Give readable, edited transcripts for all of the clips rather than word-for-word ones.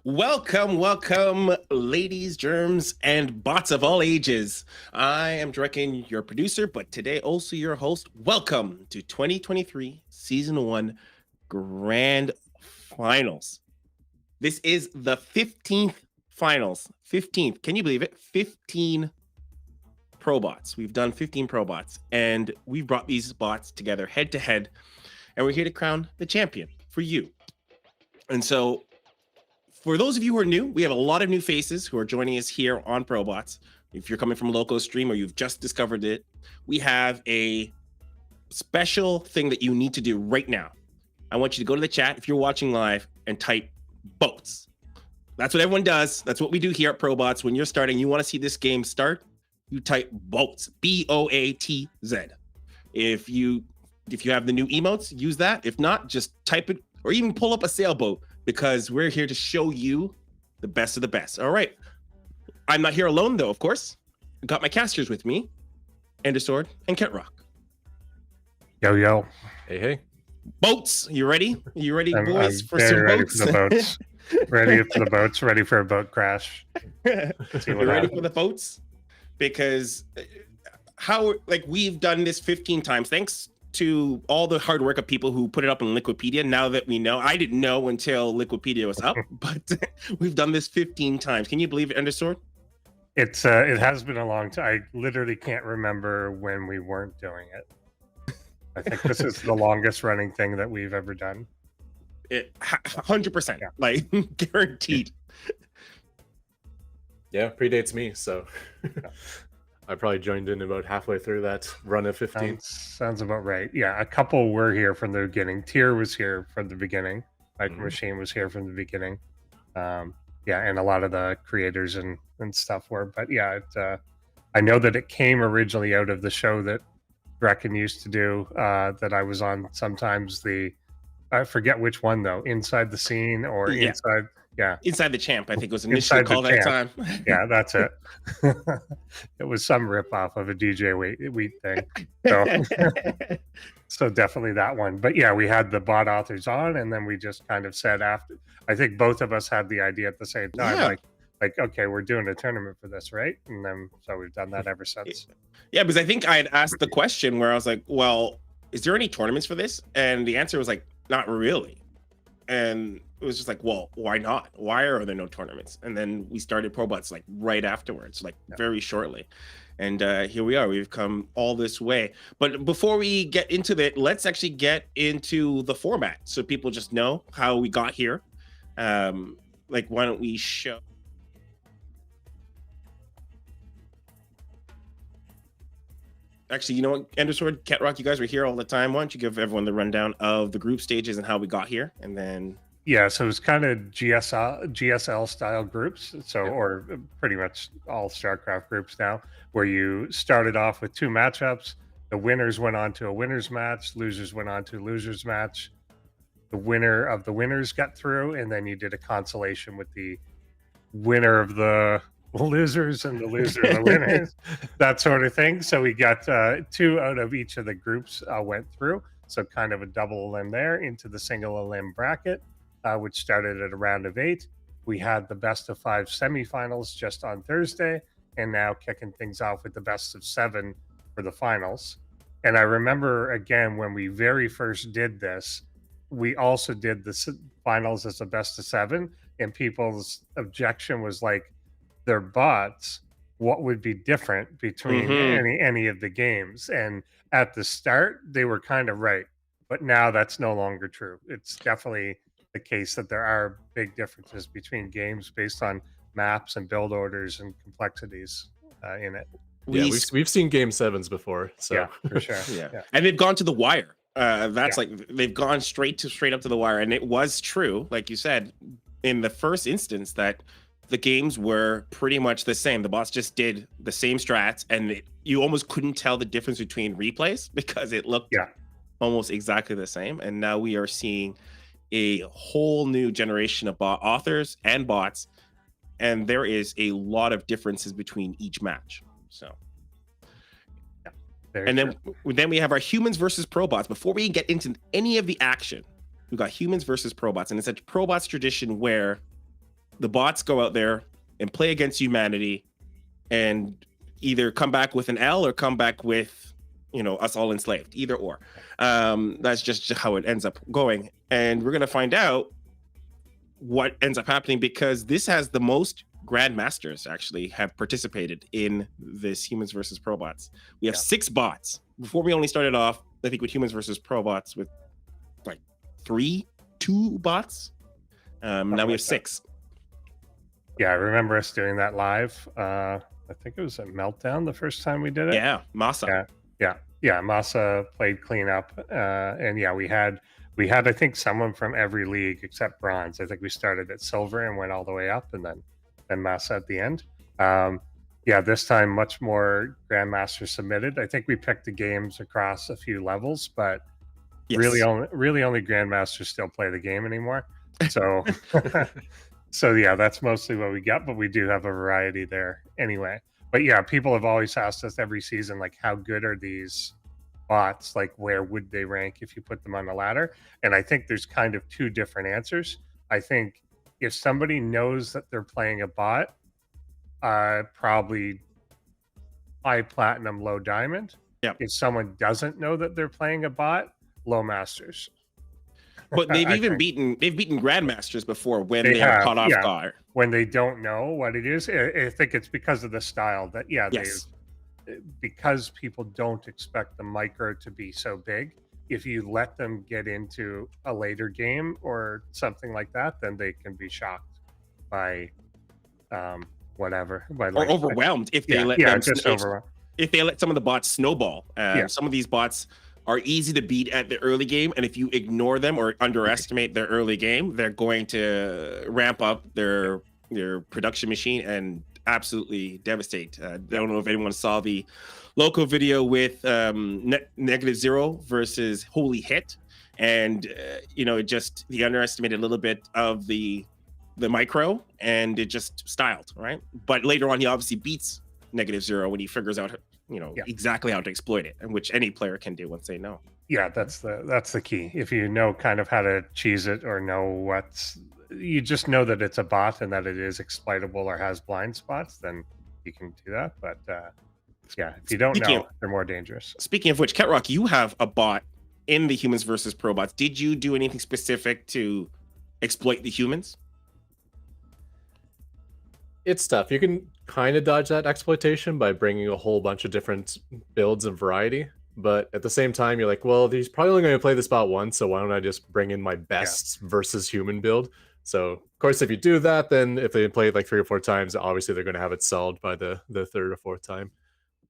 Welcome, ladies, germs, and bots of all ages. I am Drekken, your producer, but today also your host. Welcome to 2023 Season 1 Grand Finals. This is the 15th Finals. 15th. Can you believe it? 15 ProBots. We've done 15 ProBots, and we've brought these bots together head to head, and we're here to crown the champion for you. And so, for those of you who are new, we have a lot of new faces who are joining us here on ProBots. If you're coming from a local stream or you've just discovered it, we have a special thing that you need to do right now. I want you to go to the chat if you're watching live and type boats. That's what everyone does. That's what we do here at ProBots. When you're starting, you want to see this game start, you type boats, B-O-A-T-Z. If you have the new emotes, use that. If not, just type it or even pull up a sailboat, because we're here to show you the best of the best. All right. I'm not here alone, though, of course. I've got my casters with me, Endersword and ketrock. Yo, yo. Hey, hey. Boats, you ready? You ready, boys, I'm for some ready boats? for the boats. Ready for the boats, ready for a boat crash. You ready for the boats? Because we've done this 15 times. Thanks to all the hard work of people who put it up in Liquipedia. Now that we know, I didn't know until Liquipedia was up, but we've done this 15 times. Can you believe it, Endersword? It has been a long time. I literally can't remember when we weren't doing it. I think this is the longest running thing that we've ever done. 100%, yeah. Like guaranteed. Yeah, predates me, so I probably joined in about halfway through that run of 15. Sounds about right. Yeah, a couple were here from the beginning. Tier was here from the beginning. Micro Machine was here from the beginning. And a lot of the creators and stuff were. But yeah, I know that it came originally out of the show that Drekken used to do, that I was on sometimes. I forget which one though, Inside the Scene or Inside. Yeah, Inside the Champ, I think was initially called that time. Yeah, that's it. It was some ripoff of a DJ Wheat thing. So definitely that one. But yeah, we had the bot authors on, and then we just kind of said after. I think both of us had the idea at the same time, like okay, we're doing a tournament for this, right? And then so we've done that ever since. Yeah, because I think I had asked the question where I was like, well, is there any tournaments for this? And the answer was like, not really. And it was just like, well, why not? Why are there no tournaments? And then we started ProBots like right afterwards, very shortly. And here we are. We've come all this way. But before we get into it, let's actually get into the format so people just know how we got here. Why don't we show? Actually, you know what, Endersword, ketrock, you guys were here all the time. Why don't you give everyone the rundown of the group stages and how we got here, and then... Yeah, so it's kind of GSL style groups, or pretty much all StarCraft groups now, where you started off with 2 matchups. The winners went on to a winners match, losers went on to a losers match. The winner of the winners got through, and then you did a consolation with the winner of the losers and the loser of the winners, that sort of thing. So we got 2 out of each of the groups went through, so kind of a double elim there into the single elim bracket, which started at a round of 8. We had the best of 5 semifinals just on Thursday, and now kicking things off with the best of 7 for the finals. And I remember, again, when we very first did this, we also did the finals as a best of 7, and people's objection was like, they're bots, what would be different between any of the games? And at the start, they were kind of right, but now that's no longer true. It's definitely the case that there are big differences between games based on maps and build orders and complexities in it. We've seen game 7s before, so yeah, for sure. Yeah, and they've gone to the wire. They've gone straight up to the wire, and it was true, like you said, in the first instance, that the games were pretty much the same. The bots just did the same strats, and you almost couldn't tell the difference between replays because it looked almost exactly the same. And now we are seeing a whole new generation of bot authors and bots, and there is a lot of differences between each match. So, then we have our humans versus ProBots. Before we get into any of the action, we've got humans versus ProBots, and it's a ProBots tradition where the bots go out there and play against humanity and either come back with an L or come back with, us all enslaved, either or. That's just how it ends up going. And we're going to find out what ends up happening, because this has the most grandmasters actually have participated in this humans versus ProBots. We have 6 bots. Before, we only started off, I think, with humans versus ProBots with like 2 bots. Now we have 6. Yeah, I remember us doing that live. I think it was at Meltdown the first time we did it. Yeah, Masa. Yeah. Masa played cleanup, and yeah, we had I think someone from every league except bronze. I think we started at silver and went all the way up, and then Masa at the end. Yeah, this time much more grandmasters submitted. I think we picked the games across a few levels, but really only grandmasters still play the game anymore. So so yeah, that's mostly what we got, but we do have a variety there anyway. But yeah, people have always asked us every season, like, how good are these bots? Like, where would they rank if you put them on a ladder? And I think there's kind of 2 different answers. I think if somebody knows that they're playing a bot, probably high platinum, low diamond. Yeah. If someone doesn't know that they're playing a bot, low masters. But they've beaten grandmasters before when they are caught off guard. When they don't know what it is. I think it's because of the style that because people don't expect the micro to be so big. If you let them get into a later game or something like that, then they can be shocked by whatever. Or overwhelmed if they let them if they let some of the bots snowball. Some of these bots are easy to beat at the early game, and if you ignore them or underestimate their early game, they're going to ramp up their production machine and absolutely devastate. I don't know if anyone saw the local video with -0 versus Holy Hit, and he underestimated a little bit of the micro, and it just styled, right? But later on, he obviously beats -0 when he figures out exactly how to exploit it, and which any player can do once they know. Yeah, that's the key. If you know kind of how to cheese it, or know you just know that it's a bot and that it is exploitable or has blind spots, then you can do that. But if you don't know, they're more dangerous. Speaking of which, Ketrock, you have a bot in the humans versus ProBots. Did you do anything specific to exploit the humans? It's tough. You can kind of dodge that exploitation by bringing a whole bunch of different builds and variety. But at the same time, you're like, well, he's probably only going to play this bot once, so why don't I just bring in my best versus human build? So, of course, if you do that, then if they play it like 3 or 4 times, obviously they're going to have it solved by the 3rd or 4th time.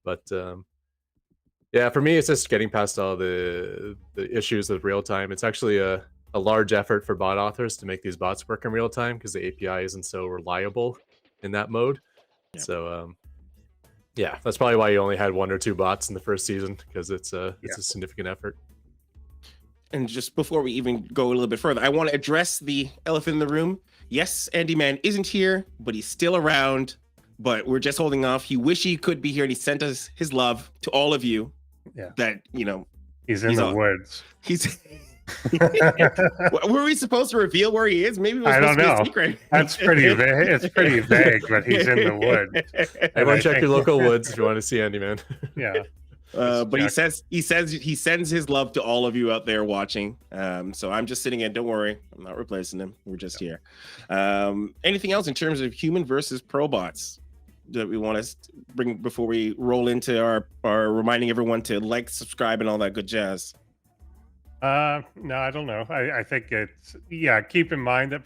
But for me, it's just getting past all the issues with real time. It's actually a large effort for bot authors to make these bots work in real time, because the API isn't so reliable in that mode. Yeah. So that's probably why you only had 1 or 2 bots in the first season, because it's a significant effort. And just before we even go a little bit further, I want to address the elephant in the room. Yes, Andy Man isn't here, but he's still around. But we're just holding off. He wish he could be here, and he sent us his love to all of you. Yeah. That he's in the woods. He's. Were we supposed to reveal where he is? Maybe it was I don't know. Be a secret. That's pretty vague. It's pretty vague, but he's in the woods. Everyone check your local woods if you want to see Andy Man. Yeah. But he sends his love to all of you out there watching. So I'm just sitting in. Don't worry, I'm not replacing him. We're just here. Anything else in terms of human versus ProBots that we want to bring before we roll into our reminding everyone to like, subscribe, and all that good jazz? No, I don't know. I think it's keep in mind that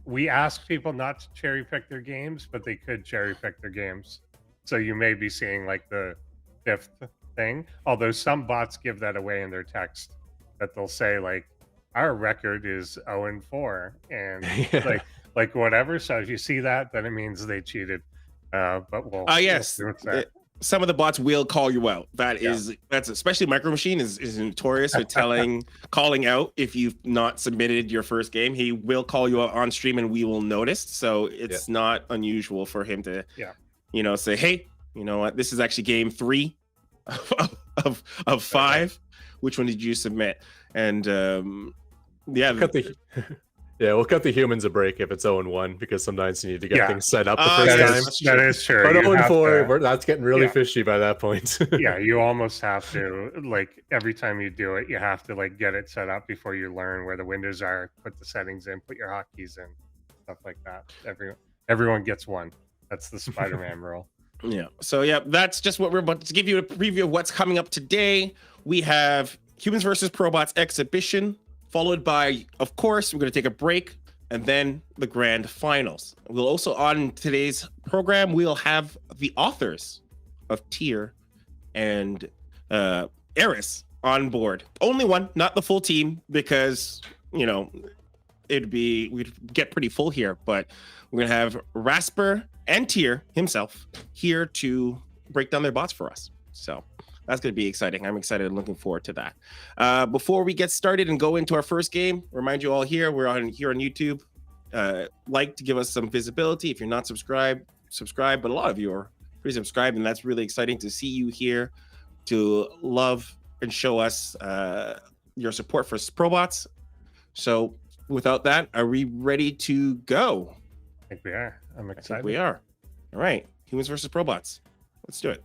we ask people not to cherry pick their games, but they could cherry pick their games. So you may be seeing like the 5th thing, although some bots give that away in their text, that they'll say like, our record is 0-4 and like whatever. So if you see that, then it means they cheated. But we'll yes. We'll see some of the bots will call you out. That's especially Micro Machine is notorious for calling out if you've not submitted your first game. He will call you out on stream, and we will notice. So it's not unusual for him to say, hey, you know what, this is actually game 3 of 5. Which one did you submit? And Yeah, we'll cut the humans a break if it's 0-1 because sometimes you need to get Yeah. things set up the Oh, first yes, time. that's That true. is true. But You have 0-4, to- that's getting really Yeah. fishy by that point. yeah, you almost have to, like, every time you do it, you have to, like, get it set up before you learn where the windows are, put the settings in, put your hotkeys in, stuff like that. Everyone gets one. That's the Spider-Man rule. Yeah. So yeah, that's just what we're about to give you a preview of what's coming up today. We have Humans versus ProBots exhibition, followed by, of course, we're going to take a break, and then the grand finals. We'll also, on today's program, we'll have the authors of Tyr and Eris on board. Only one, not the full team, because we'd get pretty full here. But we're gonna have Rasper and Tyr himself here to break down their bots for us. So that's going to be exciting. I'm excited and looking forward to that. Before we get started and go into our first game, remind you all we're on YouTube. Like to give us some visibility. If you're not subscribed, subscribe. But a lot of you are pretty subscribed, and that's really exciting to see you here, to love and show us your support for ProBots. So without that, are we ready to go? I think we are. I'm I excited. think we are. All right. Humans versus ProBots. Let's do it.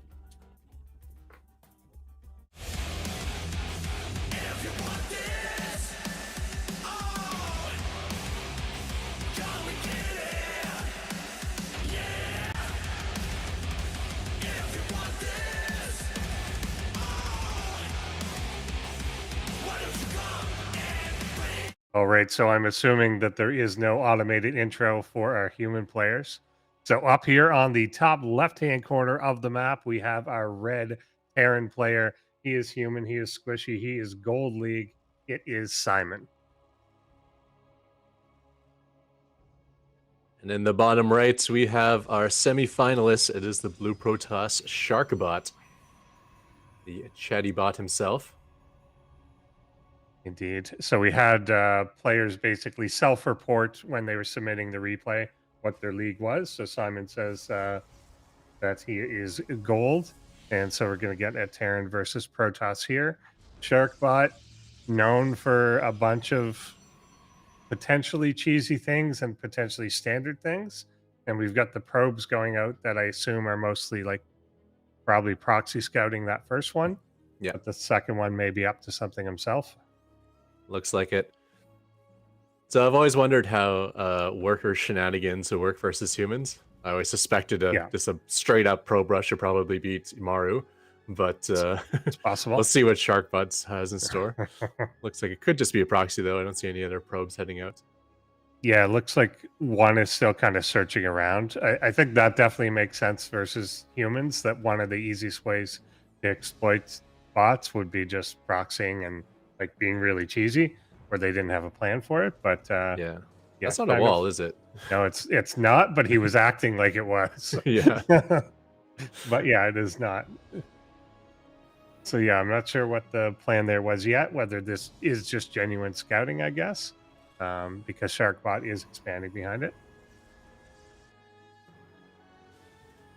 All right, so I'm assuming that there is no automated intro for our human players. So up here on the top left-hand corner of the map, we have our red Terran player. He is human, he is squishy, he is Gold League. It is Simon. And in the bottom right, we have our semi-finalists. It is the blue Protoss Sharkabot, the chatty bot himself. Indeed. So we had players basically self-report when they were submitting the replay what their league was. So Simon says that he is gold. And so we're going to get a Terran versus Protoss here. Sharkbot, known for a bunch of potentially cheesy things and potentially standard things. And we've got the probes going out that I assume are mostly like probably proxy scouting that first one. Yeah. But the second one may be up to something himself. Looks like it. So I've always wondered how worker shenanigans would work versus humans. I always suspected just a straight up probe rush would probably beat Imaru, but It's possible. Let's see what Sharkbots has in store. Looks like it could just be a proxy though. I don't see any other probes heading out. Yeah, it looks like one is still kind of searching around. I think that definitely makes sense versus humans, that one of the easiest ways to exploit bots would be just proxying and like being really cheesy, where they didn't have a plan for it. But yeah, that's not a wall, is it? No, it's not, but he was acting like it was. Yeah. But yeah, it is not. So yeah, I'm not sure what the plan there was yet, whether this is just genuine scouting, I guess, because Sharkbot is expanding behind it.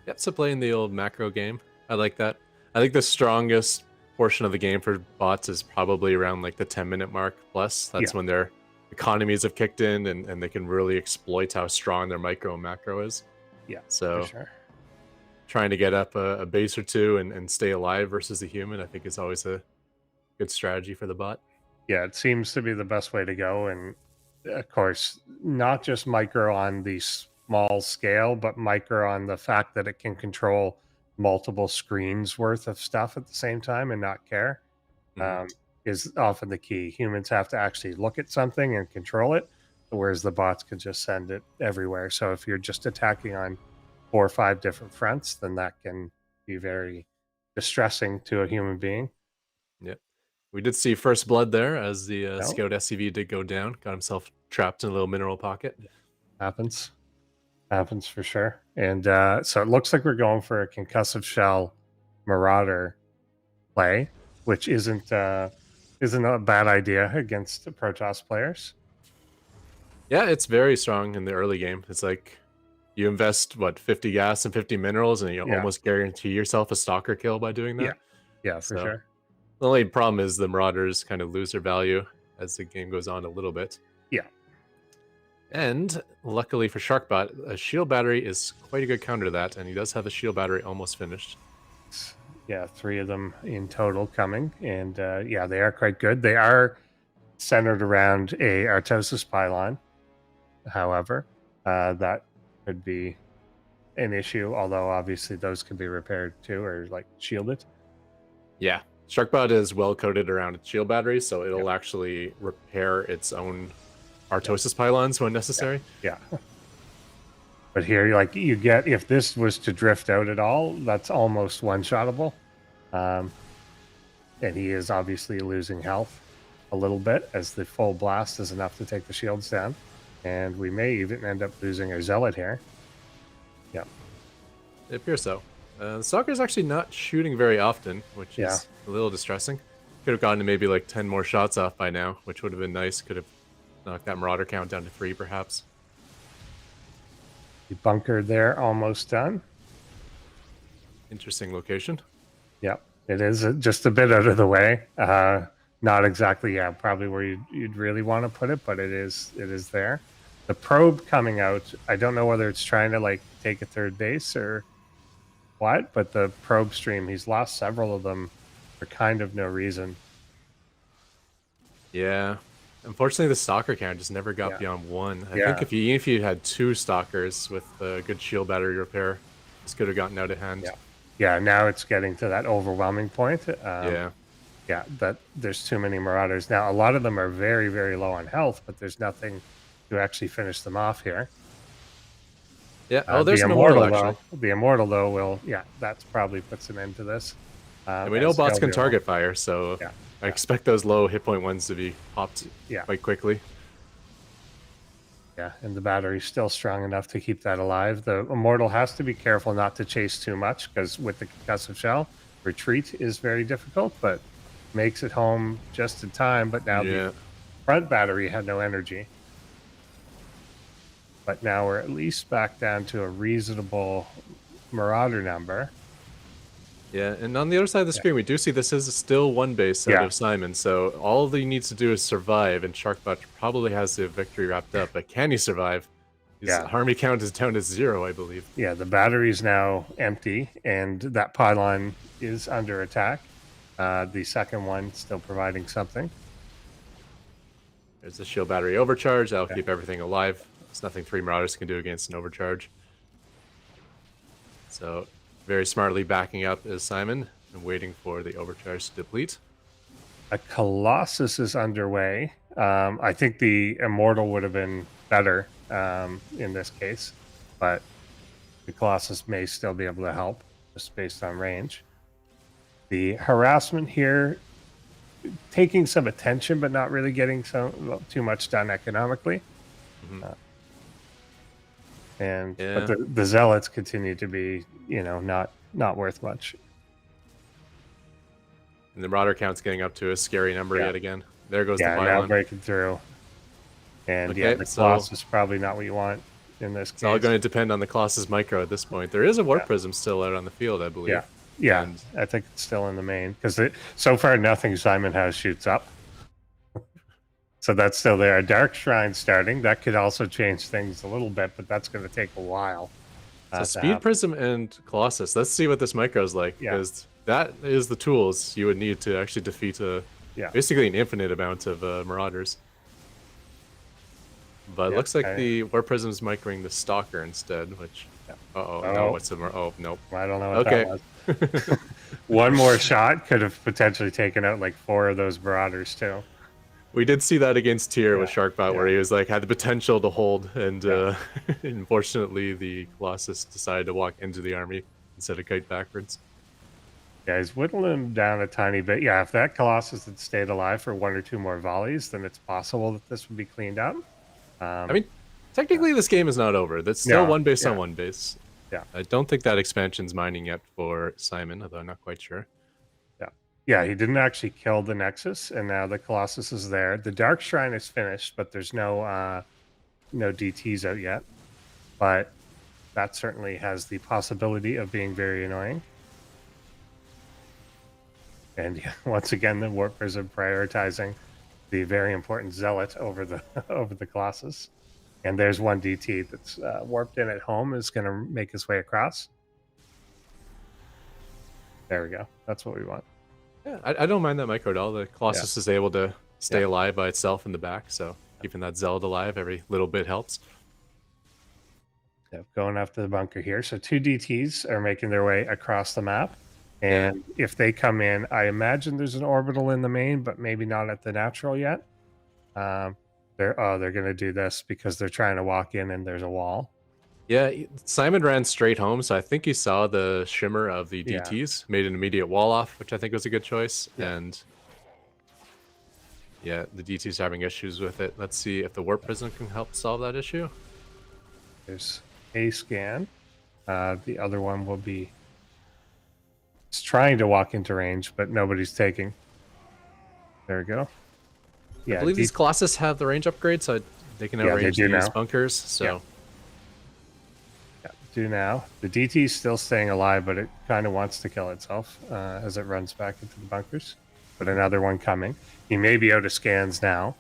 Yep, so playing the old macro game. I like that. I think the strongest portion of the game for bots is probably around like the 10-minute mark plus. That's when their economies have kicked in and they can really exploit how strong their micro and macro is. Yeah, so for sure. Trying to get up a base or two and stay alive versus the human, I think is always a good strategy for the bot. Yeah, it seems to be the best way to go. And of course, not just micro on the small scale, but micro on the fact that it can control multiple screens worth of stuff at the same time and not care, is often the key. Humans have to actually look at something and control it, whereas the bots can just send it everywhere. So if you're just attacking on 4 or 5 different fronts, then that can be very distressing to a human being. Yep. We did see first blood there as the scout SCV did go down, got himself trapped in a little mineral pocket. Happens for sure. And so it looks like we're going for a concussive shell Marauder play, which isn't a bad idea against the Protoss players. Yeah, it's very strong in the early game. It's like you invest 50 gas and 50 minerals, and you almost guarantee yourself a stalker kill by doing that. Yeah, for sure. The only problem is the Marauders kind of lose their value as the game goes on a little bit. Yeah. And luckily for Sharkbot, a shield battery is quite a good counter to that, and he does have a shield battery almost finished. Yeah, 3 of them in total coming, and yeah, they are quite good. They are centered around a Artosis pylon. However, that could be an issue, although obviously those can be repaired too, or like shielded. Yeah, Sharkbot is well coated around its shield battery, so it'll actually repair its own Artosis pylons when necessary. Yeah. But here, like, you get, if this was to drift out at all, that's almost one-shottable. And he is obviously losing health a little bit, as the full blast is enough to take the shields down. And we may even end up losing our Zealot here. Yeah. It appears so. The Stalker's actually not shooting very often, which is a little distressing. Could have gotten to maybe like 10 more shots off by now, which would have been nice. Could have knocked that Marauder count down to 3, perhaps. The bunker there, almost done. Interesting location. Yep, it is just a bit out of the way. Not exactly, probably where you'd really want to put it, but it is there. The probe coming out, I don't know whether it's trying to like take a third base or what, but the probe stream, he's lost several of them for kind of no reason. Yeah. Unfortunately, the stalker count just never got beyond 1. I think if you had 2 stalkers with a good shield battery repair, this could have gotten out of hand. Yeah, now it's getting to that overwhelming point. Yeah, that there's too many Marauders. Now, a lot of them are very, very low on health, but there's nothing to actually finish them off here. Yeah, there's an Immortal, actually. The Immortal, though, will, that probably puts an end to this. And we know bots can target fire, so I expect those low hit point ones to be popped quite quickly. Yeah, and the battery's still strong enough to keep that alive. The Immortal has to be careful not to chase too much, because with the concussive shell, retreat is very difficult, but makes it home just in time. But now the front battery had no energy. But now we're at least back down to a reasonable Marauder number. Yeah, and on the other side of the screen, we do see this is still 1 base out of Simon, so all he needs to do is survive, and Sharkbot probably has the victory wrapped up, but can he survive? His army count is down to 0, I believe. Yeah, the battery's now empty, and that pylon is under attack. The second one still providing something. There's the shield battery overcharge. That'll keep everything alive. There's nothing 3 Marauders can do against an overcharge. So, very smartly backing up is Simon and waiting for the overcharge to deplete. A Colossus is underway. I think the Immortal would have been better in this case, but the Colossus may still be able to help just based on range. The harassment here, taking some attention, but not really getting too much done economically. But the Zealots continue to be, not worth much. And the Marauder count's getting up to a scary number yet again. There goes the pylon. Now breaking through. And the Colossus is probably not what you want in this case. It's all going to depend on the Colossus micro at this point. There is a Warp Prism still out on the field, I believe. Yeah, I think it's still in the main, because so far nothing Simon has shoots up. So that's still there. A Dark Shrine starting. That could also change things a little bit, but that's going to take a while. So Speed Prism and Colossus. Let's see what this micro is like, because that is the tools you would need to actually defeat basically an infinite amount of Marauders. But it looks like the Warp Prism's microing the Stalker instead, which... no, what's the... Oh, nope. I don't know what that was. One more shot could have potentially taken out like 4 of those Marauders too. We did see that against Tyr with Sharkbot, where he was like had the potential to hold, and unfortunately the Colossus decided to walk into the army instead of kite backwards. Yeah, he's whittling him down a tiny bit. Yeah, if that Colossus had stayed alive for 1 or 2 more volleys, then it's possible that this would be cleaned up. I mean, technically this game is not over. That's still 1 base on 1 base. Yeah, I don't think that expansion's mining yet for Simon, although I'm not quite sure. Yeah, he didn't actually kill the Nexus, and now the Colossus is there. The Dark Shrine is finished, but there's no DTs out yet. But that certainly has the possibility of being very annoying. And once again, the Warp Prism prioritizing the very important Zealot over the Colossus. And there's one DT that's warped in at home, is going to make his way across. There we go. That's what we want. Yeah, I don't mind that micro at all. The Colossus is able to stay alive by itself in the back, so keeping that Zeld alive every little bit helps. Yeah, going after the bunker here. So 2 DTs are making their way across the map. And if they come in, I imagine there's an orbital in the main, but maybe not at the natural yet. They're going to do this because they're trying to walk in and there's a wall. Yeah, Simon ran straight home, so I think he saw the shimmer of the DTs, made an immediate wall off, which I think was a good choice. And yeah, the DT's having issues with it. Let's see if the warp prism can help solve that issue. There's a scan. The other one will be trying to walk into range, but nobody's taking. There we go. I believe these Colossus have the range upgrade, so they can have range to use bunkers. So do now. The DT is still staying alive, but it kind of wants to kill itself as it runs back into the bunkers. But another one coming. He may be out of scans now.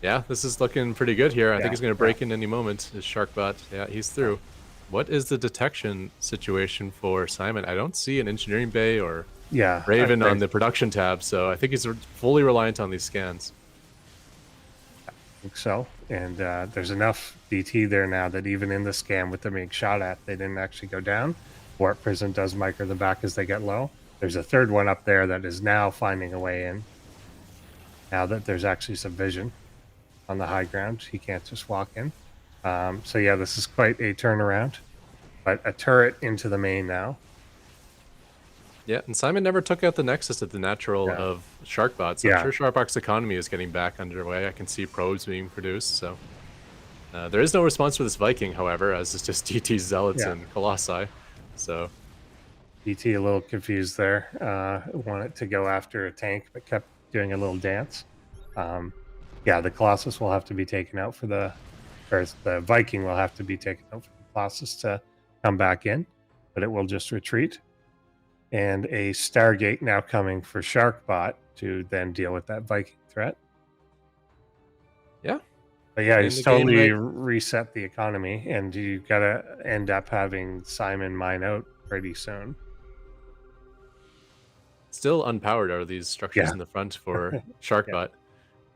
Yeah, this is looking pretty good here. I think he's going to break in any moment. His sharkbot, he's through. What is the detection situation for Simon? I don't see an engineering bay or Raven on the production tab, so I think he's fully reliant on these scans. I think so. And there's enough DT there now that even in the scan with them being shot at, they didn't actually go down. Warp Prism does micro the back as they get low. There's a third one up there that is now finding a way in. Now that there's actually some vision on the high ground, he can't just walk in. So yeah, this is quite a turnaround. But a turret into the main now. Yeah, and Simon never took out the Nexus at the natural of Sharkbot, so I'm sure Sharkbot's economy is getting back underway. I can see probes being produced, so... there is no response for this Viking, however, as it's just DT Zealots and Colossi, so... DT a little confused there. Wanted to go after a tank, but kept doing a little dance. The Colossus will have to be taken out for the... Or the Viking will have to be taken out for the Colossus to come back in, but it will just retreat. And a Stargate now coming for Sharkbot to then deal with that Viking threat. Yeah. But yeah, he's totally reset the economy, and you got to end up having Simon mine out pretty soon. Still unpowered are these structures in the front for Sharkbot,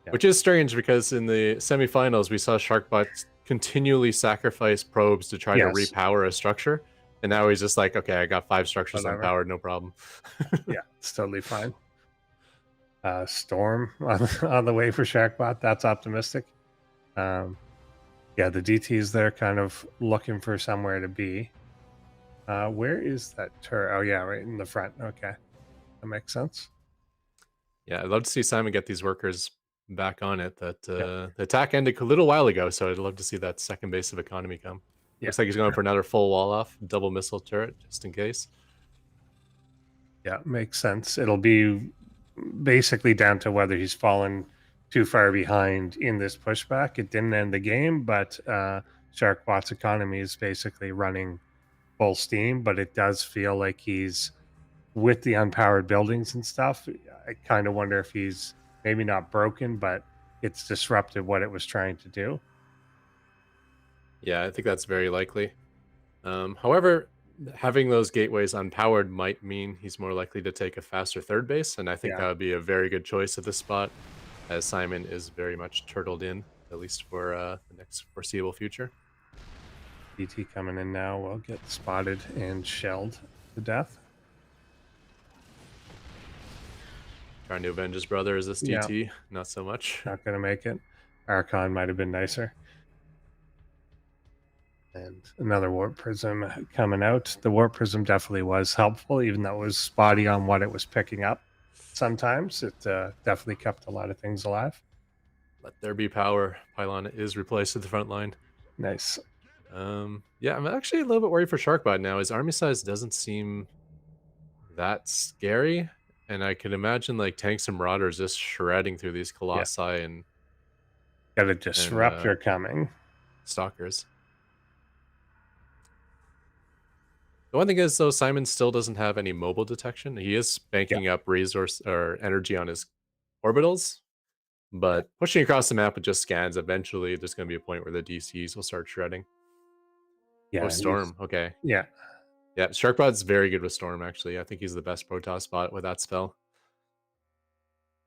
which is strange because in the semifinals we saw Sharkbot continually sacrifice probes to try to repower a structure. And now he's just like, okay, I got 5 structures unpowered, no problem. It's totally fine. Storm on the way for Sharkbot. That's optimistic. The DT's there kind of looking for somewhere to be. Where is that turret? Oh, yeah, right in the front. Okay. That makes sense. Yeah, I'd love to see Simon get these workers back on it. That the attack ended a little while ago, so I'd love to see that second base of economy come. Looks like he's going for another full wall off, double missile turret, just in case. Yeah, makes sense. It'll be basically down to whether he's fallen too far behind in this pushback. It didn't end the game, but Sharkbot's economy is basically running full steam, but it does feel like he's with the unpowered buildings and stuff. I kind of wonder if he's maybe not broken, but it's disrupted what it was trying to do. Yeah, I think that's very likely. However, having those gateways unpowered might mean he's more likely to take a faster third base, and I think that would be a very good choice at this spot, as Simon is very much turtled in, at least for the next foreseeable future. DT coming in now will get spotted and shelled to death. Trying to avenge his brother as this DT, not so much. Not going to make it. Archon might have been nicer. And another warp prism coming out. The warp prism definitely was helpful, even though it was spotty on what it was picking up. Sometimes it definitely kept a lot of things alive. Let there be power. Pylon is replaced at the front line. Nice. Yeah, I'm actually a little bit worried for Sharkbot now. His army size doesn't seem that scary, and I can imagine like tanks and marauders just shredding through these colossi and got a disruptor coming. Stalkers. The one thing is, though, Simon still doesn't have any mobile detection. He is banking up resource or energy on his orbitals, But pushing across the map with just scans, eventually there's going to be a point where the DCs will start shredding. Yeah, Oh, Storm. Okay. yeah. Yeah, Sharkbot's very good with Storm, actually. I think he's the best Protoss bot with that spell.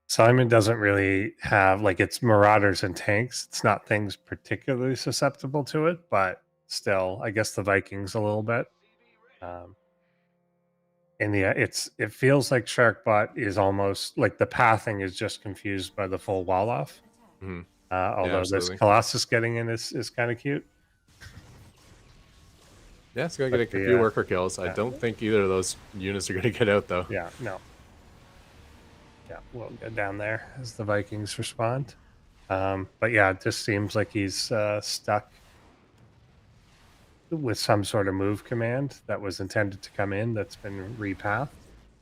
Simon doesn't really have, like, it's Marauders and tanks. It's not things particularly susceptible to it, but still, I guess the Vikings a little bit. And yeah, it feels like Sharkbot is almost like the pathing is just confused by the full wall off. Mhm. Although this absolutely. Colossus getting in is kind of cute. Yeah, it's going to But get a the, few worker kills. I yeah. don't think either of those units are going to get out, though. Yeah, no. Yeah, we'll get down there as the Vikings respond. But yeah, it just seems like he's stuck with some sort of move command that was intended to come in that's been repathed.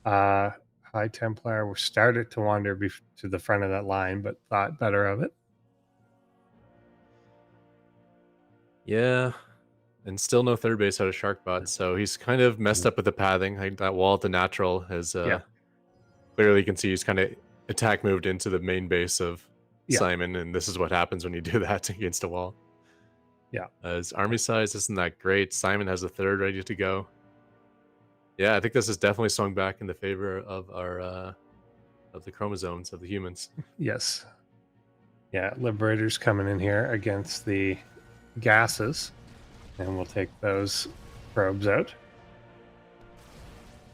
High Templar started to wander to the front of that line, but thought better of it. Yeah, and still no third base out of Sharkbot, so he's kind of messed up with the pathing. Like that wall at the natural has clearly you can see he's kind of attack moved into the main base of Simon, and this is what happens when you do that against a wall. Yeah. His army size isn't that great. Simon has a third ready to go. Yeah, I think this has definitely swung back in the favor of our of the chromosomes of the humans. Yes. Yeah, Liberators coming in here against the gases, and we'll take those probes out.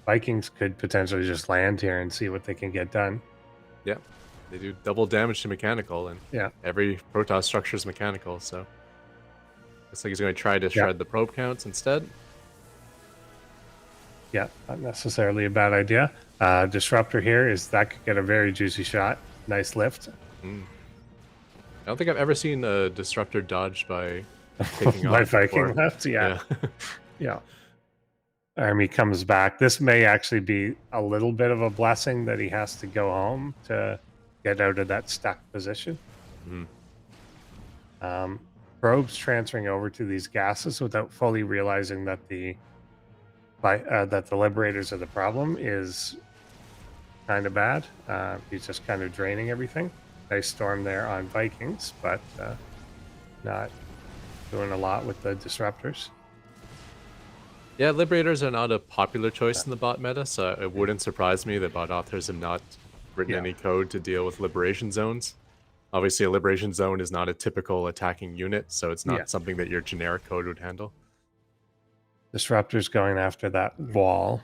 Vikings could potentially just land here and see what they can get done. Yeah, they do double damage to mechanical, and every Protoss structure is mechanical, so looks like he's going to try to shred the probe counts instead. Yeah, not necessarily a bad idea. Disruptor here that could get a very juicy shot. Nice lift. I don't think I've ever seen a Disruptor dodged by taking by off Viking left. Yeah. Army comes back. This may actually be a little bit of a blessing that he has to go home to get out of that stuck position. Probes transferring over to these gases without fully realizing that the Liberators are the problem is kind of bad. He's just kind of draining everything. Nice storm there on Vikings, but not doing a lot with the Disruptors. Yeah, Liberators are not a popular choice in the bot meta, so it wouldn't surprise me that bot authors have not written any code to deal with Liberation Zones. Obviously, a Liberation Zone is not a typical attacking unit, so it's not something that your generic code would handle. Disruptors going after that wall.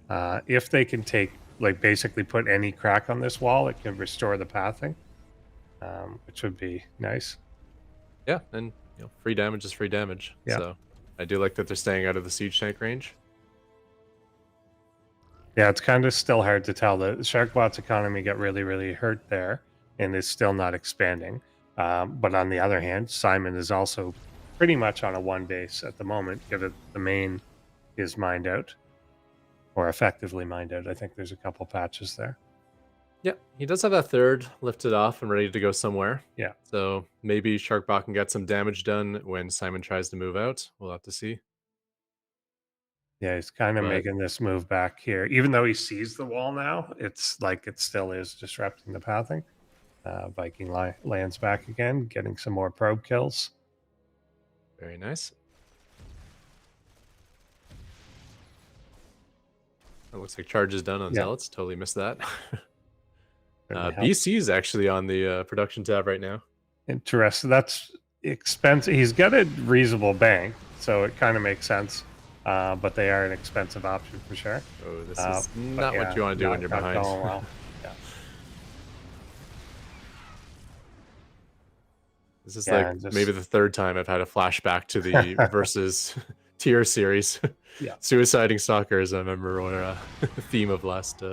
If they can basically put any crack on this wall, it can restore the pathing, which would be nice. Yeah, and free damage is free damage. Yeah. So I do like that they're staying out of the siege tank range. Yeah, it's kind of still hard to tell. The Sharkbot's economy got really, really hurt there and is still not expanding. But on the other hand, Simon is also pretty much on a one base at the moment, given the main is mined out, or effectively mined out. I think there's a couple patches there. Yeah, he does have that third lifted off and ready to go somewhere. Yeah. So maybe Sharkbot can get some damage done when Simon tries to move out. We'll have to see. Yeah, he's kind of making this move back here. Even though he sees the wall now, it's like it still is disrupting the pathing. Viking lands back again, getting some more probe kills. Very nice. It looks like charge is done on Zealots. Totally missed that. BC is actually on the production tab right now. Interesting. That's expensive. He's got a reasonable bank, so it kind of makes sense. But they are an expensive option for sure. Oh, this is not what you want to do when you're behind. Well. This is like maybe the third time I've had a flashback to the versus tier series. Suiciding stalkers, I remember, were the theme of last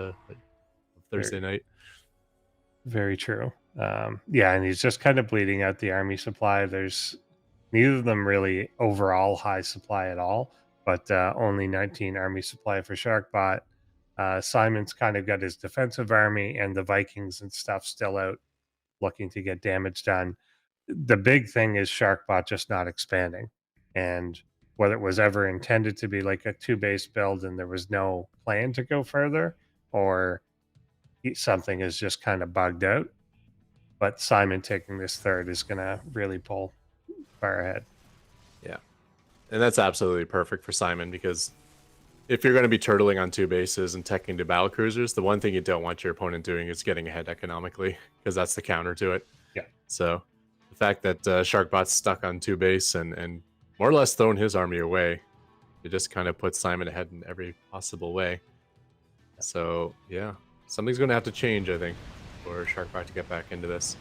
Thursday night. Very true. And he's just kind of bleeding out the army supply. There's neither of them really overall high supply at all, but only 19 army supply for Sharkbot. Simon's kind of got his defensive army and the Vikings and stuff still out looking to get damage done. The big thing is Sharkbot just not expanding, and whether it was ever intended to be like a 2-base build and there was no plan to go further, or something is just kind of bugged out. but Simon taking this third is going to really pull far ahead. Yeah. And that's absolutely perfect for Simon, because if you're going to be turtling on 2 bases and teching to battle cruisers, the one thing you don't want your opponent doing is getting ahead economically, because that's the counter to it. Yeah. So the fact that Sharkbot's stuck on 2 base and more or less thrown his army away, it just kind of puts Simon ahead in every possible way. So yeah, something's going to have to change, I think, for Sharkbot to get back into this.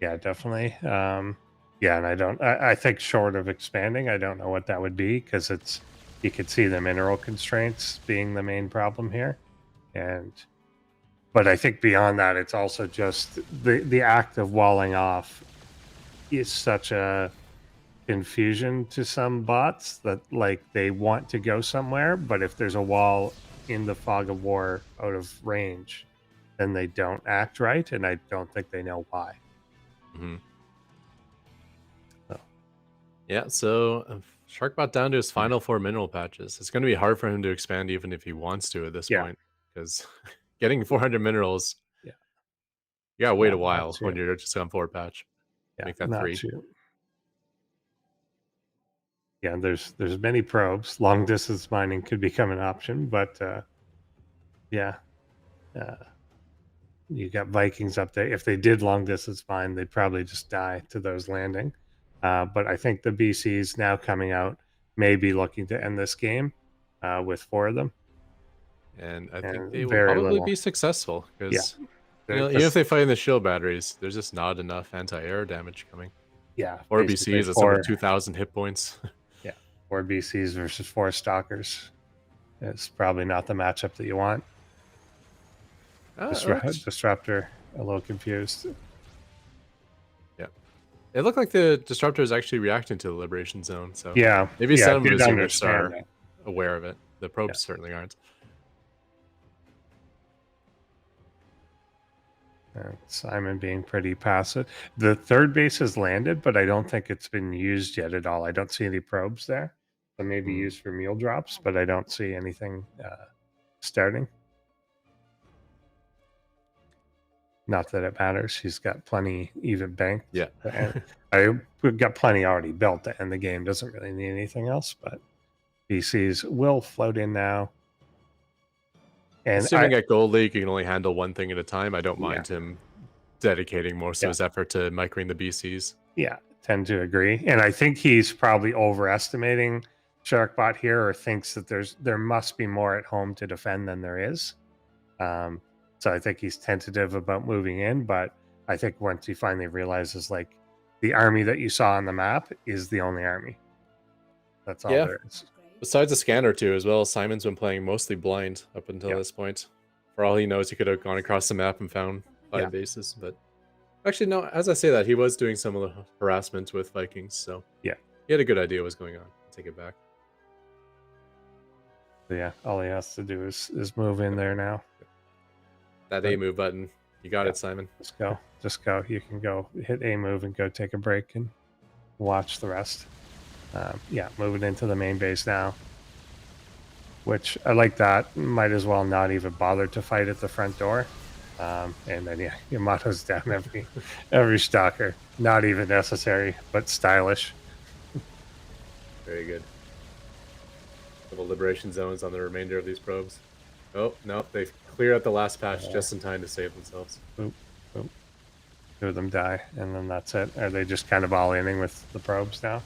Yeah, definitely. Yeah, and I think short of expanding, I don't know what that would be, because you could see the mineral constraints being the main problem here. But I think beyond that, it's also just the act of walling off is such a confusion to some bots that like they want to go somewhere, but if there's a wall in the fog of war out of range, then they don't act right, and I don't think they know why. Mm-hmm. So. Yeah, so Sharkbot down to his final 4 mineral patches. It's going to be hard for him to expand even if he wants to at this point, because getting 400 minerals, you gotta wait a while when you're just on 4 patch. Make that 3. Yeah, there's many probes. Long distance mining could become an option, but you got Vikings up there. If they did long distance mine, they'd probably just die to those landing. But I think the BCs now coming out may be looking to end this game with 4 of them. And I think they will probably be successful, because even if they fight in the shield batteries, there's just not enough anti-air damage coming. Yeah. 4 BCs, that's over 2,000 hit points. 4 BCs versus 4 stalkers. It's probably not the matchup that you want. Disruptor, a little confused. Yeah. It looked like the Disruptor is actually reacting to the Liberation Zone, so maybe some of his units are aware of it. The probes certainly aren't. Simon being pretty passive. The 3rd base has landed, but I don't think it's been used yet at all. I don't see any probes there. So maybe used for meal drops, but I don't see anything starting. Not that it matters. He's got plenty even banked. Yeah. We've got plenty already built to end the game. Doesn't really need anything else, but BCs will float in now. And assuming at Gold League you can only handle one thing at a time, I don't mind him dedicating most of his effort to microing the BCs. Yeah, tend to agree. And I think he's probably overestimating Sharkbot here, or thinks that there must be more at home to defend than there is. So I think he's tentative about moving in, but I think once he finally realizes, like, the army that you saw on the map is the only army. That's all there is. Besides a scan or 2 as well, Simon's been playing mostly blind up until this point. For all he knows, he could have gone across the map and found 5 bases, but actually no, as I say that, he was doing some of the harassment with Vikings, so he had a good idea what was going on. I'll take it back. So yeah, all he has to do is move in there now. That A move button. You got it, Simon. Just go. You can go hit A move and go take a break and watch the rest. Moving into the main base now, which I like that. Might as well not even bother to fight at the front door. And then Yamato's down every stalker. Not even necessary, but stylish. Very good. Couple liberation zones on the remainder of these probes. Oh, no, they clear out the last patch just in time to save themselves. Oop. 2 of them die, and then that's it. Are they just kind of all inning with the probes now?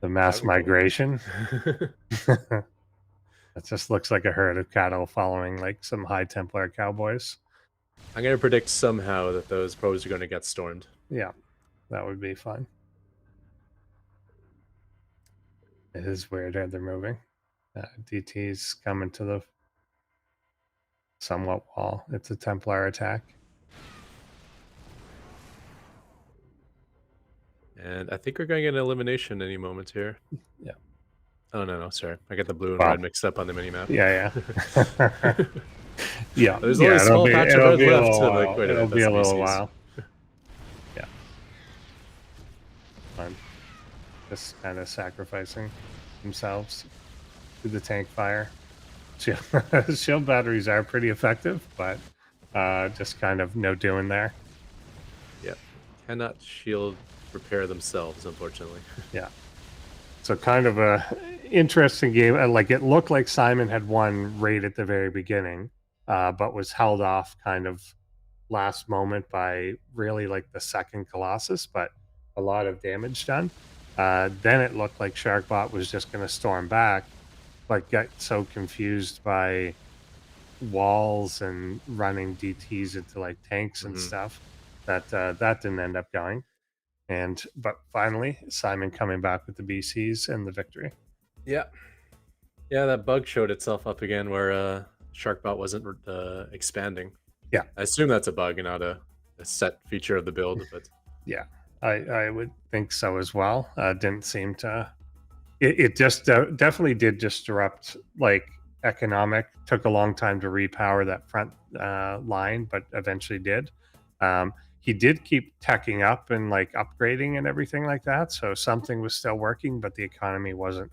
The mass migration. It just looks like a herd of cattle following like some High Templar cowboys. I'm going to predict somehow that those probes are going to get stormed. Yeah, that would be fun. It is weird how they're moving. DT's coming to the somewhat wall. It's a Templar attack. And I think we're going to get an elimination any moment here. Yeah. Oh, no, sorry. I got the blue and red mixed up on the minimap. Yeah. There's only a small patch of red left to liquidate. It'll be a little while. Yeah. Fun. Just kind of sacrificing themselves to the tank fire. Shield batteries are pretty effective, but Just kind of no doing there. Yep. Cannot shield repair themselves, unfortunately. Yeah. So kind of a interesting game. Like it looked like Simon had won right at the very beginning, but was held off kind of last moment by really like the second Colossus, but a lot of damage done. Then it looked like Sharkbot was just going to storm back, but got so confused by walls and running DTs into like tanks and Mhm. stuff that that didn't end up going. And but finally, Simon coming back with the BCs and the victory. Yeah. Yeah, that bug showed itself up again where Sharkbot wasn't expanding. Yeah. I assume that's a bug and not a set feature of the build, but Yeah, I would think so as well. Didn't seem to. It just definitely did disrupt like economic. Took a long time to repower that front line, but eventually did. He did keep teching up and like upgrading and everything like that. So something was still working, but the economy wasn't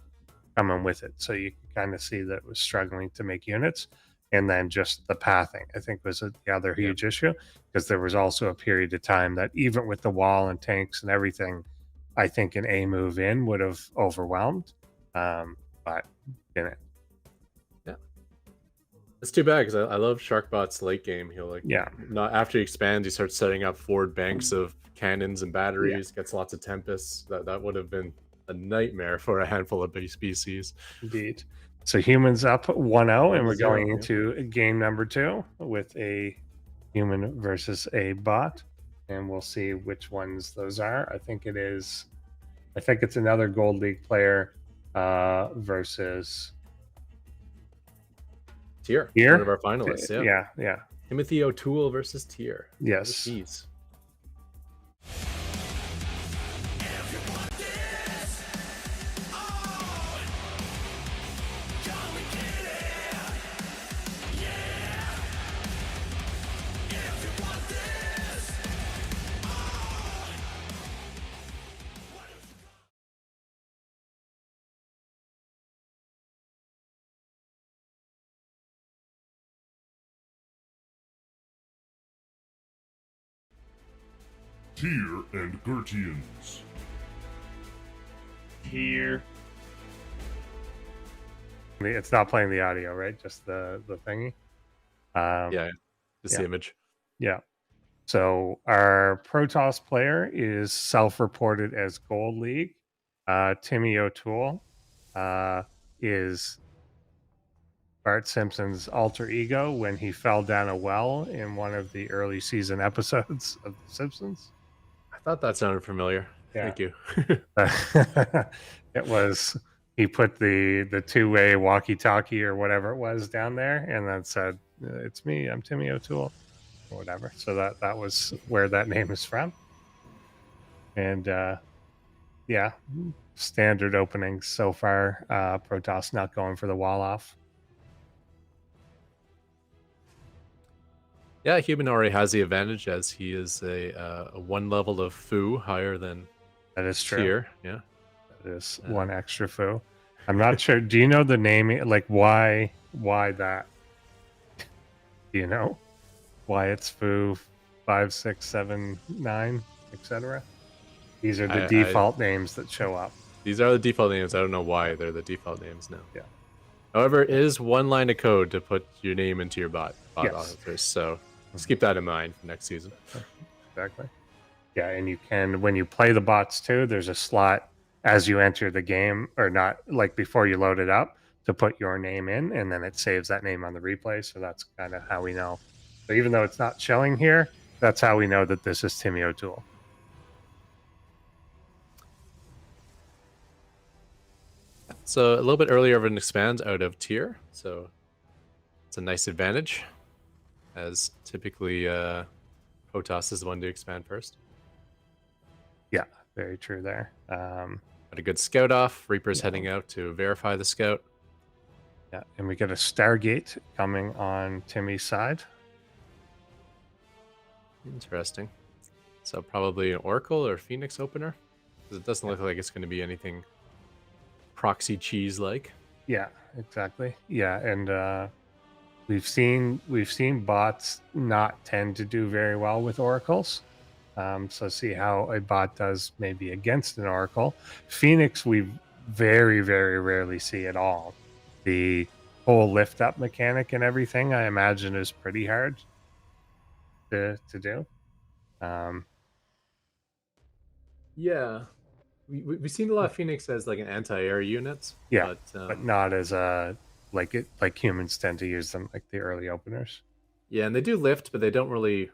coming with it. So you can kind of see that it was struggling to make units. And then just the pathing, I think, was the other huge issue because there was also a period of time that even with the wall and tanks and everything, I think an A move in would have overwhelmed, but didn't. yeah. It's too bad because I love Sharkbot's late game. He'll like Yeah, not after he expands, he starts setting up forward banks of cannons and batteries, gets lots of tempests. That would have been a nightmare for a handful of base species. indeed. So humans up 1-0, and we're 1-0, going yeah. into game number 2 with a human versus a bot, and we'll see which ones those are. I think it's another Gold League player versus Tier, Tier? one of our finalists. Yeah. Yeah. Timothy O'Toole versus Tier. Yes. Overseas. Tyr and Gertians. Here. It's not playing the audio, right? Just the thingy. Yeah, just yeah. the image. Yeah. So our Protoss player is self-reported as Gold League. Timmy O'Toole is Bart Simpson's alter ego when he fell down a well in one of the early season episodes of The Simpsons. I thought that sounded familiar. Yeah. Thank you. It was he put the two-way walkie-talkie or whatever it was down there, and then said, "It's me. I'm Timmy O'Toole," or whatever. So that was where that name is from. And yeah, standard openings so far. Protoss not going for the wall off. Yeah, Human already has the advantage as he is a one level of foo higher than That is true. Tier. Yeah. That is one extra foo. I'm not sure. Do you know the name? Like why that? Do you know why it's foo 5, 6, 7, 9, etc.? These are the default names that show up. These are the default names. I don't know why they're the default names now. Yeah. However, it is one line of code to put your name into your bot Yes. auditors. So just keep that in mind for next season. Exactly. Yeah, and you can, when you play the bots too, there's a slot as you enter the game, or not, like before you load it up, to put your name in, and then it saves that name on the replay. So that's kind of how we know. So even though it's not showing here, that's how we know that this is Timmy O'Toole. So a little bit earlier of an expand out of Tier. So it's a nice advantage, as typically Protoss is the one to expand first. Yeah, very true there. Got a good scout off. Reaper's heading out to verify the scout. Yeah, and we get a Stargate coming on Timmy's side. Interesting. So probably an Oracle or Phoenix opener. Because it doesn't look like it's going to be anything proxy cheese like. Yeah, exactly. Yeah, and we've seen bots not tend to do very well with oracles. So see how a bot does maybe against an oracle. Phoenix we very, very rarely see at all. The whole lift up mechanic and everything, I imagine, is pretty hard to do. Yeah, we've seen a lot of Phoenix as like an anti-air unit. Yeah, but but not as a like humans tend to use them like the early openers. yeah, and they do lift, but they don't really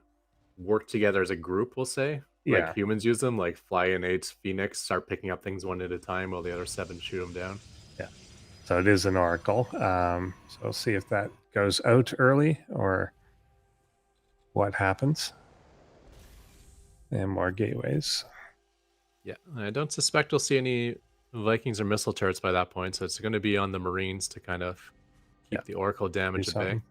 work together as a group. We'll say, Yeah. like humans use them, like Fly and 8's Phoenix start picking up things one at a time, while the other 7 shoot them down. Yeah, so it is an oracle. So we'll see if that goes out early or what happens. And more gateways. Yeah, I don't suspect we'll see any Vikings or missile turrets by that point, so it's going to be on the Marines to kind of keep the Oracle damage at bay.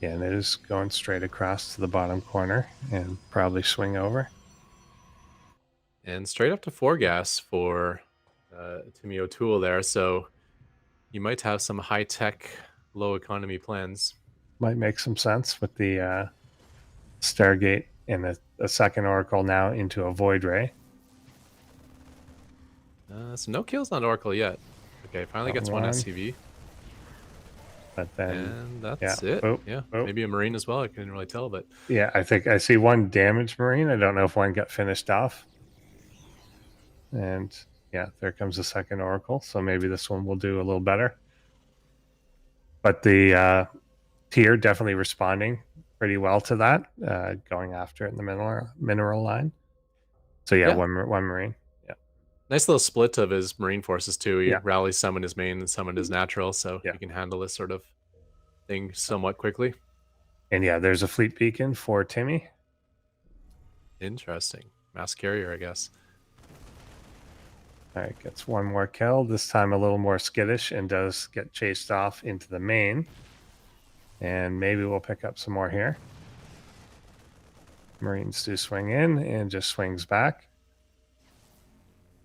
Yeah, and it is going straight across to the bottom corner and probably swing over. And straight up to 4 gas for Timmy O'Toole there, so you might have some high-tech, low-economy plans. Might make some sense with the Stargate and a second Oracle now into a Void Ray. So no kills on Oracle yet. Okay, finally gets one SCV. But then, and that's it. Yeah, maybe a Marine as well. I couldn't really tell, but yeah, I think I see one damaged Marine. I don't know if one got finished off. And yeah, there comes the second Oracle. So maybe this one will do a little better. But the tier definitely responding pretty well to that, going after it in the mineral line. So yeah, one Marine. Yeah, nice little split of his Marine forces too. He rallies some in his main and some in his natural, so he can handle this sort of thing somewhat quickly. And yeah, there's a fleet beacon for Timmy. Interesting. Mass carrier, I guess. All right, gets one more kill. This time a little more skittish and does get chased off into the main. And maybe we'll pick up some more here. Marines do swing in and just swings back.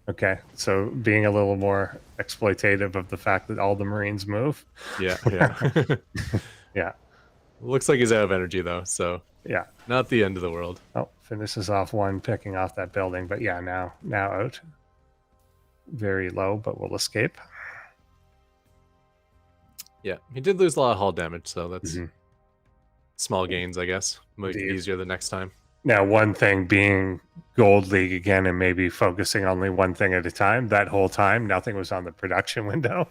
Okay, so being a little more exploitative of the fact that all the Marines move. Yeah, yeah. Yeah. Looks like he's out of energy though, so yeah. Not the end of the world. Oh, finishes off one picking off that building, but yeah, now out. Very low, but will escape. Yeah, he did lose a lot of hull damage, so that's small gains, I guess. Might be easier the next time. Now, one thing being Gold League again and maybe focusing only one thing at a time, that whole time, nothing was on the production window.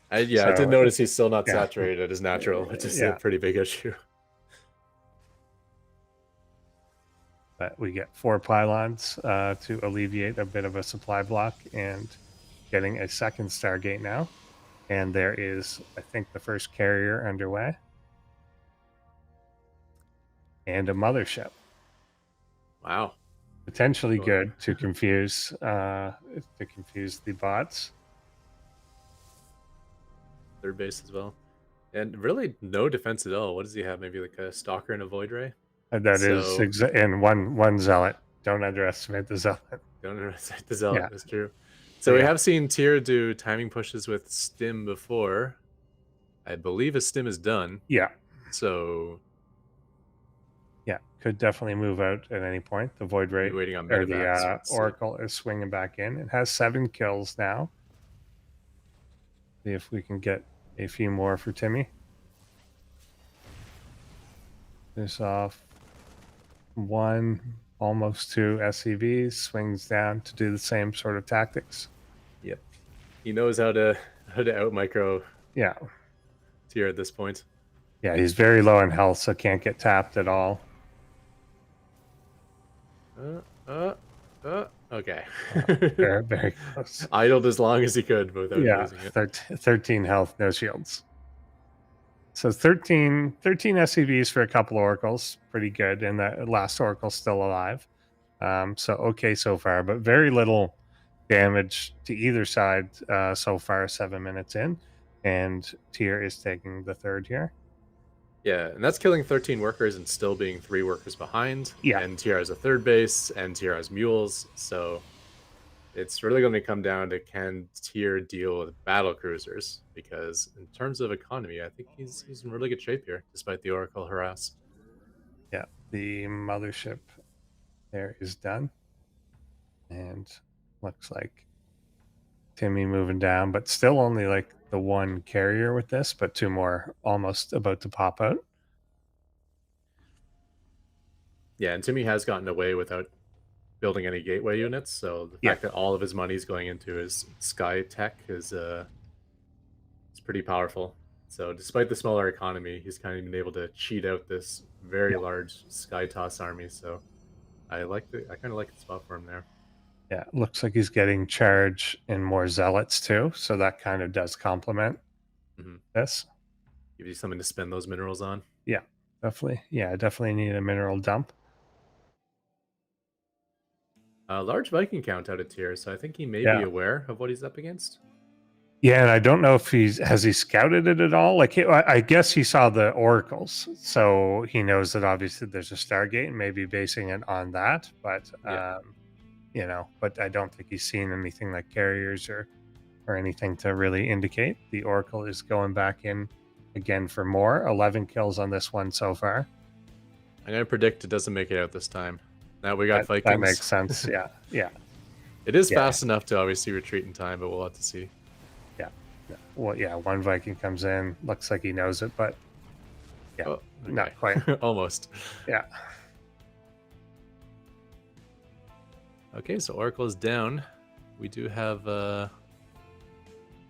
I did notice he's still not saturated at his natural, which is a pretty big issue. But we get 4 pylons to alleviate a bit of a supply block and getting a second Stargate now. And there is, I think, the first carrier underway. And a mothership. Wow. Potentially good to confuse the bots. Third base as well. And really no defense at all. What does he have? Maybe like a stalker and a void ray? And one zealot. Don't underestimate the zealot. Don't underestimate the zealot. That's true. So we have seen Tyr do timing pushes with Stim before. I believe his Stim is done. Yeah. So yeah, could definitely move out at any point. The Void Ray waiting on or the Oracle is swinging back in. It has 7 kills now. See if we can get a few more for Timmy. This off 1, almost 2 SCVs, swings down to do the same sort of tactics. Yep. He knows how to out micro Tyr at this point. Yeah, he's very low in health, so can't get tapped at all. Okay. Very, very close. Idled as long as he could without losing it. 13 health, no shields. So 13 SCVs for a couple oracles, pretty good, and that last oracle's still alive. So okay so far, but very little damage to either side so far, 7 minutes in, and Tyr is taking the third here. Yeah, and that's killing 13 workers and still being 3 workers behind. Yeah. And Tyr has a third base, and Tyr has mules, so It's really going to come down to can Tyr deal with battle cruisers, because in terms of economy, I think he's in really good shape here, despite the Oracle harass. Yeah, the mothership there is done, and looks like Timmy moving down, but still only like the one carrier with this, but two more almost about to pop out. Yeah, and Timmy has gotten away without building any gateway units, so the fact that all of his money is going into his sky tech is it's pretty powerful. So despite the smaller economy, he's kind of been able to cheat out this very large sky toss army. So I kind of like the spot for him there. Yeah, looks like he's getting charge and more zealots too, so that kind of does complement this. Gives you something to spend those minerals on. Yeah, definitely. Yeah, definitely need a mineral dump. Large Viking count out of Tyr, so I think he may be aware of what he's up against. Yeah, and I don't know if has he scouted it at all. Like, I guess he saw the oracles, so he knows that obviously there's a Stargate, and maybe basing it on that. But you know, but I don't think he's seen anything like carriers or anything to really indicate. The Oracle is going back in again for more. 11 kills on this one so far. I'm gonna predict it doesn't make it out this time. Now we got Vikings. That makes sense. Yeah, yeah. It is fast enough to obviously retreat in time, but we'll have to see. Yeah. Well, yeah. One Viking comes in, looks like he knows it, but not quite. Almost. Yeah. Okay, so Oracle is down. We do have oh,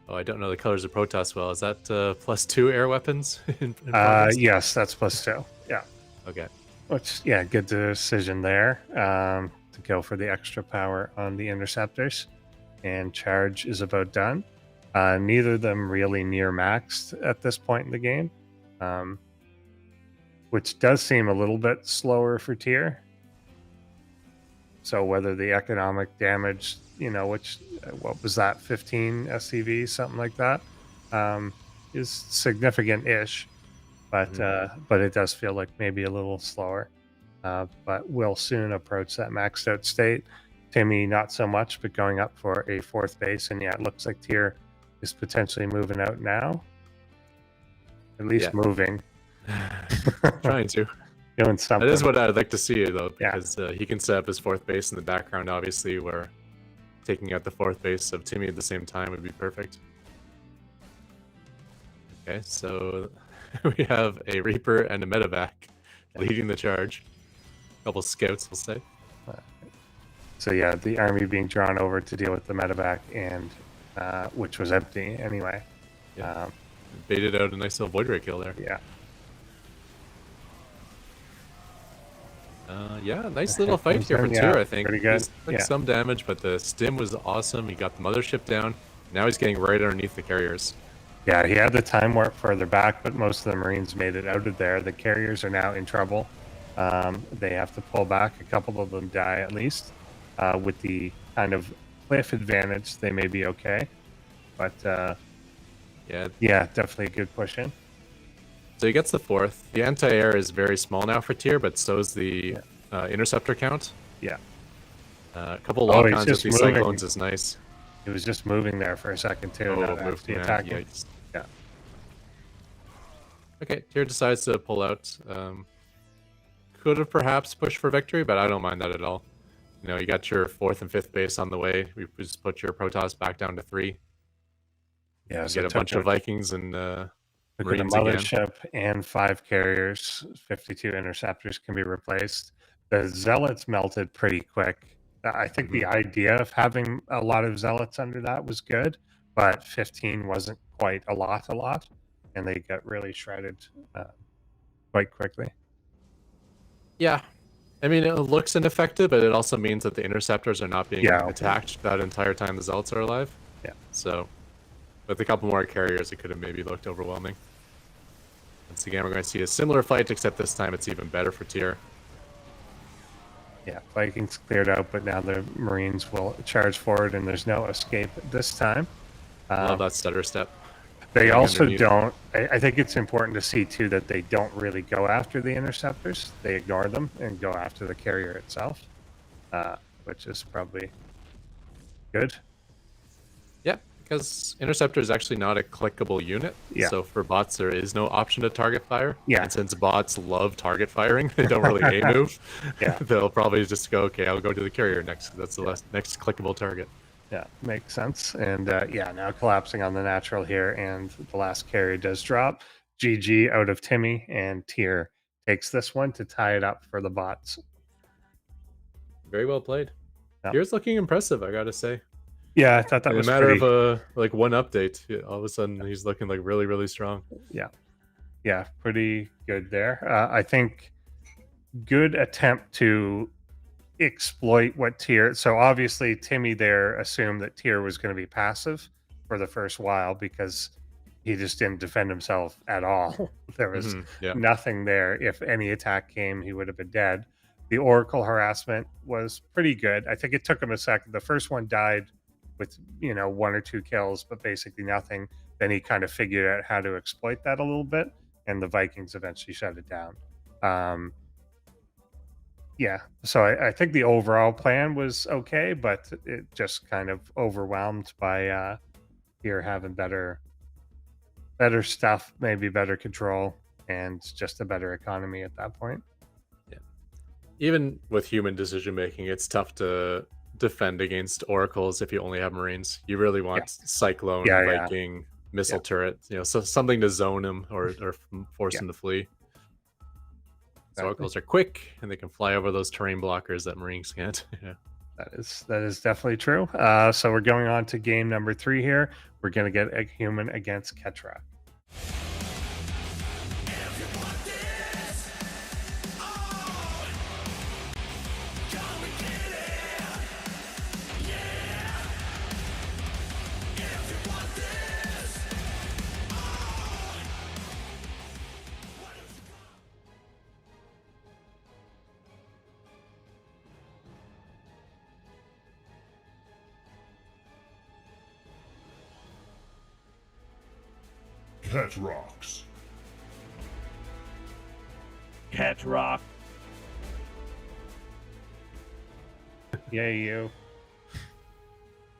I don't know the colors of Protoss well. Is that +2 air weapons? in Yes, that's +2. Yeah. Okay. Which, yeah, good decision there to go for the extra power on the interceptors. And charge is about done. Neither of them really near maxed at this point in the game, which does seem a little bit slower for Tyr. So whether the economic damage, you know, what was that, 15 SCV, something like that, is significant-ish. But it does feel like maybe a little slower. But we'll soon approach that maxed out state. Timmy, not so much, but going up for a 4th base. And yeah, it looks like Tyr is potentially moving out now. At least moving. Trying to. Doing something. That is what I'd like to see, though, because he can set up his 4th base in the background, obviously, where taking out the 4th base of Timmy at the same time would be perfect. Okay, so we have a Reaper and a Medevac leading the charge. A couple scouts, we'll say. So yeah, the army being drawn over to deal with the Medevac, and which was empty anyway. Yeah. Baited out a nice little Void Ray kill there. Yeah. Yeah, nice little fight here for Tyr, I think. Pretty good. He's took some damage, but the stim was awesome. He got the mothership down. Now he's getting right underneath the carriers. Yeah, he had the time warp further back, but most of the Marines made it out of there. The carriers are now in trouble. They have to pull back. A couple of them die at least. With the kind of cliff advantage, they may be okay. But yeah, definitely a good push in. So he gets the 4th. The anti-air is very small now for Tyr, but so is the interceptor count. Yeah. A couple of lock-ons with these cyclones is nice. He was just moving there for a second too. Moved the attack. Yeah. Okay, Tyr decides to pull out. Could have perhaps pushed for victory, but I don't mind that at all. You know, you got your 4th and 5th base on the way. We just put your Protoss back down to 3. Yeah, so get a bunch of Vikings and Marines a mothership and 5 carriers. 52 interceptors can be replaced. The zealots melted pretty quick. I think the idea of having a lot of zealots under that was good, but 15 wasn't quite a lot, and they got really shredded quite quickly. Yeah. I mean, it looks ineffective, but it also means that the interceptors are not being attacked that entire time the zealots are alive. Yeah. So, with a couple more carriers, it could have maybe looked overwhelming. Once again, we're going to see a similar fight, except this time it's even better for Tyr. Yeah, Vikings cleared out, but now the Marines will charge forward, and there's no escape this time. Love that stutter step. They also don't. I think it's important to see too that they don't really go after the interceptors. They ignore them and go after the carrier itself, which is probably good. Yeah, because Interceptor is actually not a clickable unit. Yeah. So for bots, there is no option to target fire. Yeah. And since bots love target firing, they don't really A move. Yeah. They'll probably just go, okay, I'll go to the carrier next. That's the next clickable target. Yeah, makes sense. And yeah, now collapsing on the natural here, and the last carry does drop. GG out of Timmy, and Tier takes this one to tie it up for the bots. Very well played. Yeah. Tier's looking impressive, I gotta say. Yeah, I thought that In was a matter pretty... of like one update, all of a sudden he's looking like really, really strong. Yeah, pretty good there. I think good attempt to exploit what Tier... So obviously Timmy there assumed that Tier was going to be passive for the first while because he just didn't defend himself at all. There was nothing there. If any attack came, he would have been dead. The Oracle harassment was pretty good. I think it took him a second. The first one died with, 1 or 2 kills, but basically nothing. Then he kind of figured out how to exploit that a little bit, and the Vikings eventually shut it down. Yeah, so I think the overall plan was okay, but it just kind of overwhelmed by here having better stuff, maybe better control, and just a better economy at that point. Yeah. Even with human decision making, it's tough to defend against oracles if you only have Marines. You really want Cyclone, Viking, missile turret, so something to zone him or force him to flee. So oracles are quick and they can fly over those terrain blockers that Marines can't. Yeah. That is definitely true. So we're going on to game number 3 here. We're going to get a human against Ketrock. Ketrocks. Ketrock. Yeah, you.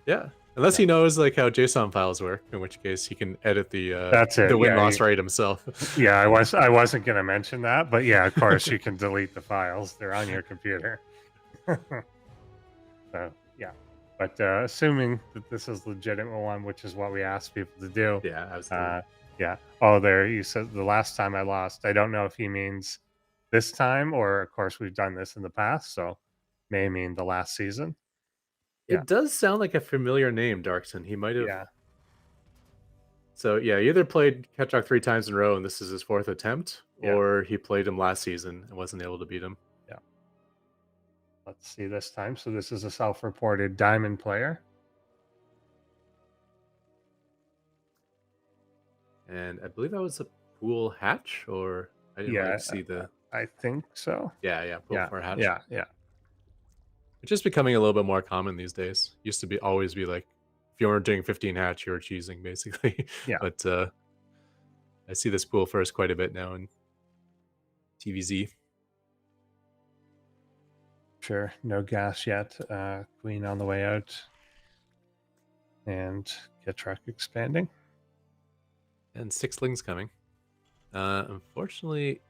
Yeah. Unless he knows like how JSON files work, in which case he can edit the That's it. the win-loss rate himself. Yeah, I wasn't going to mention that, but yeah, of course you can delete the files. They're on your computer. So yeah, but assuming that this is legitimate one, which is what we asked people to do. Yeah, absolutely. Yeah. Oh, there you said the last time I lost. I don't know if he means this time or, of course, we've done this in the past, so may mean the last season. It does sound like a familiar name, Darkson. He might have. Yeah. So yeah, he either played Ketrock 3 times in a row and this is his 4th attempt, or he played him last season and wasn't able to beat him. Yeah. Let's see this time. So this is a self-reported diamond player. And I believe that was a pool hatch, or I didn't really see the. I think so. Yeah, pool for hatch. Yeah. It's just becoming a little bit more common these days. Used to always be like, if you weren't doing 15 hatch, you were cheesing basically. Yeah. But I see this pool first quite a bit now in TVZ. Sure. No gas yet. Queen on the way out. And Ketrock expanding. And 6lings coming. Unfortunately,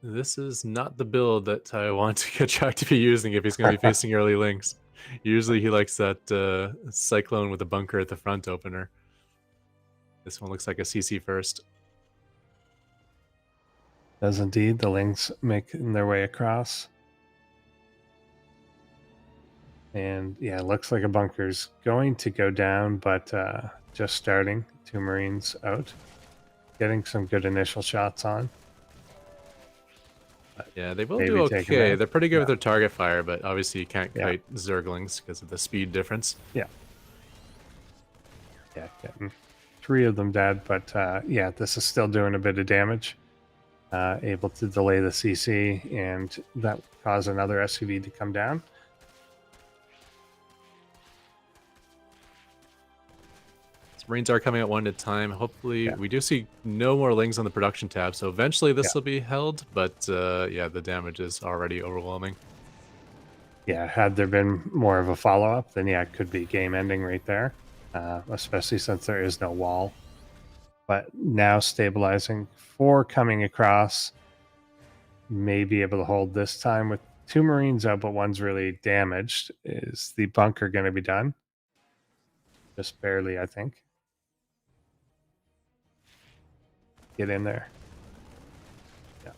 this is not the build that I want Ketrock to be using if he's going to be facing early links. Usually he likes that Cyclone with a bunker at the front opener. This one looks like a CC first. Does indeed. The links making their way across. And yeah, it looks like a bunker's going to go down, but just starting. 2 Marines out. Getting some good initial shots on. Yeah, they will Maybe do take him okay. out. They're pretty good with their target fire, but obviously you can't kite Zerglings because of the speed difference. Yeah, getting 3 of them dead, but yeah, this is still doing a bit of damage. Able to delay the CC, and that will cause another SCV to come down. Marines are coming at 1 at a time. Hopefully, we do see no more lings on the production tab, so eventually this will be held, but yeah, the damage is already overwhelming. yeah, had there been more of a follow-up, then yeah, it could be game ending right there, especially since there is no wall. But now stabilizing, 4 coming across, may be able to hold this time with 2 Marines out, but one's really damaged. Is the bunker going to be done? Just barely, I think. Get in there. Yeah.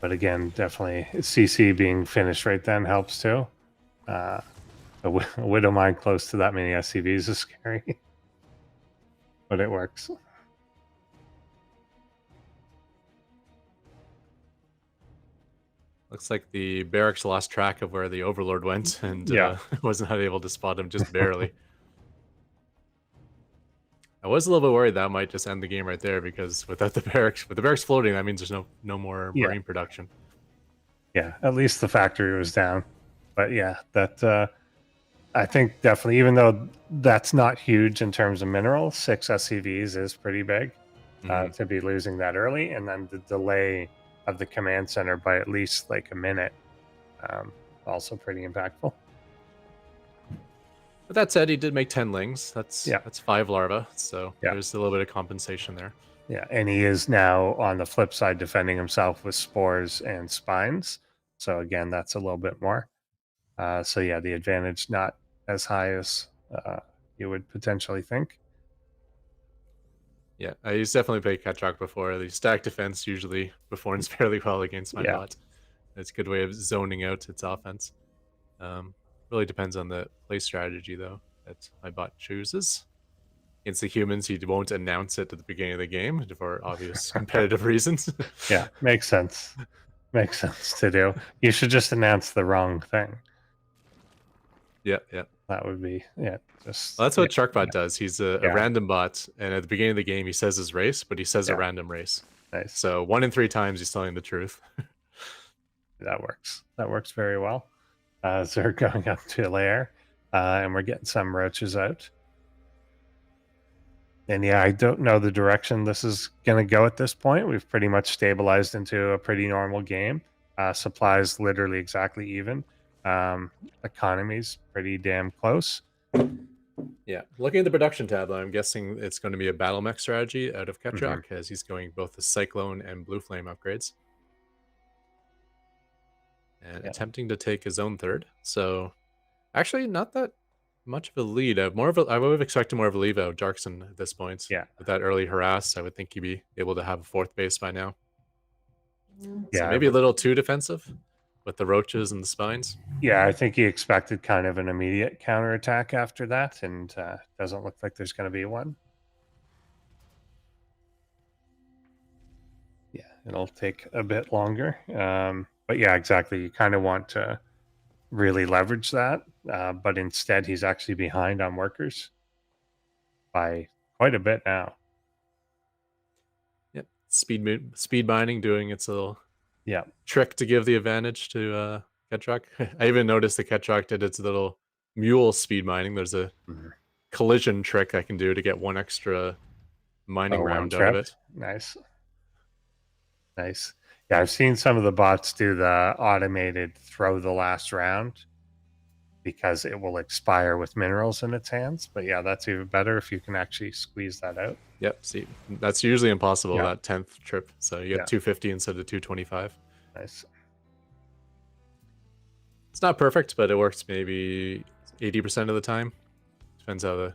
But again, definitely CC being finished right then helps too. A Widow Mine close to that many SCVs is scary. But it works. Looks like the barracks lost track of where the Overlord went and Yeah. wasn't able to spot him just barely. I was a little bit worried that might just end the game right there because with the barracks floating, that means there's no more Yeah. Marine production. Yeah, at least the factory was down. But yeah, that I think definitely, even though that's not huge in terms of minerals, 6 SCVs is pretty big to be losing that early. And then the delay of the command center by at least like a minute, also pretty impactful. But that said, he did make 10 lings. That's 5 larvae, so Yeah. there's a little bit of compensation there. Yeah, and he is now on the flip side defending himself with spores and spines. So again, that's a little bit more. So yeah, the advantage not as high as you would potentially think. Yeah, he's definitely played ketrock before. The stack defense usually performs fairly well against my bot. It's a good way of zoning out its offense. Really depends on the play strategy, though, that my bot chooses. Against the humans, he won't announce it at the beginning of the game for obvious competitive reasons. Yeah, makes sense. Makes sense to do. You should just announce the wrong thing. Yeah. That would be, just... Well, that's what sharkbot does. He's a Yeah. random bot, and at the beginning of the game, he says his race, but he says a random race. Nice. So 1 in 3 times, he's telling the truth. That works. That works very well. So we're going up to a layer, and we're getting some roaches out. And yeah, I don't know the direction this is going to go at this point. We've pretty much stabilized into a pretty normal game. Supplies literally exactly even. Economy's pretty damn close. Yeah, looking at the production tab, I'm guessing it's going to be a battle mech strategy out of ketrock, as he's going both the Cyclone and Blue Flame upgrades. And attempting to take his own third. So, actually, not that much of a lead. I would have expected more of a lead out of Darkson at this point. Yeah. With that early harass, I would think he'd be able to have a 4th base by now. Yeah, So maybe a little too defensive with the roaches and the spines. Yeah, I think he expected kind of an immediate counterattack after that, and doesn't look like there's going to be one. Yeah, it'll take a bit longer. But yeah, exactly. You kind of want to really leverage that, but instead he's actually behind on workers by quite a bit now. Yep, speed binding doing its little Yeah. trick to give the advantage to ketrock. I even noticed the ketrock did its little mule speed mining. There's a collision trick I can do to get 1 extra mining round out of it. Nice. Yeah, I've seen some of the bots do the automated throw the last round because it will expire with minerals in its hands. But yeah, that's even better if you can actually squeeze that out. Yep, see, that's usually impossible, that 10th trip. So you get 250 instead of 225. Nice. It's not perfect, but it works maybe 80% of the time. Depends how the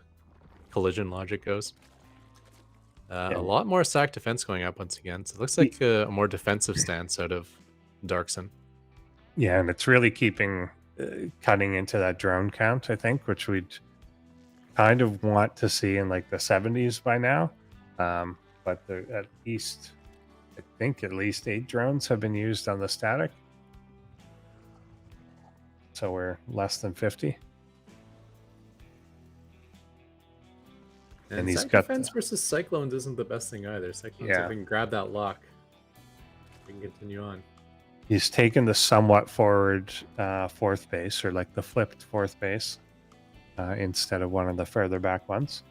collision logic goes. A lot more sack defense going up once again. So it looks like a more defensive stance out of Darkson. Yeah, and it's really keeping cutting into that drone count, I think, which we'd kind of want to see in like the 70s by now. But at least, I think at least 8 drones have been used on the static. So we're less than 50. And he's got defense versus Cyclones isn't the best thing either. Cyclones, if we can grab that lock, we can continue on. He's taken the somewhat forward 4th base, or like the flipped 4th base, instead of one of the further back ones.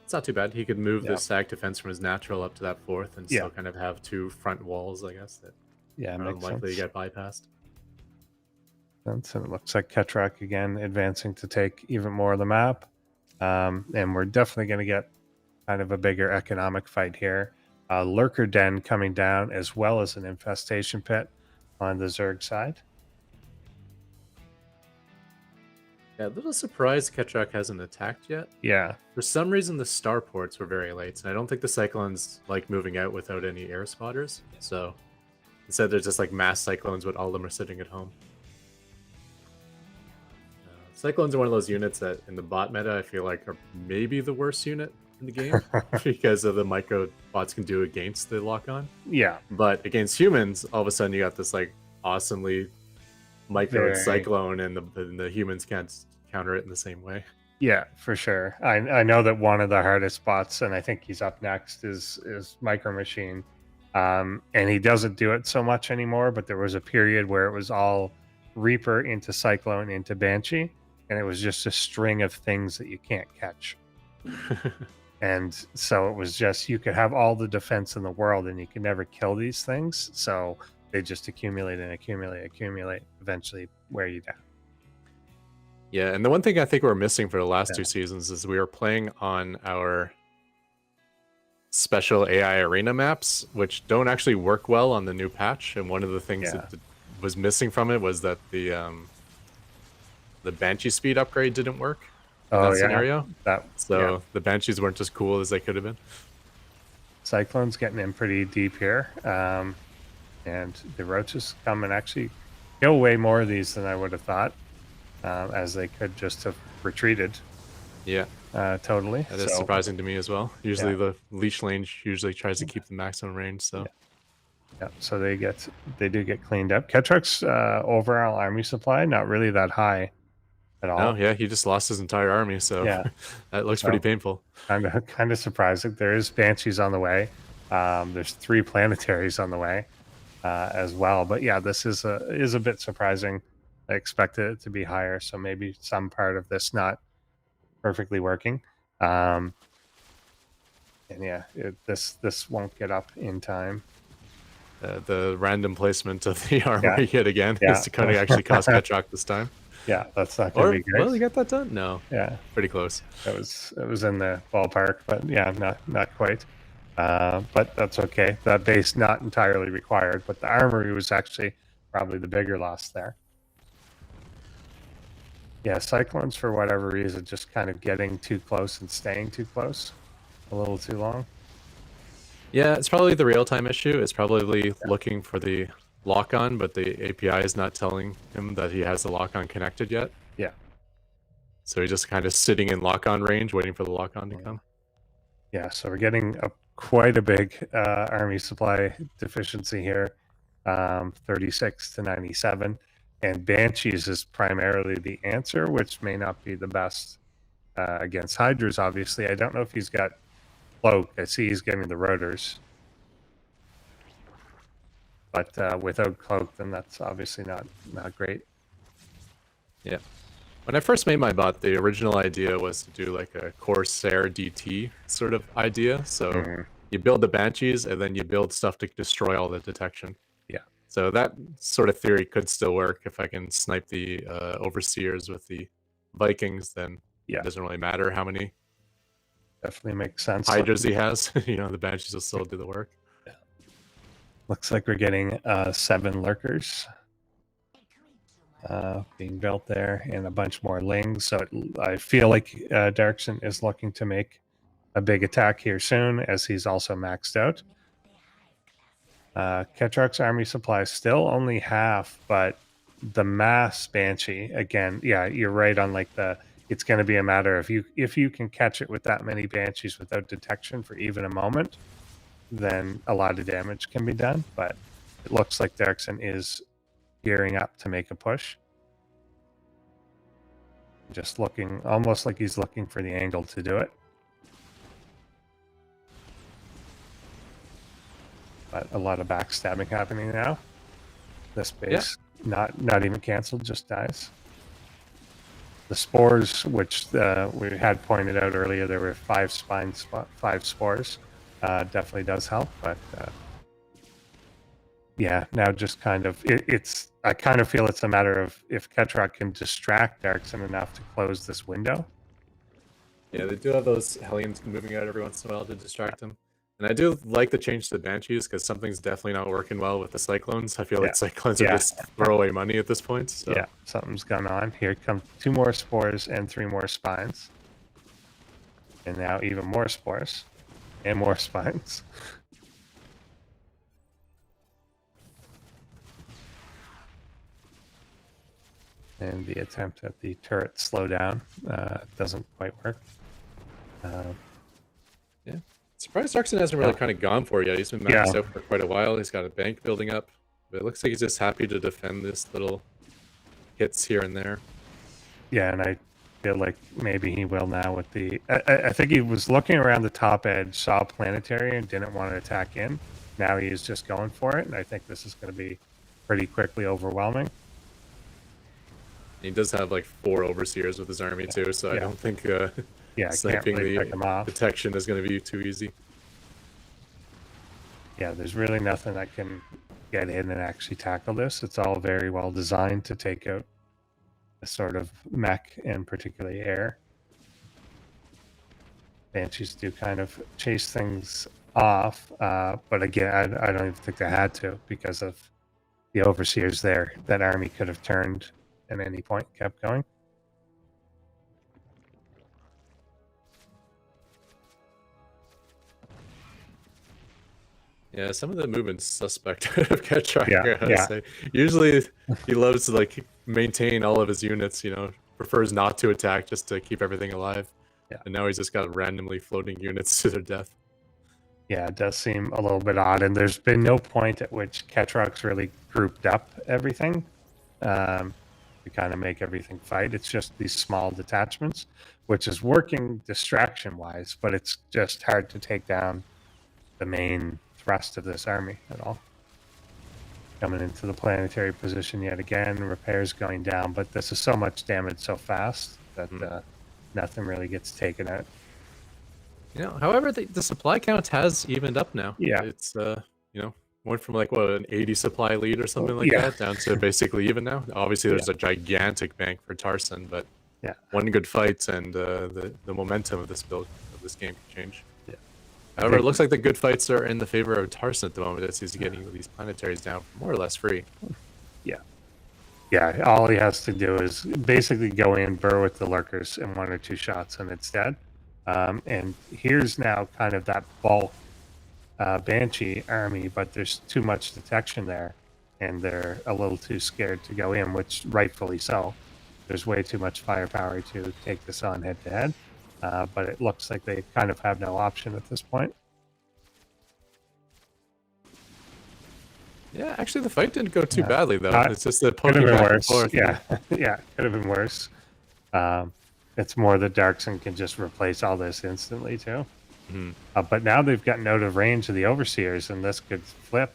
It's not too bad. He could move the stack defense from his natural up to that 4th and still kind of have 2 front walls, I guess, that Yeah, are makes unlikely to sense. get bypassed. And it looks like Ketrock again advancing to take even more of the map. And we're definitely going to get kind of a bigger economic fight here. Lurker Den coming down, as well as an infestation pit on the Zerg side. Yeah, a little surprised Ketrock hasn't attacked yet. Yeah, For some reason, the starports were very late, and I don't think the Cyclones like moving out without any air spotters. So instead, they're just like mass Cyclones, but all of them are sitting at home. Cyclones are one of those units that in the bot meta, I feel like are maybe the worst unit in the game because of the micro bots can do against the lock-on. yeah, But against humans, all of a sudden you got this like awesomely micro Very- cyclone, and the humans can't counter it in the same way. yeah, for sure. I know that one of the hardest spots, and I think he's up next, is Micro Machine. And he doesn't do it so much anymore, but there was a period where it was all Reaper into Cyclone into Banshee, and it was just a string of things that you can't catch. And so it was just, you could have all the defense in the world and you can never kill these things. So they just accumulate and accumulate, eventually wear you down. Yeah, and the one thing I think we're missing for the last Yeah. 2 seasons is we were playing on our special AI arena maps, which don't actually work well on the new patch. And one of the things Yeah. that was missing from it was that the Banshee speed upgrade didn't work in that scenario. So the Banshees weren't as cool as they could have been. Cyclone's getting in pretty deep here. And the roaches come and actually kill way more of these than I would have thought, as they could just have retreated. Yeah, totally. that is surprising to me as well. Usually the leash lane usually tries to keep the maximum range. So yeah, so they do get cleaned up. Ketrock's overall army supply not really that high at all. no, yeah, he just lost his entire army. So Yeah. that looks pretty painful. Kind of surprising. There is Banshees on the way. There's 3 planetaries on the way as well. But yeah, this is a bit surprising. I expected it to be higher, so maybe some part of this not perfectly working. And yeah, this won't get up in time. The random placement of the armor Yeah. yet again Yeah. is to kind of actually cost Ketrock this time. Yeah, that's not going Or to be great. well, you got that done? No, Yeah, pretty close. it was in the ballpark, but yeah, not quite. But that's okay. That base not entirely required, but the armory was actually probably the bigger loss there. Yeah, Cyclones, for whatever reason, just kind of getting too close and staying too close a little too long. Yeah, it's probably the real-time issue. It's probably looking for the lock-on, but the API is not telling him that he has the lock-on connected yet. Yeah. So he's just kind of sitting in lock-on range, waiting for the lock-on to come. Yeah, so we're getting quite a big army supply deficiency here, 36 to 97. And Banshees is primarily the answer, which may not be the best against Hydras, obviously. I don't know if he's got Cloak. I see he's getting the rotors. But without Cloak, then that's obviously not great. Yeah. When I first made my bot, the original idea was to do like a Corsair DT sort of idea. So you build the Banshees, and then you build stuff to destroy all the detection. Yeah. So that sort of theory could still work. If I can snipe the Overseers with the Vikings, then it doesn't really matter how many Definitely makes sense. Hydras he has. The Banshees will still do the work. Yeah. Looks like we're getting 7 lurkers being built there, and a bunch more lings. So I feel like Derrickson is looking to make a big attack here soon, as he's also maxed out. Ketrock's army supply is still only half, but the mass Banshee, again, yeah, you're right on like it's going to be a matter of if you can catch it with that many Banshees without detection for even a moment, then a lot of damage can be done. But it looks like Derrickson is gearing up to make a push. Just looking, almost like he's looking for the angle to do it. But a lot of backstabbing happening now. This base not even canceled, just dies. The spores, which we had pointed out earlier, there were 5 spores. Definitely does help, but Yeah, now just kind of it's. I kind of feel it's a matter of if Ketrock can distract Darkson enough to close this window. Yeah, they do have those Hellions moving out every once in a while to distract them. And I do like the change to the Banshees because something's definitely not working well with the Cyclones. I feel like Cyclones are just throwaway money at this point. So. Yeah, something's gone on. Here come 2 more spores and 3 more spines. And now even more spores and more spines. And the attempt at the turret slowdown doesn't quite work. Yeah. Surprised Darkson hasn't really kind of gone for it yet. He's been maxed out for quite a while. He's got a bank building up. But it looks like he's just happy to defend this little hits here and there. Yeah, and I feel like maybe he will now with the... I think he was looking around the top edge, saw planetary, and didn't want to attack in. Now he is just going for it, and I think this is going to be pretty quickly overwhelming. He does have like 4 overseers with his army too, so I don't think sniping really the detection is going to be too easy. Yeah, there's really nothing that can get in and actually tackle this. It's all very well designed to take out a sort of mech and particularly air. Banshees do kind of chase things off, but again, I don't even think they had to because of the overseers there. That army could have turned at any point, kept going. Yeah, some of the movement's suspect of Ketrock. Yeah. Usually he loves to like maintain all of his units, you know, prefers not to attack just to keep everything alive. Yeah. And now he's just got randomly floating units to their death. Yeah, it does seem a little bit odd, and there's been no point at which Ketrock's really grouped up everything to kind of make everything fight. It's just these small detachments, which is working distraction-wise, but it's just hard to take down the main thrust of this army at all. Coming into the planetary position yet again, repairs going down, but this is so much damage so fast that nothing really gets taken out. You know, however, the supply count has evened up now. Yeah. It's, you know, went from like, what, an 80 supply lead or something like that down to basically even now. Obviously, there's a gigantic bank for Tarson, but one good fight and the momentum of this build, of this game can change. Yeah. However, it looks like the good fights are in the favor of Tarson at the moment as he's getting these planetaries down more or less free. Yeah, all he has to do is basically go in, burrow with the lurkers in 1 or 2 shots, and it's dead. And here's now kind of that bulk Banshee army, but there's too much detection there, and they're a little too scared to go in, which rightfully so. There's way too much firepower to take this on head-to-head, but it looks like they kind of have no option at this point. Yeah, actually, the fight didn't go too badly, though. It's just the could have poking been back and worse. forth. Yeah, yeah, could have been worse. It's more that Darkson can just replace all this instantly, too. But now they've gotten out of range of the Overseers, and this could flip.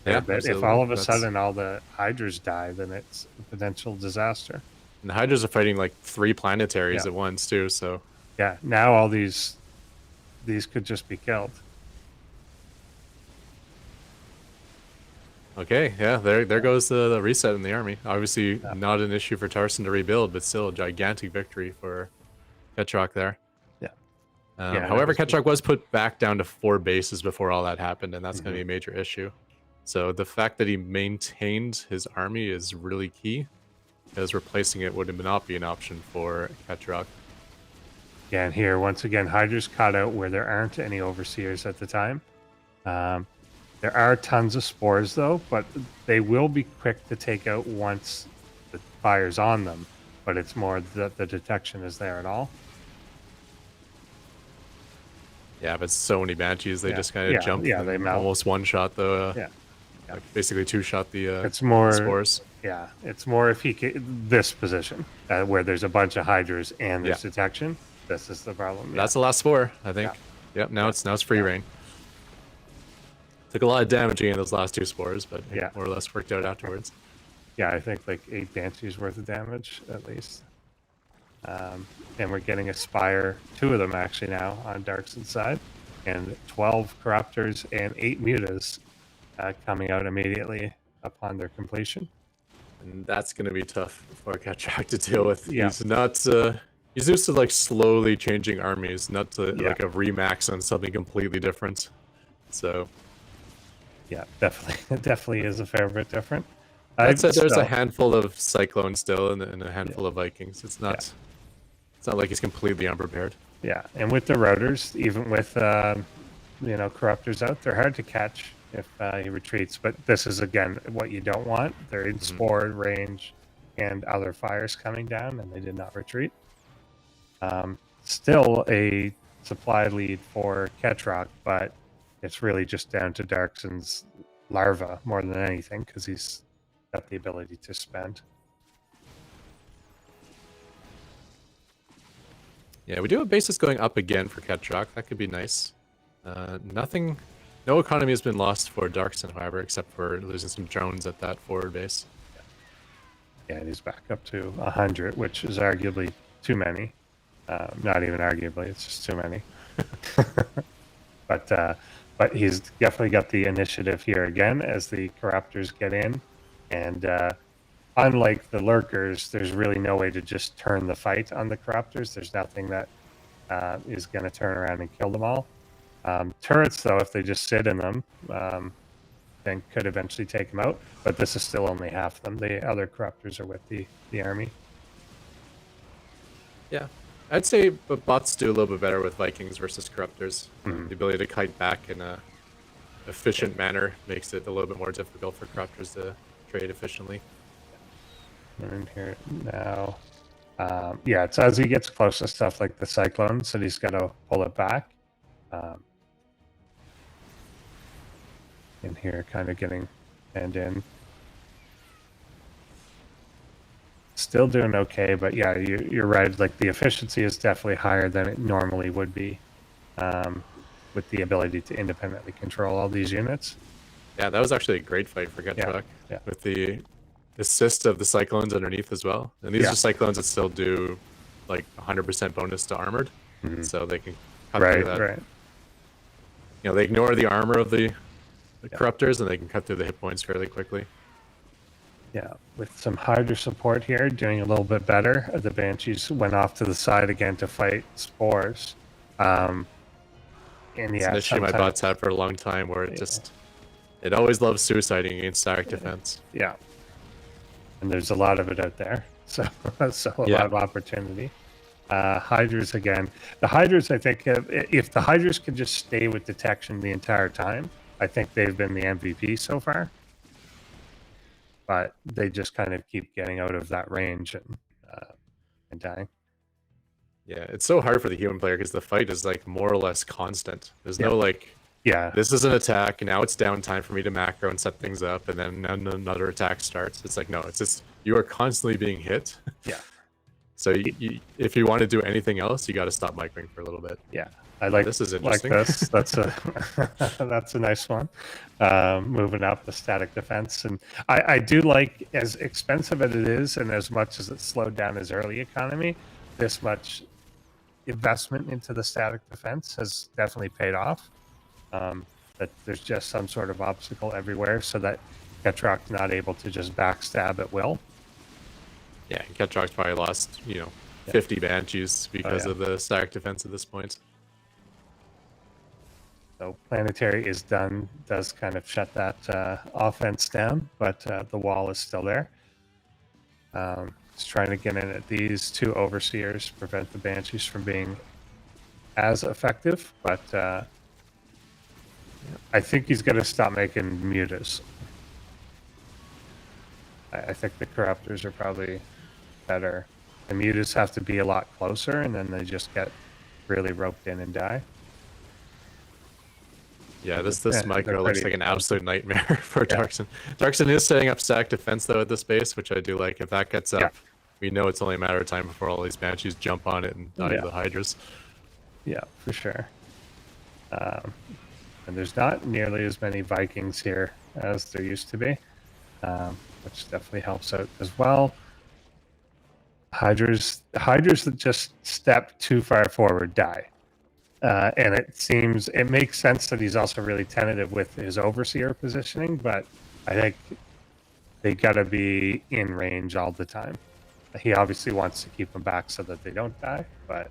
Yeah, if all of a sudden all the Hydras die, then it's a potential disaster. And the Hydras are fighting like 3 planetaries at once, too, so... Yeah, now all these could just be killed. Okay, yeah, there goes the reset in the army. Obviously, not an issue for Tarson to rebuild, but still a gigantic victory for Ketrock there. Yeah. However, Ketrock was put back down to 4 bases before all that happened, and that's going to be a major issue. So the fact that he maintained his army is really key, because replacing it would not be an option for Ketrock. Yeah, and here, once again, Hydra's caught out where there aren't any Overseers at the time. There are tons of spores, though, but they will be quick to take out once the fire's on them. But it's more that the detection is there at all. Yeah, but so many Banshees, they just kind of jump. Yeah, they melt. Almost one-shot the... Like basically 2-shot the it's more, spores. Yeah, it's more if he can, this position, where there's a bunch of Hydras and there's detection. This is the problem. That's the last spore, I think. Yep, now it's free reign. Took a lot of damage again those last 2 spores, but more or less worked out afterwards. Yeah, I think like 8 Banshees worth of damage at least. And we're getting a Spire, 2 of them actually now on Darkson's side, and 12 Corruptors and 8 Mutas coming out immediately upon their completion. And that's going to be tough for ketrock to deal with. Yeah. He's not. He's used to like slowly changing armies, not to like a remax on something completely different. So yeah, definitely, it definitely is a fair bit different. That said, there's a handful of cyclones still, and a handful of Vikings. It's not. It's not like he's completely unprepared. Yeah, and with the routers, even with corruptors out, they're hard to catch if he retreats. But this is again what you don't want. They're in spore range, and other fires coming down, and they did not retreat. Still a supply lead for Ketrock, but it's really just down to Darkson's larva more than anything because he's got the ability to spend. Yeah, we do have bases going up again for Ketrock. That could be nice. No economy has been lost for Darkson, however, except for losing some drones at that forward base. Yeah, and he's back up to 100, which is arguably too many. Not even arguably, it's just too many. But he's definitely got the initiative here again as the corruptors get in. And unlike the lurkers, there's really no way to just turn the fight on the corruptors. There's nothing that is going to turn around and kill them all. Turrets, though, if they just sit in them, then could eventually take them out. But this is still only half them. The other corruptors are with the army. Yeah. I'd say bots do a little bit better with Vikings versus corruptors. The ability to kite back in a efficient manner makes it a little bit more difficult for corruptors to trade efficiently. We're in here now. Yeah, it's as he gets close to stuff like the cyclones that he's got to pull it back. In here, kind of getting and in. Still doing okay, but yeah, you're right. Like the efficiency is definitely higher than it normally would be, with the ability to independently control all these units. Yeah, that was actually a great fight for Ketrock, with the assist of the cyclones underneath as well. And these are cyclones that still do like 100% bonus to armored, so they can cut through that. Right. You know, they ignore the armor of the corruptors, and they can cut through the hit points fairly quickly. Yeah, with some Hydra support here, doing a little bit better. The Banshees went off to the side again to fight spores. And it's an issue my bots had for a long time, where it always loves suiciding against direct defense. Yeah, and there's a lot of it out there, so a lot of opportunity. Hydras again. The Hydras, I think, if the Hydras could just stay with detection the entire time, I think they've been the MVP so far. But they just kind of keep getting out of that range and dying. Yeah, it's so hard for the human player because the fight is like more or less constant. There's no like, this is an attack, and now it's downtime for me to macro and set things up, and then another attack starts. It's like, no, it's just you are constantly being hit. Yeah. So if you want to do anything else, you got to stop microing for a little bit. Yeah. I like this. Is interesting. Like this. That's a nice one. Moving up the static defense, and I do like, as expensive as it is, and as much as it slowed down his early economy, this much investment into the static defense has definitely paid off. That there's just some sort of obstacle everywhere, so that Ketrock's not able to just backstab at will. Yeah, Ketrock's probably lost 50 Banshees because of the static defense at this point. So planetary is done, does kind of shut that offense down, but the wall is still there. Just trying to get in at these two overseers, prevent the Banshees from being as effective, but I think he's going to stop making mutas. I think the corruptors are probably better. The mutas have to be a lot closer, and then they just get really roped in and die. Yeah, this micro looks like an absolute nightmare for Darkson. Darkson is setting up stack defense, though, at this base, which I do like. If that gets up, we know it's only a matter of time before all these Banshees jump on it and die to the Hydras. Yeah, for sure. And there's not nearly as many Vikings here as there used to be, which definitely helps out as well. Hydras that just step too far forward die. And it makes sense that he's also really tentative with his overseer positioning, but I think they got to be in range all the time. He obviously wants to keep them back so that they don't die, but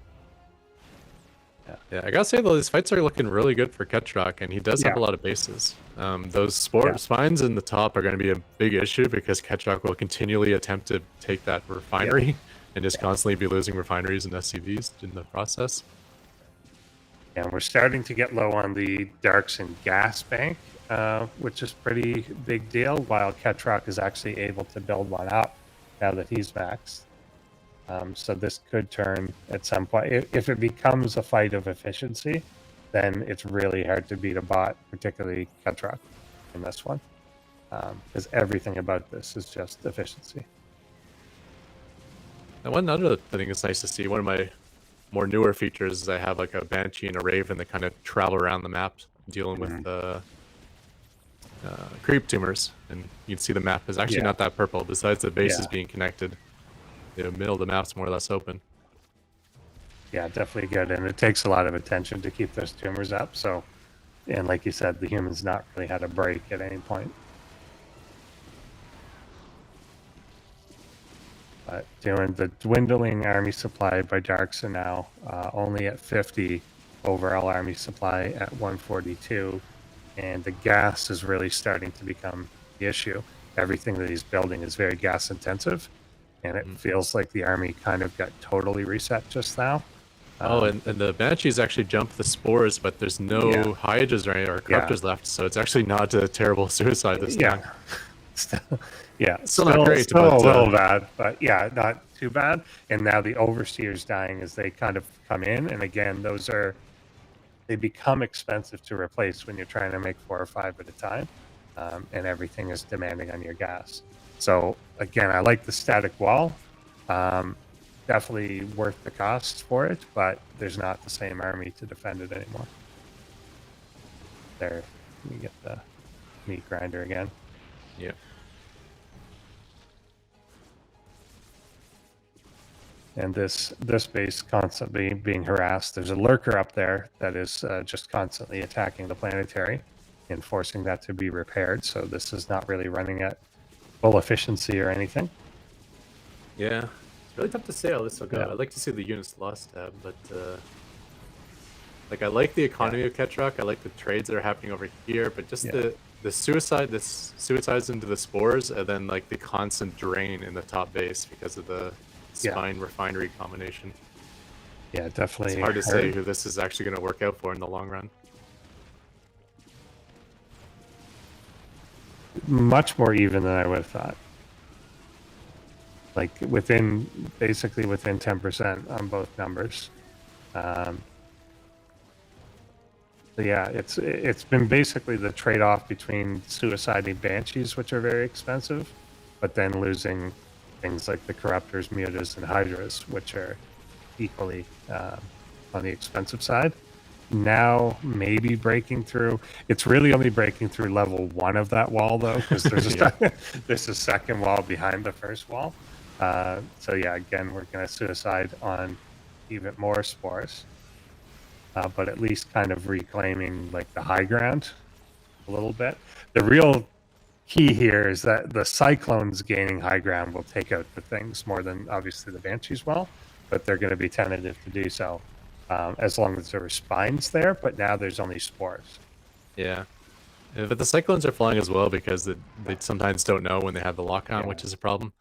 Yeah, I gotta say though, these fights are looking really good for ketrock, and he does have a Yeah. lot of bases. Those spines in the top are going to be a big issue because ketrock will continually attempt to take that refinery and just constantly be losing refineries and SCVs in the process. and we're starting to get low on the darks and gas bank, which is pretty big deal, while ketrock is actually able to build one up now that he's maxed. So this could turn at some point. If it becomes a fight of efficiency, then it's really hard to beat a bot, particularly ketrock in this one, because everything about this is just efficiency. And one other thing that's nice to see, one of my more newer features is I have like a banshee and a raven that kind of travel around the map dealing with creep tumors, and you can see the map is actually not that purple. Besides the bases being connected, the middle of the map's more or less open. Yeah, definitely good, and it takes a lot of attention to keep those tumors up. So, and like you said, the humans not really had a break at any point. But doing the dwindling army supply by Darks are now only at 50, overall army supply at 142, and the gas is really starting to become the issue. Everything that he's building is very gas intensive, and it feels like the army kind of got totally reset just now. And the banshees actually jump the spores, but there's no hydras or corruptors left, so it's actually not a terrible suicide this time. Still not great, still but, a little bad, but not too bad. And now the overseer's dying as they kind of come in, and again, they become expensive to replace when you're trying to make 4 or 5 at a time, and everything is demanding on your gas. So again, I like the static wall. Definitely worth the cost for it, but there's not the same army to defend it anymore. There, you get the meat grinder again. Yeah. And this base constantly being harassed. There's a lurker up there that is just constantly attacking the planetary and forcing that to be repaired. So this is not really running at full efficiency or anything. Yeah, it's really tough to say how this will go. I'd like to see the units lost tab, but like I like the economy of ketrock. I like the trades that are happening over here, but just the suicides into the spores, and then like the constant drain in the top base because of the spine refinery combination. Yeah, definitely. It's hard to say who this is actually going to work out for in the long run. Much more even than I would have thought. Like basically within 10% on both numbers. So yeah, it's been basically the trade-off between suiciding banshees, which are very expensive, but then losing things like the corruptors, mutas, and hydras, which are equally on the expensive side. Now maybe breaking through. It's really only breaking through level 1 of that wall though, because there's there's a second wall behind the first wall. So yeah, again, we're going to suicide on even more spores, but at least kind of reclaiming like the high ground a little bit. The real key here is that the cyclones gaining high ground will take out the things more than obviously the banshees will, but they're going to be tentative to do so as long as there are spines there. But now there's only spores. Yeah, but the cyclones are flying as well because they sometimes don't know when they have the lock on, which is a problem.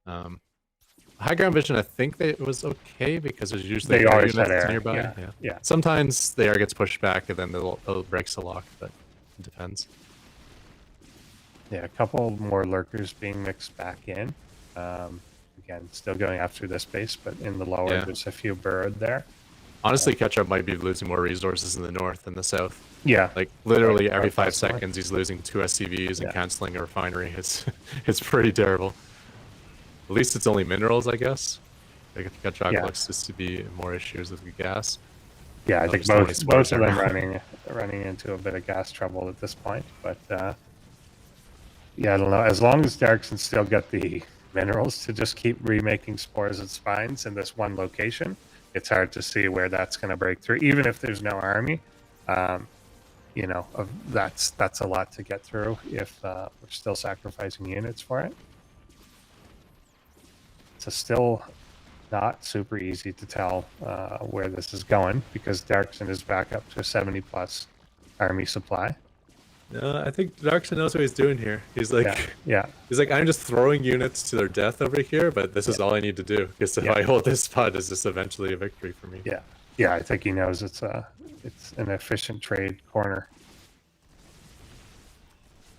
High ground vision, I think it was okay because there's usually they always units had air. nearby. Yeah. Sometimes the air gets pushed back and then it breaks the lock, but it depends. Yeah, a couple more lurkers being mixed back in. Again, still going after this base, but in the lower, there's a few burrowed there. Honestly, Ketchup might be losing more resources in the north than the south. Yeah. Like, literally every 5 seconds, he's losing 2 SCVs and canceling a refinery. It's pretty terrible. At least it's only minerals, I guess. Like, Ketchup looks just to be more issues with the gas. Yeah, I think both of them running into a bit of gas trouble at this point, but yeah, I don't know. As long as Darkson still got the minerals to just keep remaking spores and spines in this one location, it's hard to see where that's going to break through, even if there's no army. You know, that's a lot to get through if we're still sacrificing units for it. So still not super easy to tell where this is going, because Darkson is back up to a 70+ army supply. No, I think Darkson knows what he's doing here. He's like, Yeah. he's like, I'm just throwing units to their death over here, but this is all I need to do, because if I hold this spot, it's just eventually a victory for me. Yeah, I think he knows it's an efficient trade corner.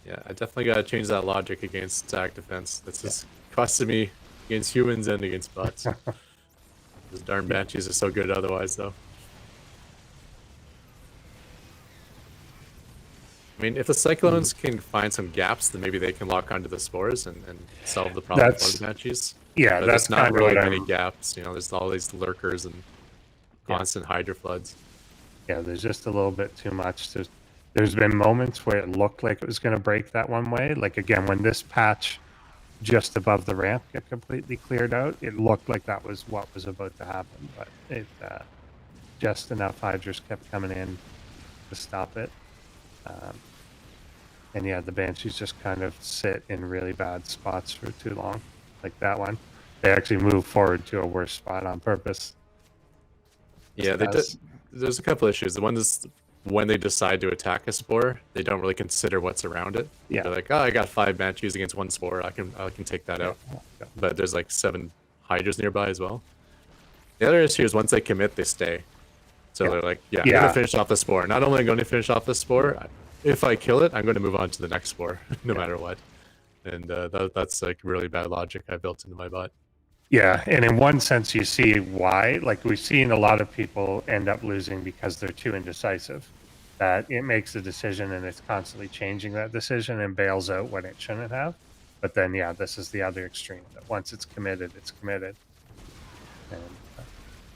Yeah, I definitely got to change that logic against stack defense. That's just costing me against humans and against bots. Those darn banshees are so good otherwise, though. I mean, if the cyclones can find some gaps, then maybe they can lock onto the spores and solve the problem for the banshees. Yeah, but that's there's not kind really of many gaps. You know, there's all these lurkers and constant hydro floods. Yeah, there's just a little bit too much. There's been moments where it looked like it was going to break that one way. Like, again, when this patch just above the ramp got completely cleared out, it looked like that was what was about to happen. But it just enough hydras kept coming in to stop it. And yeah, the banshees just kind of sit in really bad spots for too long, like that one. They actually move forward to a worse spot on purpose. Yeah, there's a couple issues. The one is when they decide to attack a spore, they don't really consider what's around it. Yeah. They're like, oh, I got 5 banshees against 1 spore. I can take that out. But there's like 7 hydras nearby as well. The other issue is once they commit, they stay. So they're like, I'm going to finish off the spore. Not only am I going to finish off the spore, if I kill it, I'm going to move on to the next spore, no matter what. And that's like really bad logic I built into my bot. Yeah, and in one sense, you see why. Like, we've seen a lot of people end up losing because they're too indecisive. That it makes a decision and it's constantly changing that decision and bails out when it shouldn't have. But then, yeah, this is the other extreme. That once it's committed, it's committed. And,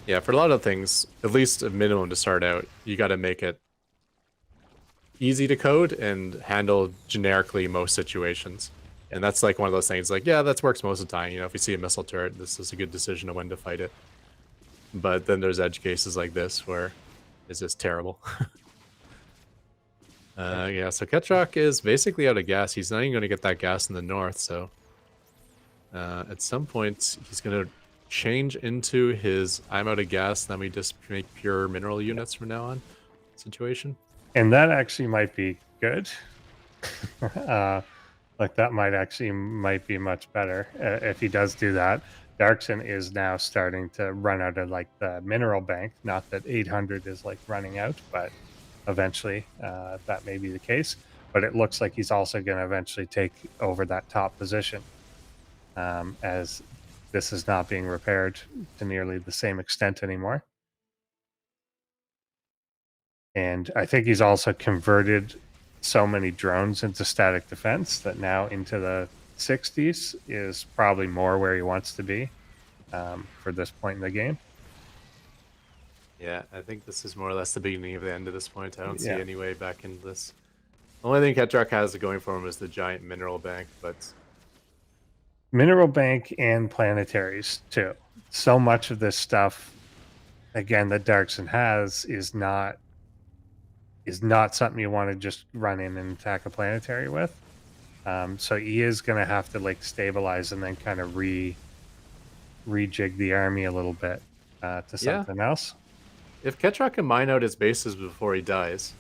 yeah, for a lot of things, at least a minimum to start out, you got to make it easy to code and handle generically most situations. And that's like one of those things, like, yeah, that works most of the time. You know, if you see a missile turret, this is a good decision of when to fight it. But then there's edge cases like this where it's just terrible. Yeah, so Ketrock is basically out of gas. He's not even going to get that gas in the north, so at some point he's going to change into his I'm out of gas, then we just make pure mineral units from now on situation. and that actually might be good. Like, that might be much better if he does do that. Darkson is now starting to run out of like the mineral bank. Not that 800 is like running out, but eventually that may be the case. But it looks like he's also going to eventually take over that top position, as this is not being repaired to nearly the same extent anymore. And I think he's also converted so many drones into static defense that now into the 60s is probably more where he wants to be for this point in the game. Yeah, I think this is more or less the beginning of the end at this point. I don't see any way back into this. The only thing Ketrock has going for him is the giant mineral bank, but Mineral bank and planetaries too. So much of this stuff, again, that Darkson has is not something you want to just run in and attack a planetary with. So he is going to have to like stabilize and then kind of rejig the army a little bit to something else. If Ketrock can mine out his bases before he dies,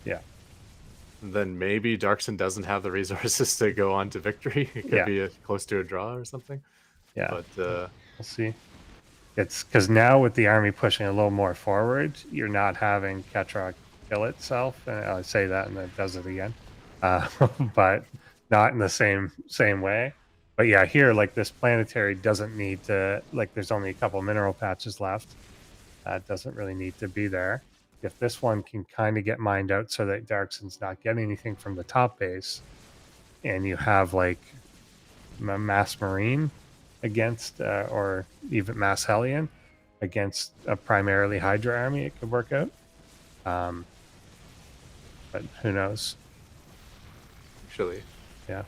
then maybe Darkson doesn't have the resources to go on to victory. It could be close to a draw or something. Yeah, But we'll see. It's because now with the army pushing a little more forward, you're not having Ketrock kill itself. And I say that and then it does it again, but not in the same way. But yeah, here, like, this planetary doesn't need to, like, there's only a couple mineral patches left. It doesn't really need to be there. If this one can kind of get mined out so that Darkson's not getting anything from the top base, and you have like mass marine against, or even mass hellion against a primarily Hydra army, it could work out. But who knows? actually, Yeah,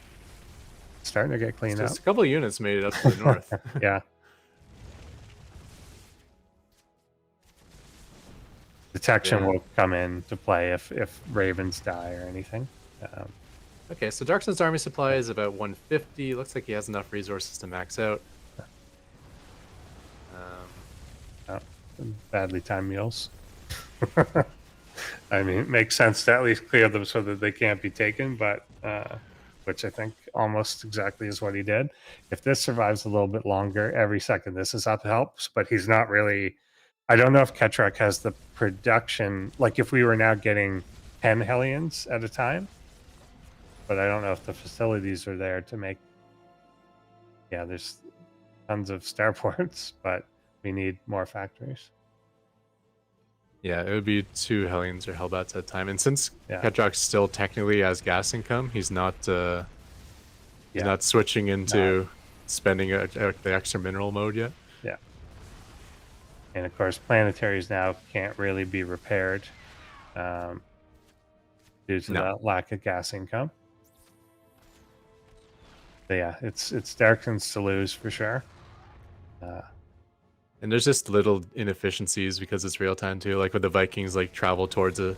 it's starting to get cleaned up. just a couple of units made it up to the north. Yeah. Detection Yeah. will come into play if ravens die or anything. Okay, so Darkson's army supply is about 150. Looks like he has enough resources to max out. Badly timed mules. I mean, it makes sense to at least clear them so that they can't be taken, but which I think almost exactly is what he did. If this survives a little bit longer, every second this is up helps, but he's not really. I don't know if ketrock has the production, like if we were now getting 10 Hellions at a time, but I don't know if the facilities are there to make. Yeah, there's tons of starports, but we need more factories. Yeah, it would be 2 Hellions or Hellbats at a time. And since Yeah. Ketrock still technically has gas income, he's not switching into spending the extra mineral mode yet. Yeah. And of course, planetaries now can't really be repaired due to the lack of gas income. But yeah, it's Darkins to lose for sure. And there's just little inefficiencies because it's real time too. Like with the Vikings, like travel towards a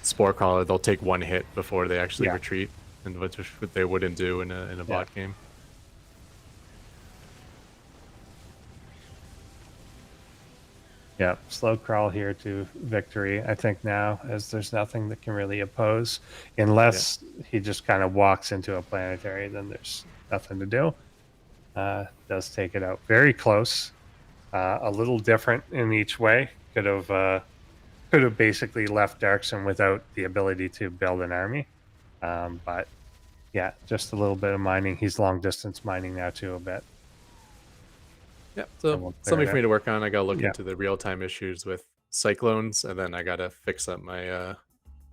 spore crawler, they'll take 1 hit before they actually retreat, and what they wouldn't do in a bot game. Yeah, slow crawl here to victory, I think now, as there's nothing that can really oppose. Unless he just kind of walks into a planetary, then there's nothing to do. Does take it out. Very close. A little different in each way. Could have basically left Darkson without the ability to build an army. But yeah, just a little bit of mining. He's long distance mining now too a bit. Yeah, so something for me to work on. I gotta look into the real time issues with cyclones, and then I gotta fix up my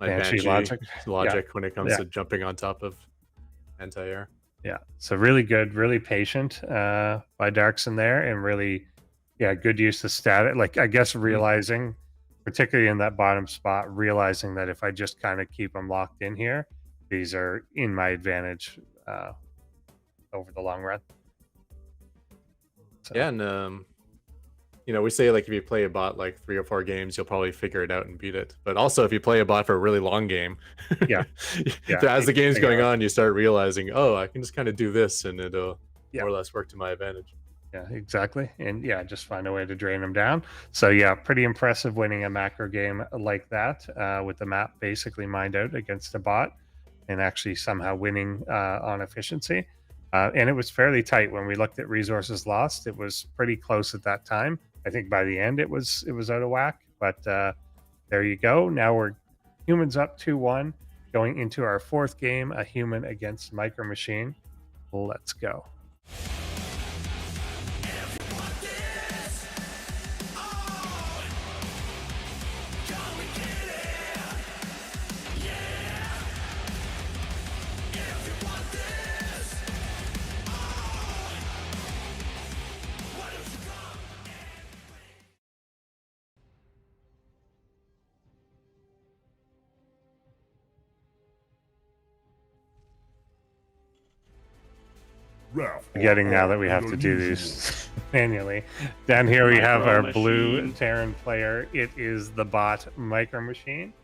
my Banshee logic when it comes to jumping on top of anti-air. Yeah, so really good, really patient by Darkson there, and really, good use of static. Like I guess realizing, particularly in that bottom spot, realizing that if I just kind of keep them locked in here, these are in my advantage over the long run. So. Yeah, and we say like if you play a bot like 3 or 4 games, you'll probably figure it out and beat it. But also if you play a bot for a really long game, as the game's going on, you start realizing, oh, I can just kind of do this, and it'll more or less work to my advantage. Yeah, exactly. And just find a way to drain them down. So pretty impressive winning a macro game like that with the map basically mined out against a bot, and actually somehow winning on efficiency. And it was fairly tight when we looked at resources lost. It was pretty close at that time. I think by the end it was out of whack. But there you go. Now we're humans up 2-1, going into our 4th game, a human against Micro Machine. Let's go. Forgetting now that we have to do these manually. Down here we have our blue Terran player. It is the bot Micro Machine,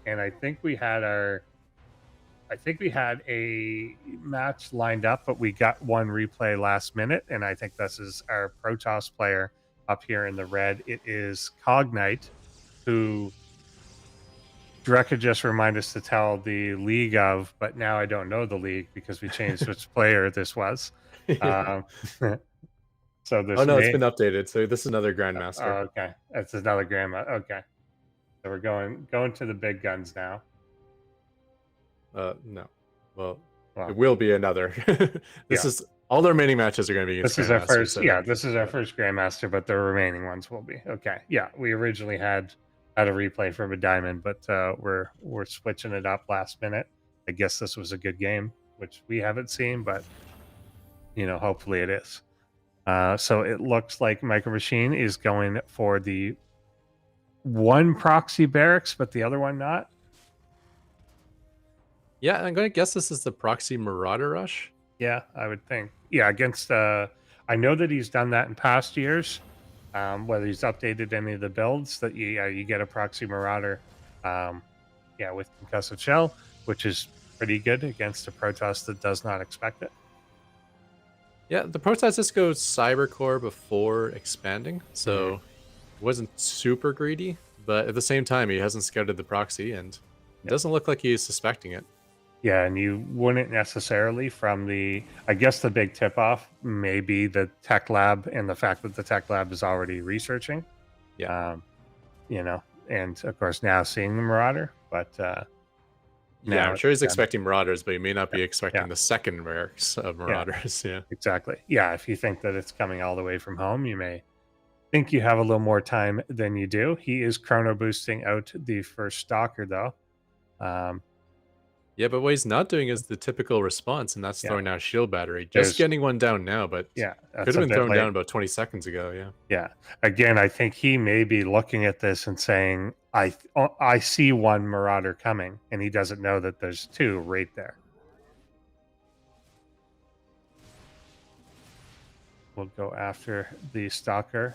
and I think we had a match lined up, but we got one replay last minute, and I think this is our Protoss player up here in the red. It is Cognite, who Drekka just reminded us to tell the league of, but now I don't know the league because we changed which player this was. So this it's been updated. So this is another Grandmaster. Oh, okay. That's another Grandmaster. Okay. So we're going to the big guns now. No. Well, it will be another. This is all the remaining matches are going to be against This is our first. This is our first Grandmaster, but the remaining ones will be. Okay. Yeah, we originally had a replay from a diamond, but we're switching it up last minute. I guess this was a good game, which we haven't seen, but hopefully it is. So it looks like Micro Machine is going for the one proxy barracks, but the other one not. Yeah, I'm going to guess this is the proxy Marauder Rush. Yeah, I would think. Yeah, against I know that he's done that in past years. whether he's updated any of the builds that you get a proxy marauder, with concussive shell, which is pretty good against a Protoss that does not expect it. Yeah, the Protoss just goes Cybercore before expanding, so he wasn't super greedy, but at the same time, he hasn't scouted the proxy, and it doesn't look like he's suspecting it. Yeah, and you wouldn't necessarily from I guess the big tip-off may be the tech lab and the fact that the tech lab is already researching. Yeah. And of course now seeing the Marauder, but yeah, I'm sure he's expecting Marauders, but he may not be expecting Yeah. the second rares of Marauders. Yeah. Exactly. Yeah, if you think that it's coming all the way from home, you may think you have a little more time than you do. He is chrono boosting out the first Stalker, though. Yeah, but what he's not doing is the typical response, and that's throwing out shield battery. Just There's- getting one down now, but Yeah, could that's have a been bit thrown late. down about 20 seconds ago. Yeah. Yeah. Again, I think he may be looking at this and saying, I see one Marauder coming, and he doesn't know that there's two right there. We'll go after the Stalker.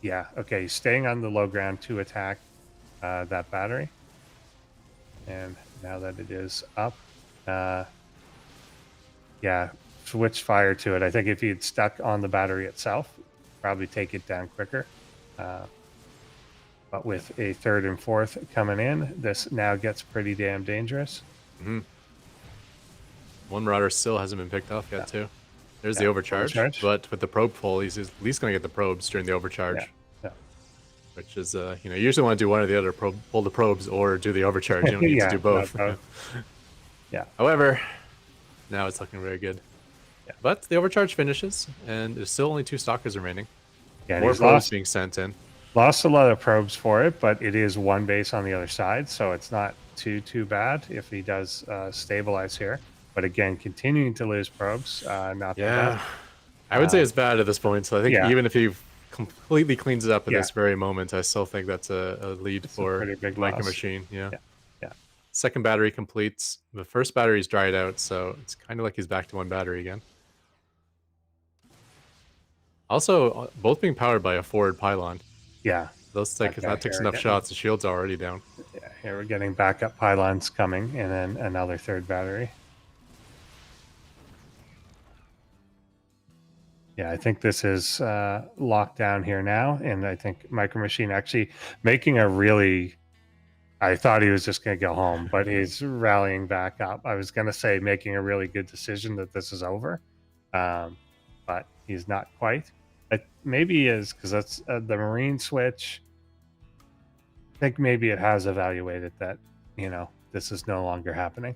Yeah, okay, staying on the low ground to attack that battery. And now that it is up, switch fire to it. I think if you'd stuck on the battery itself, probably take it down quicker. But with a third and fourth coming in, this now gets pretty damn dangerous. One Marauder still hasn't been picked off yet, too. There's the overcharge, but with the probe full, he's at least going to get the probes during the overcharge. Yeah. Which is, you usually want to do one or the other, pull the probes or do the overcharge. You don't need to do both. Yeah. However, now it's looking very good. Yeah. But the overcharge finishes, and there's still only 2 Stalkers remaining. Yeah, More probes being sent in. Lost a lot of probes for it, but it is one base on the other side, so it's not too bad if he does stabilize here. But again, continuing to lose probes, not bad. I would say it's bad at this point. So I think Yeah. even if he completely cleans it up at this very moment, I still think that's a lead for pretty big Micro loss. Machine. Yeah. Yeah. Second battery completes. The first battery's dried out, so it's kind of like he's back to 1 battery again. Also, both being powered by a forward pylon. Yeah. That takes enough shots. The shield's already down. Yeah, here we're getting backup pylons coming, and then another third battery. Yeah, I think this is locked down here now, and I think Micro Machine actually making a really... I thought he was just going to go home, but he's rallying back up. I was going to say making a really good decision that this is over, but he's not quite. Maybe he is, because that's the Marine switch. I think maybe it has evaluated that, this is no longer happening.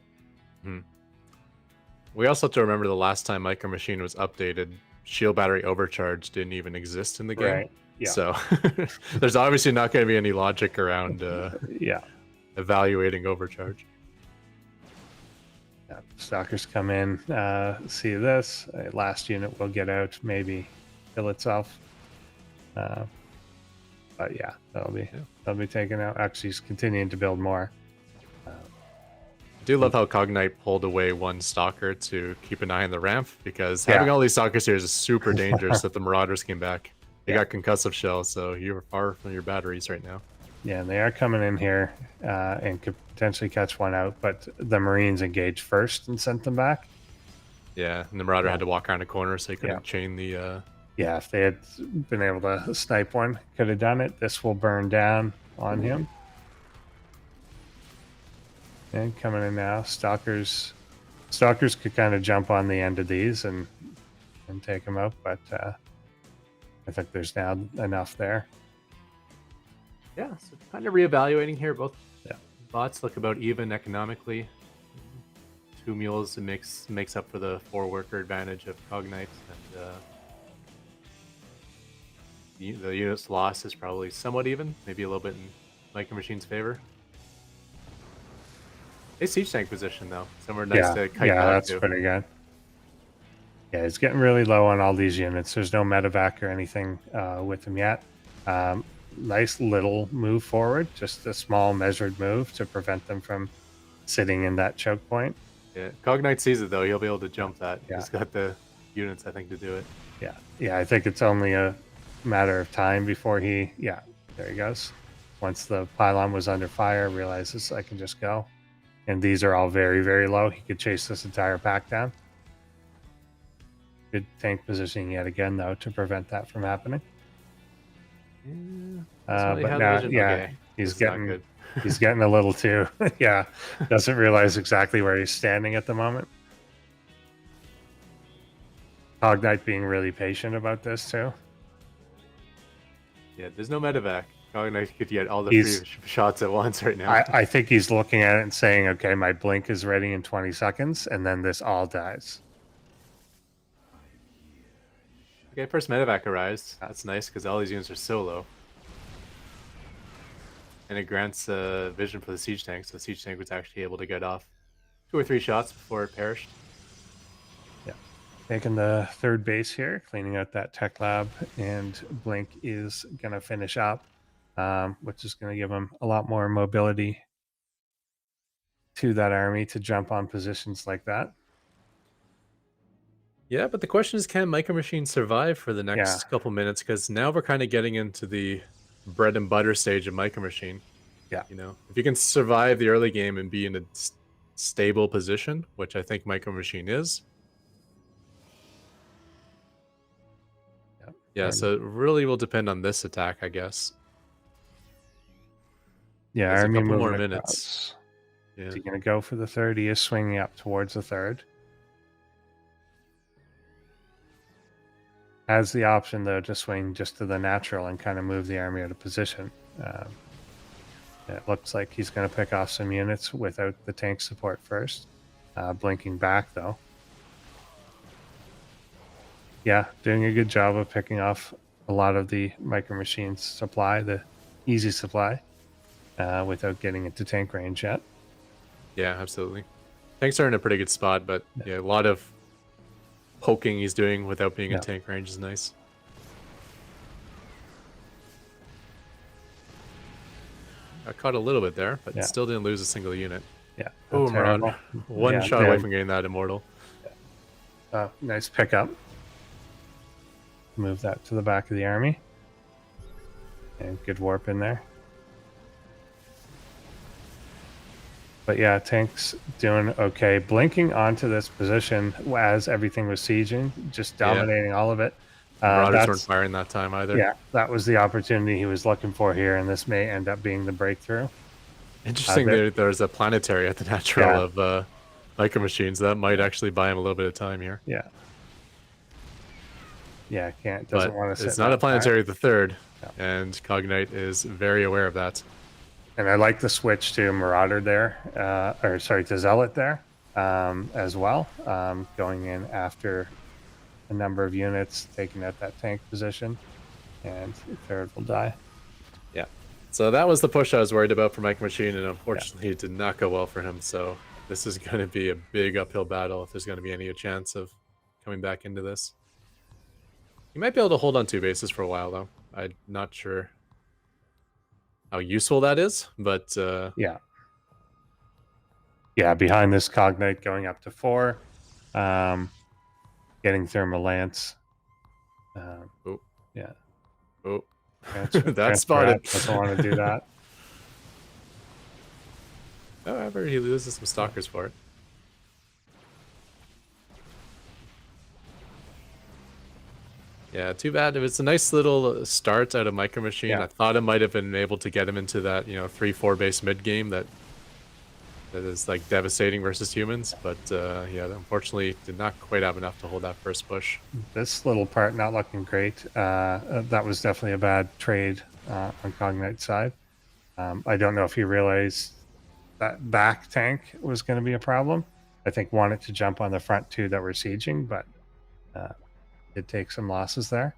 We also have to remember the last time Micro Machine was updated, shield battery overcharge didn't even exist in the game. Right. Yeah. So there's obviously not going to be any logic around evaluating overcharge. Yeah, Stalkers come in, see this. Last unit will get out, maybe kill itself. But yeah, they'll be taken out. Actually, he's continuing to build more. I do love how Cognite pulled away 1 Stalker to keep an eye on the ramp, because having all these Stalkers here is super dangerous if the Marauders came back. They got concussive shells, so you're far from your batteries right now. Yeah, and they are coming in here and could potentially catch one out, but the Marines engaged first and sent them back. Yeah, and the Marauder had to walk around a corner so he couldn't chain the... Yeah, if they had been able to snipe one, could have done it. This will burn down on him. And coming in now, Stalkers could kind of jump on the end of these and take them out, but I think there's now enough there. Yeah, so kind of reevaluating here. Both bots look about even economically. 2 mules makes up for the 4-worker advantage of Cognite, and the unit's loss is probably somewhat even, maybe a little bit in Micro Machine's favor. A siege tank position though, somewhere nice to kite back that's to. pretty good. Yeah, it's getting really low on all these units. There's no medevac or anything with them yet. Nice little move forward, just a small measured move to prevent them from sitting in that choke point. Yeah, Cognite sees it though. He'll be able to jump that. Yeah. He's got the units, I think, to do it. Yeah, I think it's only a matter of time before he, yeah, there he goes. Once the pylon was under fire, realizes I can just go. And these are all very, very low. He could chase this entire pack down. Good tank positioning yet again, though, to prevent that from happening. Yeah, But now, yeah, okay. he's This is not getting good. he's getting a little too, yeah, doesn't realize exactly where he's standing at the moment. Cognite being really patient about this too. Yeah, there's no medevac. Cognite could get all the He's- free shots at once right now. I think he's looking at it and saying, okay, my blink is ready in 20 seconds, and then this all dies. Okay, first medevac arrives. That's nice because all these units are so low. And it grants vision for the siege tank, so the siege tank was actually able to get off 2 or 3 shots before it perished. Taking the third base here, cleaning out that tech lab, and Blink is going to finish up, which is going to give him a lot more mobility to that army to jump on positions like that. Yeah, but the question is, can Micro Machines survive for the next Yeah. couple minutes? Because now we're kind of getting into the bread and butter stage of Micro Machine. Yeah. You know, if you can survive the early game and be in a stable position, which I think Micro Machine is. Yeah, so it really will depend on this attack, I guess. Yeah, There's a army couple more movement minutes. across. Yeah. Is he going to go for the third? He is swinging up towards the third. Has the option, though, to swing just to the natural and kind of move the army out of position. It looks like he's going to pick off some units without the tank support first. Blinking back, though. Yeah, doing a good job of picking off a lot of the Micro Machines supply, the easy supply, without getting into tank range yet. Yeah, absolutely. Tanks are in a pretty good spot, but yeah, a lot of poking he's doing without being in tank range is nice. Got caught a little bit there, but still didn't lose a single unit. Yeah. Oh, terrible. Marauder. One shot away from getting that immortal. Nice pickup. Move that to the back of the army. And good warp in there. But yeah, tanks doing okay. Blinking onto this position as everything was sieging, just dominating all of it. Marauders weren't firing that time either. Yeah, that was the opportunity he was looking for here, and this may end up being the breakthrough. Interesting, there's a planetary at the natural of Micro Machines. That might actually buy him a little bit of time here. Yeah. Yeah, doesn't want to sit. It's not a planetary at the third, and Cognite is very aware of that. And I like the switch to Marauder there, to Zealot there as well, going in after a number of units, taking out that tank position, and third will die. Yeah. So that was the push I was worried about for Micro Machine, and unfortunately it did not go well for him. So this is going to be a big uphill battle if there's going to be any chance of coming back into this. He might be able to hold on 2 bases for a while, though. I'm not sure how useful that is, but yeah, behind this Cognite going up to 4, getting Thermal Lance. Oh, yeah. Oh, that's spotted. Doesn't want to do that. However, he loses some stalkers for it. Yeah, too bad. If it's a nice little start out of Micro Machine, I thought it might have been able to get him into that 3-4 base mid game that is like devastating versus humans. But yeah, unfortunately, did not quite have enough to hold that first push. This little part not looking great. That was definitely a bad trade on Cognite's side. I don't know if he realized that back tank was going to be a problem. I think wanted to jump on the front 2 that were sieging, but did take some losses there.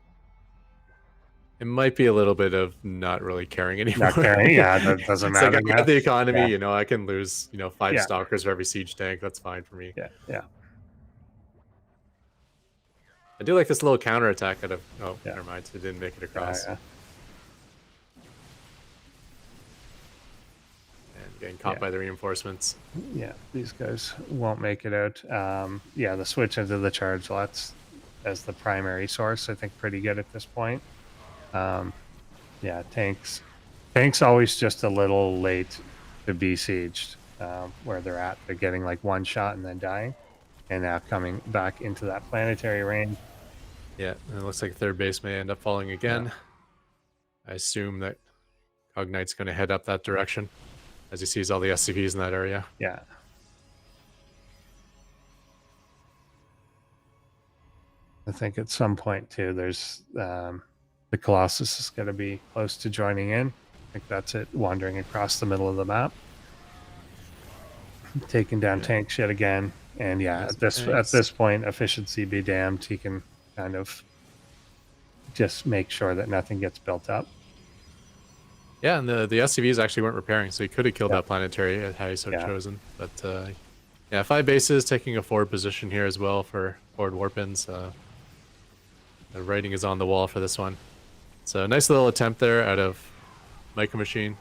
It might be a little bit of not really caring anymore. Not caring, yeah, that doesn't matter. Like, I got the economy, I can lose, 5 stalkers for every siege tank. That's fine for me. Yeah. I do like this little counterattack out of... Oh, never mind. It didn't make it across. And getting caught by the reinforcements. Yeah, these guys won't make it out. The switch into the charge lots as the primary source, I think pretty good at this point. Yeah, tanks always just a little late to be sieged where they're at. They're getting like one shot and then dying, and now coming back into that planetary range. Yeah, and it looks like third base may end up falling again. I assume that Cognite's going to head up that direction as he sees all the SCVs in that area. Yeah. I think at some point too, there's the Colossus is going to be close to joining in. I think that's it, wandering across the middle of the map, taking down tanks yet again. And yeah, at this point, efficiency be damned. He can kind of just make sure that nothing gets built up. Yeah, and the SCVs actually weren't repairing, so he could have killed that planetary had he so chosen. But yeah, 5 bases, taking a forward position here as well for forward warpins. The writing is on the wall for this one. So a nice little attempt there out of Micro Machine.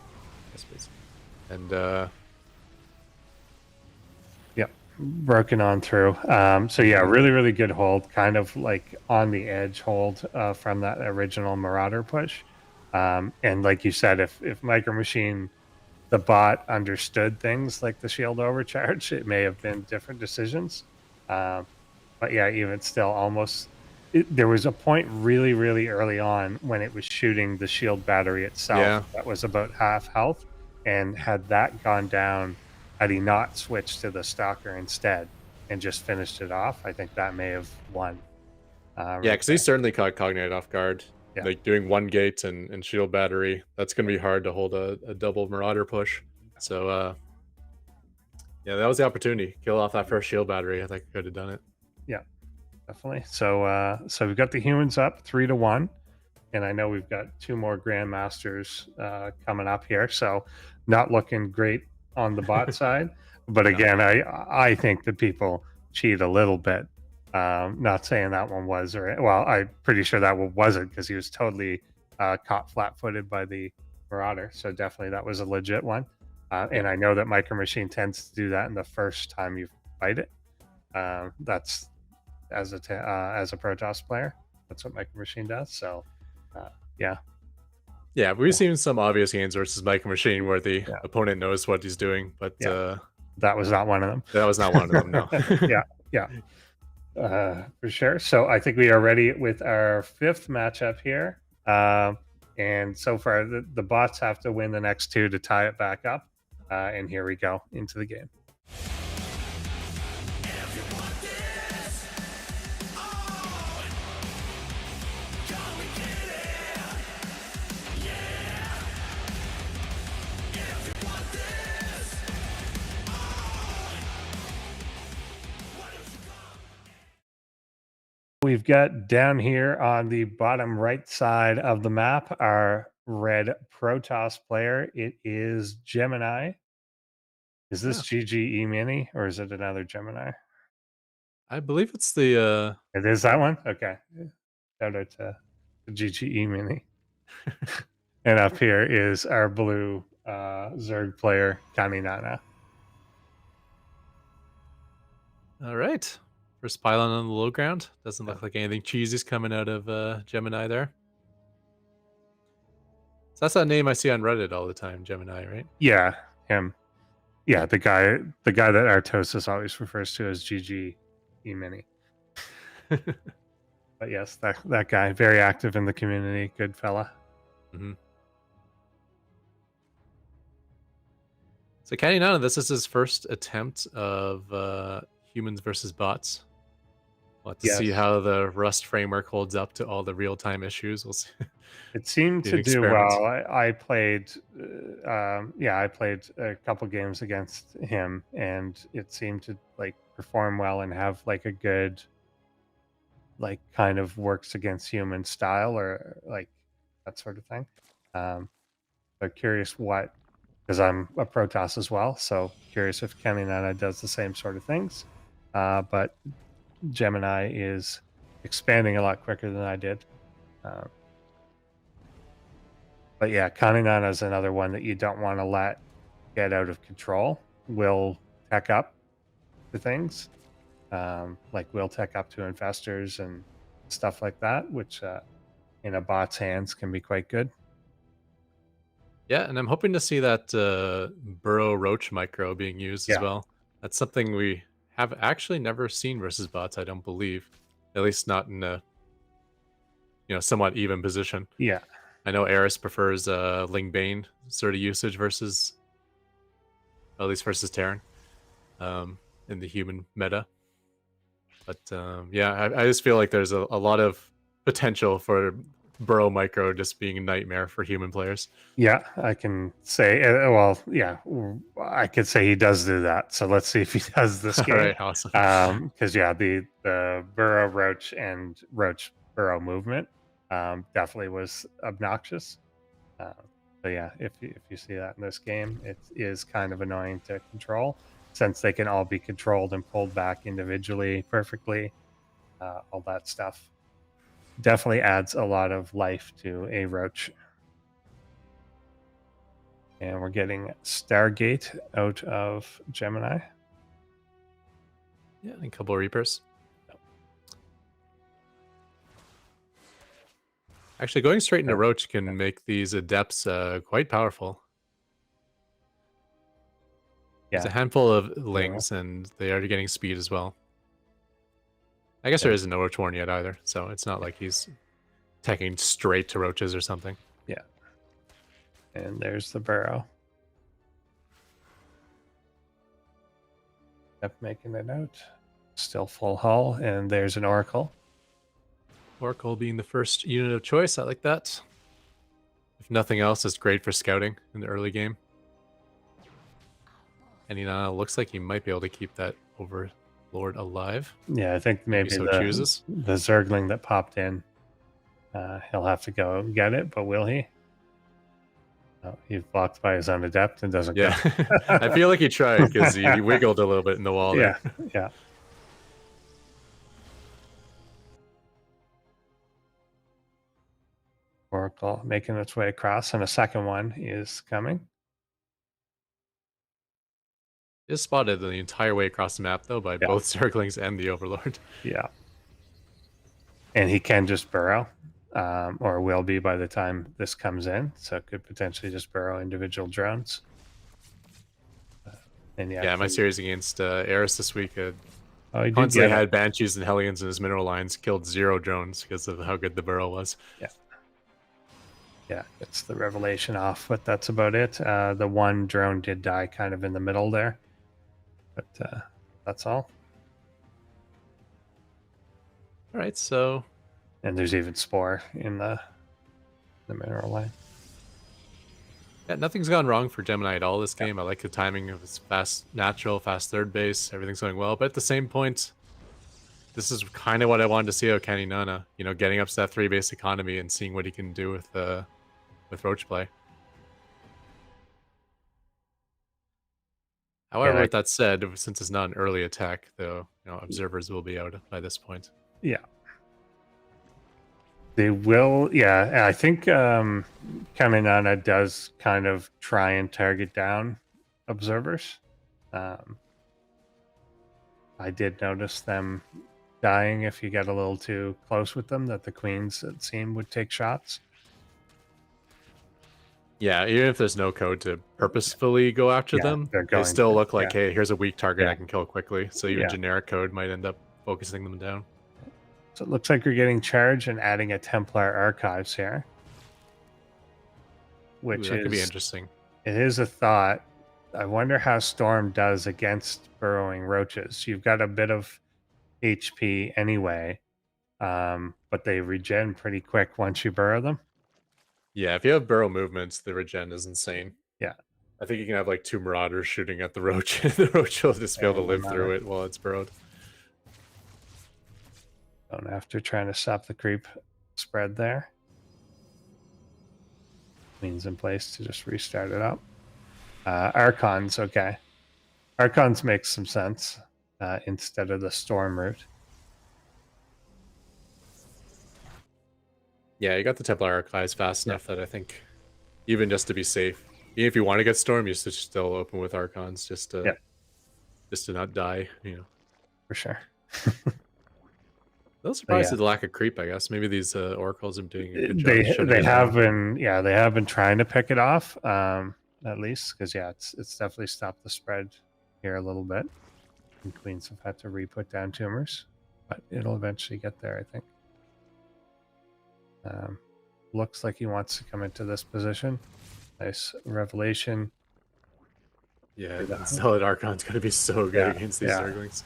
And yep, broken on through. So yeah, really good hold, kind of like on the edge hold from that original Marauder push. And like you said, if Micro Machine, the bot, understood things like the shield overcharge, it may have been different decisions. But yeah, even still, almost there was a point really early on when it was shooting the shield battery itself that was about half health, and had that gone down, had he not switched to the Stalker instead and just finished it off, I think that may have won. Yeah, because he certainly caught Cognite off guard. Yeah. Like doing one gate and shield battery, that's going to be hard to hold a double Marauder push. So yeah, that was the opportunity. Kill off that first shield battery. I think I could have done it. Yeah, definitely. So so we've got the humans up 3-1, and I know we've got 2 more Grandmasters coming up here. So not looking great on the bot side, but again, I think that people cheat a little bit. Not saying that one was, or well, I'm pretty sure that one wasn't, because he was totally caught flat-footed by the Marauder. So definitely that was a legit one. And I know that Micro Machine tends to do that in the first time you fight it. That's as a Protoss player, that's what Micro Machine does. So yeah. Yeah, we've seen some obvious games versus Micro Machine where the opponent knows what he's doing, but that was not one of them. That was not one of them, no. Yeah. For sure. So I think we are ready with our 5th matchup here. And so far, the bots have to win the next 2 to tie it back up. And here we go into the game. We've got down here on the bottom right side of the map our red Protoss player. It is Gemini. Is this GGE Mini, or is it another Gemini? I believe it's the It is that one? Okay. Shout out to the GGE Mini. And up here is our blue Zerg player, Kaminana. All right. First pylon on the low ground. Doesn't look like anything cheesy's coming out of Gemini there. So that's that name I see on Reddit all the time, Gemini, right? Yeah, him. Yeah, the guy that Artosis always refers to as GG E-Mini. But yes, that guy, very active in the community, good fella. Mm-hmm. So Kaminana, this is his first attempt of humans versus bots. We'll have to see how the Rust framework holds up to all the real-time issues. We'll see. It seemed to do well. I played, I played a couple games against him, and it seemed to like perform well and have like a good, like kind of works against human style, or like that sort of thing. But curious because I'm a Protoss as well, so curious if Kaminana does the same sort of things. But Gemini is expanding a lot quicker than I did. But yeah, Kaminana is another one that you don't want to let get out of control. Will tech up to things, like will tech up to investors and stuff like that, which in a bot's hands can be quite good. Yeah, and I'm hoping to see that burrow roach micro being used as Yeah. well. That's something we have actually never seen versus bots, I don't believe. At least not in a somewhat even position. Yeah. I know Eris prefers Ling Bane sort of usage versus, at least versus Terran, in the human meta. But yeah, I just feel like there's a lot of potential for burrow micro just being a nightmare for human players. Yeah, I can say, well, yeah, I could say he does do that. So let's see if he does this All game. right, awesome. Because yeah, the burrow roach and roach burrow movement definitely was obnoxious. So yeah, if you see that in this game, it is kind of annoying to control, since they can all be controlled and pulled back individually perfectly. All that stuff definitely adds a lot of life to a roach. And we're getting Stargate out of Gemini. Yeah, and a couple of Reapers. Actually, going straight into Roach can make these Adepts quite powerful. Yeah. There's a handful of Lings, and they are getting speed as well. I guess there isn't no Roach Warren yet either, so it's not like he's taking straight to Roaches or something. Yeah. And there's the burrow. Kept making a note. Still full hull, and there's an Oracle. Oracle being the first unit of choice, I like that. If nothing else, it's great for scouting in the early game. And he looks like he might be able to keep that Overlord alive. Yeah, I think maybe so the chooses. The Zergling that popped in, he'll have to go get it, but will he? Oh, he's blocked by his own Adept and doesn't Yeah, go. I feel like he tried because he wiggled a little bit in the wall Yeah, there. yeah. Oracle making its way across, and a second one is coming. Is spotted the entire way across the map, though, by both Zerglings and the Overlord. Yeah. And he can just burrow, or will be by the time this comes in. So it could potentially just burrow individual drones. And yeah, my series against Eris this week he constantly had Banshees and Hellions in his mineral lines, killed 0 drones because of how good the burrow was. Yeah. Yeah, it's the revelation off, but that's about it. The one drone did die kind of in the middle there. But that's all. All right, so... And there's even Spore in the mineral line. Yeah, nothing's gone wrong for Gemini at all this game. I like the timing of his fast third base. Everything's going well. But at the same point, this is kind of what I wanted to see out of Kenny Nana. You know, getting up to that 3-base economy and seeing what he can do with Roach play. However, with that said, since it's not an early attack, though, observers will be out by this point. Yeah. They will, yeah. I think Kaminana does kind of try and target down observers. I did notice them dying if you get a little too close with them, that the queens, it seemed, would take shots. Yeah, even if there's no code to purposefully go after them, they still look like, hey, here's a weak target I can kill quickly. So even generic code might end up focusing them down. So it looks like we're getting charge and adding a Templar Archives here. Which could be interesting. It is a thought. I wonder how Storm does against burrowing roaches. You've got a bit of HP anyway, but they regen pretty quick once you burrow them. Yeah, if you have burrow movements, the regen is insane. Yeah. I think you can have like 2 Marauders shooting at the Roach. The Roach will just be able to live through it while it's burrowed. Going after trying to stop the creep spread there. Means in place to just restart it up. Archons, okay. Archons makes some sense instead of the Storm route. Yeah, you got the Templar Archives fast enough that I think, even just to be safe, even if you want to get Storm, you should still open with Archons just to not die, For sure. A little surprised at the lack of creep, I guess. Maybe these oracles are doing a good job. They shutting they it have down. they have been trying to pick it off, at least, because it's definitely stopped the spread here a little bit. And queens have had to re-put down tumors, but it'll eventually get there, I think. Looks like he wants to come into this position. Nice revelation. Yeah, that Zealot Archon's going to be so good against these yeah. Zerglings.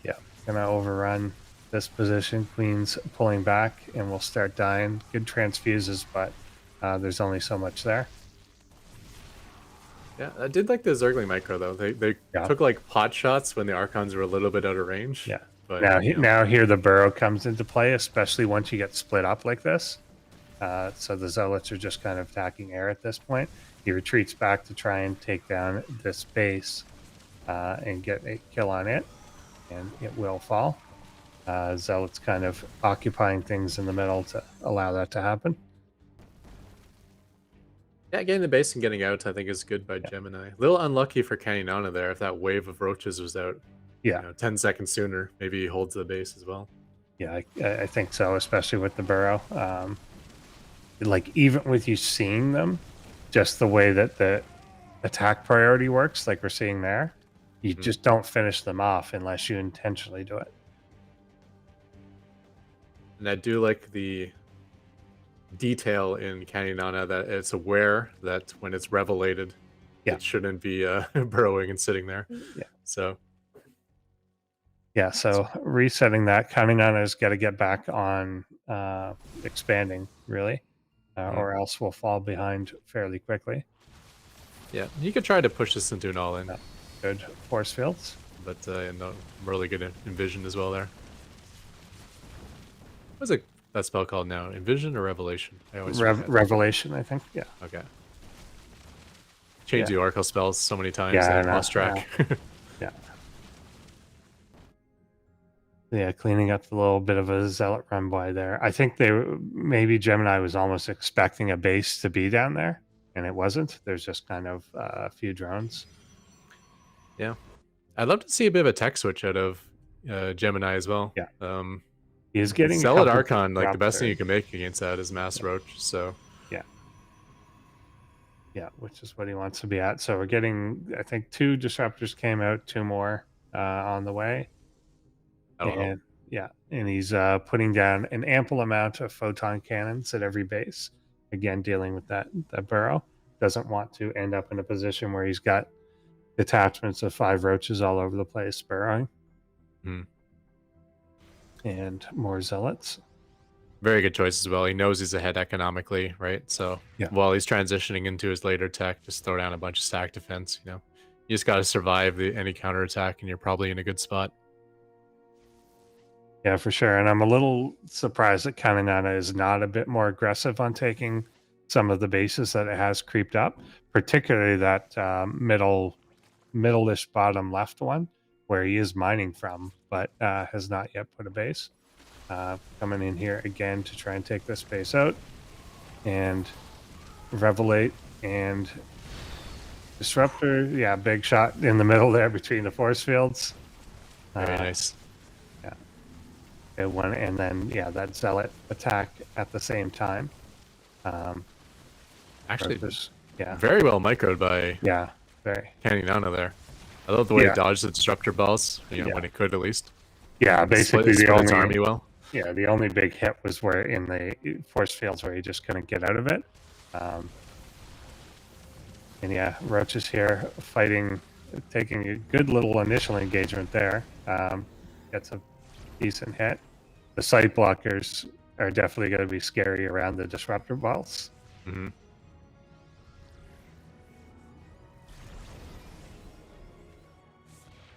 Yeah, gonna overrun this position. Queen's pulling back and will start dying. Good transfuses, but there's only so much there. Yeah, I did like the Zergling micro, though. They took, like, pot shots when the Archons were a little bit out of range. Yeah. But, now here the burrow comes into play, especially once you get split up like this. So the Zealots are just kind of attacking air at this point. He retreats back to try and take down this base and get a kill on it, and it will fall. Zealots kind of occupying things in the middle to allow that to happen. Yeah, getting the base and getting out, I think, is good by Gemini. A little unlucky for Caninana there. If that wave of roaches was out 10 seconds sooner, maybe he holds the base as well. Yeah, I think so, especially with the burrow. Like, even with you seeing them, just the way that the attack priority works, like we're seeing there, you just don't finish them off unless you intentionally do it. And I do like the detail in Caninana that it's aware that when it's revelated, it shouldn't be burrowing and sitting there. Yeah. So resetting that, Caninana's got to get back on expanding, really, or else we'll fall behind fairly quickly. Yeah, you could try to push this into an all-in. Good force fields. But no, really good envision as well there. What's that spell called now? Envision or Revelation? I always Revelation, I think. Yeah. Okay. Change the Oracle spells so many times. Yeah, I lost track. Yeah, cleaning up a little bit of a Zealot run by there. I think maybe Gemini was almost expecting a base to be down there, and it wasn't. There's just kind of a few drones. Yeah. I'd love to see a bit of a tech switch out of Gemini as well. Yeah. He's getting Zealot Archon, like the best thing you can make against that is Mass Roach, so yeah, which is what he wants to be at. So we're getting, I think, 2 disruptors came out, 2 more on the way. And he's putting down an ample amount of photon cannons at every base. Again, dealing with that burrow. Doesn't want to end up in a position where he's got detachments of 5 roaches all over the place burrowing. And more Zealots. Very good choice as well. He knows he's ahead economically, right? So while he's transitioning into his later tech, just throw down a bunch of stack defense. You just got to survive any counterattack, and you're probably in a good spot. Yeah, for sure. And I'm a little surprised that Caninana is not a bit more aggressive on taking some of the bases that it has creeped up, particularly that middle-ish bottom left one, where he is mining from, but has not yet put a base. Coming in here again to try and take this base out. And Revelate and Disruptor. Yeah, big shot in the middle there between the force fields. Very nice. One, and then that Zealot attack at the same time. Actually, very well microed by very Caninana there. I love the way he dodged the disruptor balls, when it could at least. Yeah, basically split its army well. Yeah, the only big hit was where in the force fields where he just couldn't get out of it. And Roach is here fighting, taking a good little initial engagement there. Gets a decent hit. The sight blockers are definitely going to be scary around the disruptor balls.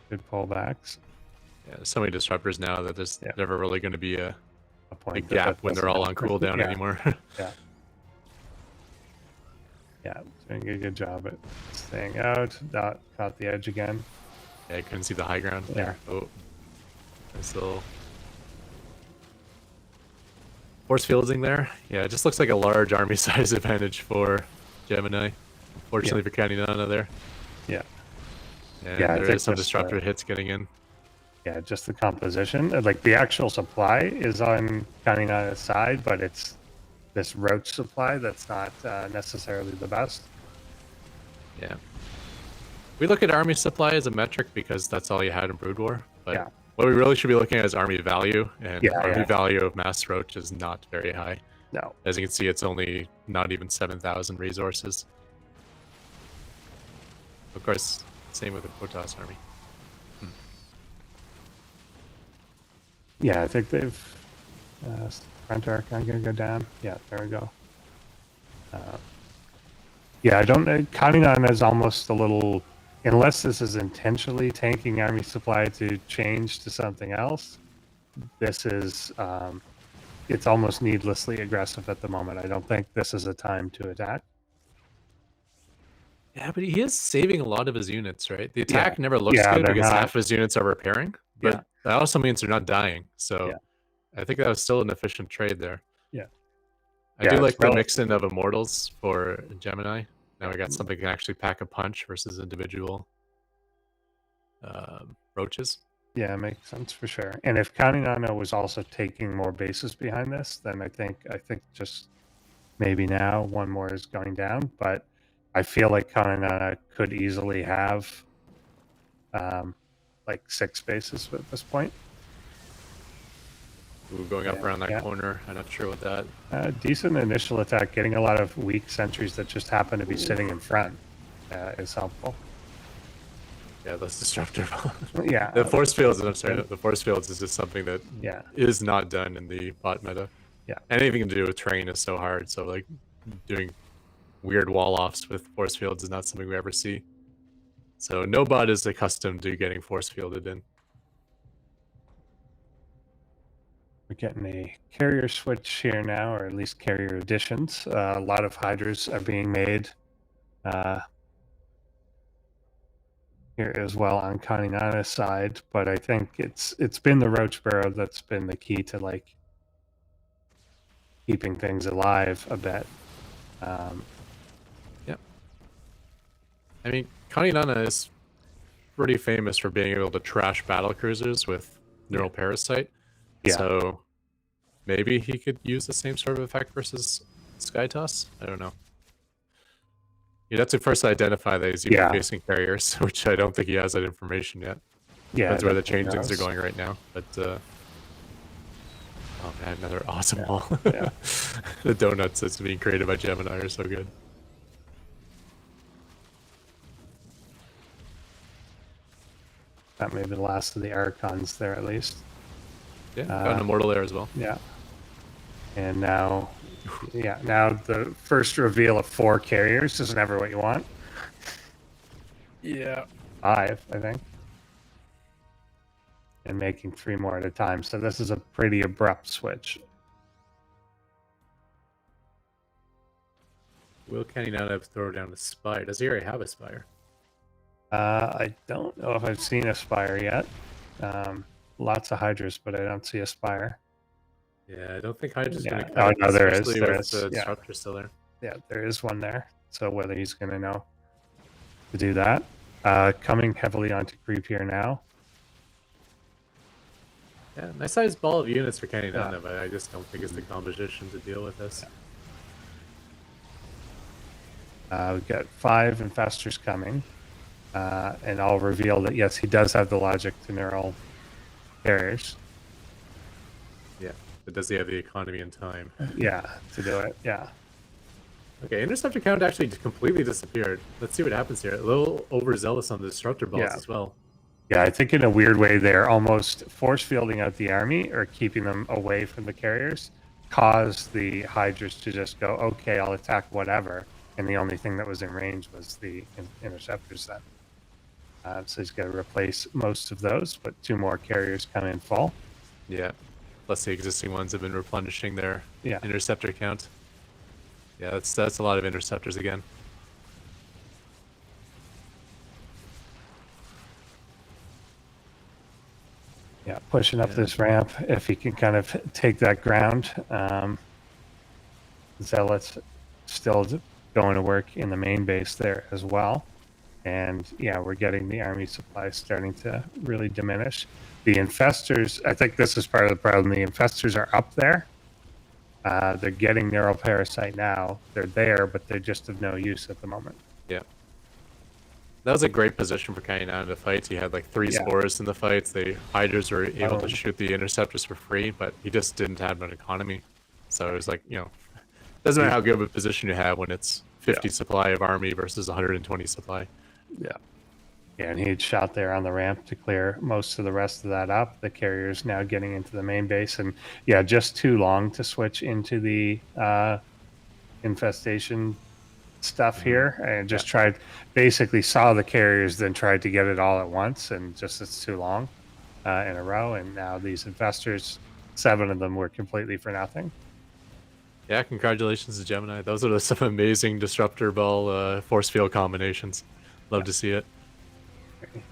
Good pullbacks. Yeah, there's so many disruptors now that there's never really going to be a gap when they're all on cooldown anymore. Doing a good job at staying out. Caught the edge again. Yeah, I couldn't see the high ground there. Oh, nice little force fielding there. Yeah, it just looks like a large army size advantage for Gemini. Fortunately for Caninana there. Yeah. And there is some disruptor hits getting in. Yeah, just the composition. Like the actual supply is on kind of on its side, but it's this roach supply that's not necessarily the best. Yeah. We look at army supply as a metric because that's all you had in Brood War. But Yeah. what we really should be looking at is army value, and Yeah, army yeah. value of Mass Roach is not very high. No. As you can see, it's only not even 7,000 resources. Of course, same with the Protoss army. Yeah, I think they've front arc. I'm gonna go down. Yeah, there we go. Yeah, I don't know. Counting on is almost a little, unless this is intentionally tanking army supply to change to something else. This is, it's almost needlessly aggressive at the moment. I don't think this is a time to attack. Yeah, but he is saving a lot of his units, right? The attack never looks Yeah, good they're because not. half his units are repairing, but that also means they're not dying. So Yeah. I think that was still an efficient trade there. Yeah. I do like the mix-in of Immortals for Gemini. Now we got something that can actually pack a punch versus individual roaches. Yeah, it makes sense for sure. And if Counting on was also taking more bases behind this, then I think just maybe now one more is going down. But I feel like Counting on could easily have like 6 bases at this point. Ooh, going up around that corner. I'm not sure what that. Decent initial attack. Getting a lot of weak sentries that just happen to be sitting in front is helpful. Yeah, those disruptor. Yeah. The force fields. I'm sorry. The force fields is just something that Yeah. is not done in the bot meta. Yeah. Anything to do with terrain is so hard. So like doing weird wall offs with force fields is not something we ever see. So no bot is accustomed to getting force fielded in. We're getting a carrier switch here now, or at least carrier additions. A lot of hydras are being made here as well on Kaninana's side, but I think it's been the Roach Burrow that's been the key to like keeping things alive a bit. Yep. I mean, Kaninana is pretty famous for being able to trash battle cruisers with neural parasite. Yeah. So maybe he could use the same sort of effect versus Skytoss? I don't know. You'd have to first identify that he's even facing carriers, which I don't think he has that information yet. Yeah, that's where the changelings are going right now. But oh man, another awesome wall. Yeah. The donuts that's being created by Gemini are so good. That may be the last of the Archons there, at least. Yeah, got an immortal there as well. Yeah. And now, now the first reveal of 4 carriers is never what you want. Yeah. 5, I think. And making 3 more at a time. So this is a pretty abrupt switch. Will Kenny not have throw down a spire? Does he already have a spire? I don't know if I've seen a spire yet. Lots of hydras, but I don't see a spire. Yeah, I don't think Hydra's going to come. Oh, no, there is. There is. The disruptor still there. Yeah, there is one there. So whether he's going to know to do that. Coming heavily onto creep here now. Yeah, nice sized ball of units for Kenny Nana, but I just don't think it's the composition to deal with this. We've got 5 infestors coming. And I'll reveal that, yes, he does have the logic to neural carriers. Yeah, but does he have the economy and time? Yeah, to do it, yeah. Okay, interceptor count actually completely disappeared. Let's see what happens here. A little overzealous on the disruptor balls as well. Yeah, I think in a weird way they're almost force fielding out the army or keeping them away from the carriers, caused the Hydras to just go, okay, I'll attack whatever. And the only thing that was in range was the interceptors then. So he's got to replace most of those, but 2 more carriers come in full. Yeah, plus the existing ones have been replenishing their interceptor count. Yeah, that's a lot of interceptors again. Yeah, pushing up this ramp, if he can kind of take that ground. Zealots still going to work in the main base there as well. And yeah, we're getting the army supplies starting to really diminish. The infestors, I think this is part of the problem. The infestors are up there. They're getting neuroparasite now. They're there, but they're just of no use at the moment. Yeah. That was a great position for Kane out in the fights. He had like 3 Yeah. spores in the fights. The Hydras were able to Oh. shoot the interceptors for free, but he just didn't have an economy. So it was like, doesn't matter how good of a position you have when it's 50 supply of army versus 120 supply. Yeah. Yeah, and he had shot there on the ramp to clear most of the rest of that up. The carrier's now getting into the main base, and yeah, just too long to switch into the infestation stuff here. And just basically saw the carriers, then tried to get it all at once, and just it's too long in a row. And now these infestors, 7 of them were completely for nothing. Yeah, congratulations to Gemini. Those are some amazing disruptor ball force field combinations. Love to see it.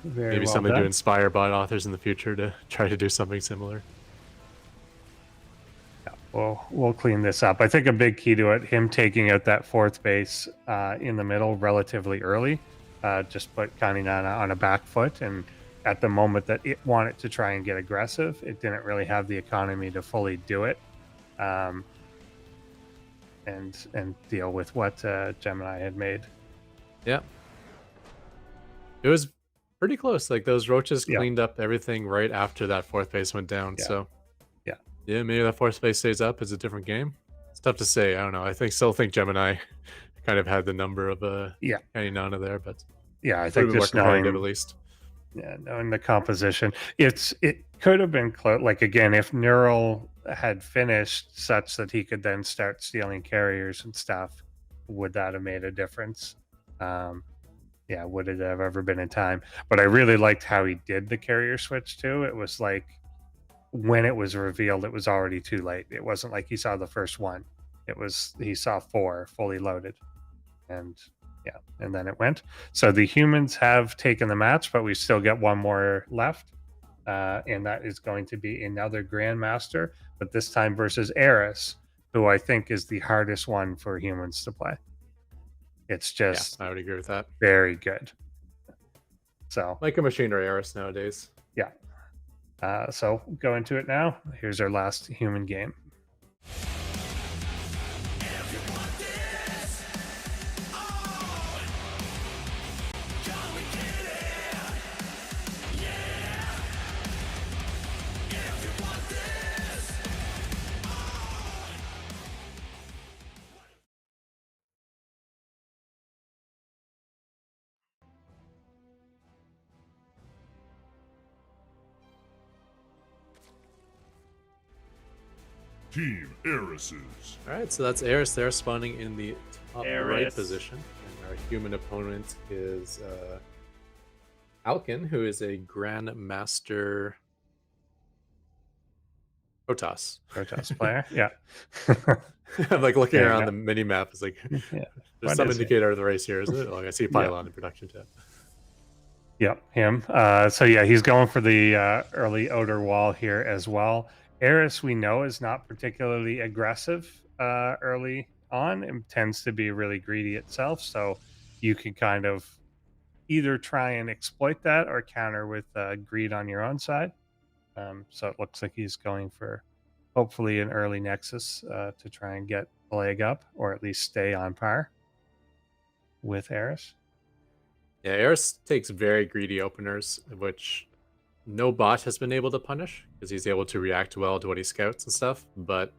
Very Maybe well something done. to inspire bot authors in the future to try to do something similar. Yeah, we'll clean this up. I think a big key to it, him taking out that 4th base in the middle relatively early, just put Kaninana on a back foot. And at the moment that it wanted to try and get aggressive, it didn't really have the economy to fully do it. And deal with what Gemini had made. Yeah. It was pretty close. Like those roaches Yeah. cleaned up everything right after that 4th base went down. Yeah. So Yeah. Yeah, maybe that 4th base stays up. It's a different game. It's tough to say. I don't know. Still think Gemini kind of had the number of Kaninana there, but yeah, I think more just competitive knowing at least. Yeah, knowing the composition, it could have been close. Like again, if Neural had finished such that he could then start stealing carriers and stuff, would that have made a difference? Yeah, would it have ever been in time? But I really liked how he did the carrier switch too. It was like when it was revealed, it was already too late. It wasn't like he saw the first one. It was he saw 4 fully loaded, and yeah, and then it went. So the humans have taken the match, but we still get one more left, and that is going to be another Grandmaster, but this time versus Eris, who I think is the hardest one for humans to play. It's just I would agree with that. very good. So Like a machine or Eris nowadays. yeah. So go into it now. Here's our last human game. Team Erises. Alright, so that's Eris there spawning in the top right Eris. position. And our human opponent is Alkin, who is a Grandmaster Protoss. Protoss player. Yeah. I'm like looking Yeah, around yeah. the mini map. It's like Yeah. there's What some is it? indicator of the race here, isn't it? Like I see a pylon in production tab. Yep, him. So yeah, he's going for the early outer wall here as well. Eris, we know, is not particularly aggressive early on and tends to be really greedy itself. So you can kind of either try and exploit that or counter with greed on your own side. So it looks like he's going for hopefully an early Nexus to try and get a leg up or at least stay on par with Eris. Yeah, Eris takes very greedy openers, which no bot has been able to punish because he's able to react well to what he scouts and stuff. But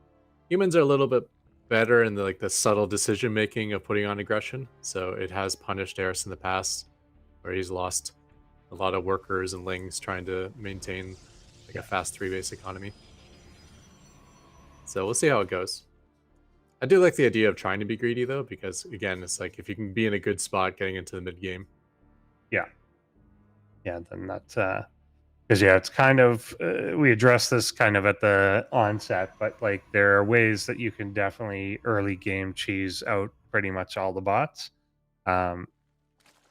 humans are a little bit better in the subtle decision making of putting on aggression. So it has punished Eris in the past, where he's lost a lot of workers and lings trying to maintain like a fast 3-base economy. So we'll see how it goes. I do like the idea of trying to be greedy though, because again, it's like if you can be in a good spot getting into the mid game. Yeah, then that's because yeah, it's kind of we addressed this kind of at the onset, but like there are ways that you can definitely early game cheese out pretty much all the bots, and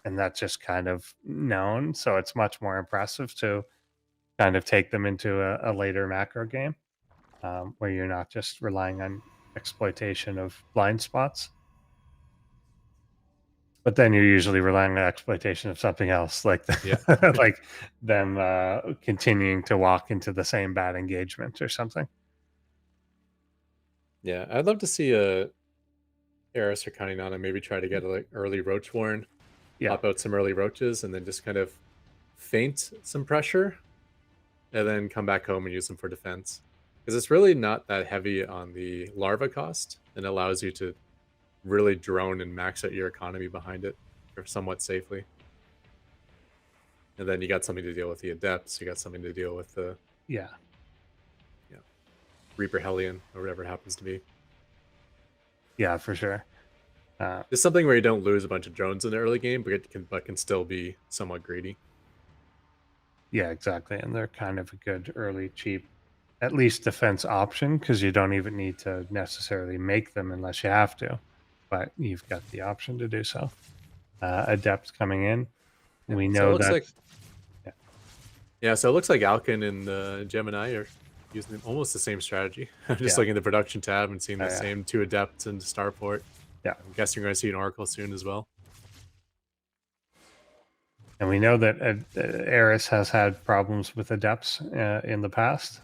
that's just kind of known. So it's much more impressive to kind of take them into a later macro game where you're not just relying on exploitation of blind spots. But then you're usually relying on exploitation of something else, like like them continuing to walk into the same bad engagement or something. Yeah, I'd love to see a Eris or Counting on and maybe try to get a like early Roach Warren, Yeah, pop out some early roaches, and then just kind of feint some pressure, and then come back home and use them for defense. Because it's really not that heavy on the larva cost, and allows you to really drone and max out your economy behind it somewhat safely. And then you got something to deal with the adepts, you got something to deal with the yeah, Reaper Hellion or whatever it happens to be. yeah, for sure. Just something where you don't lose a bunch of drones in the early game, but can still be somewhat greedy. Yeah, exactly. And they're kind of a good early, cheap, at least defense option, because you don't even need to necessarily make them unless you have to. But you've got the option to do so. Adepts coming in. Yeah, We so it know looks that. like so it looks like Alkin and Gemini are using almost the same strategy. I'm just looking at the production tab and seeing the same 2 adepts into Starport. Yeah. I'm guessing you're going to see an Oracle soon as well. And we know that Eris has had problems with adepts in the past.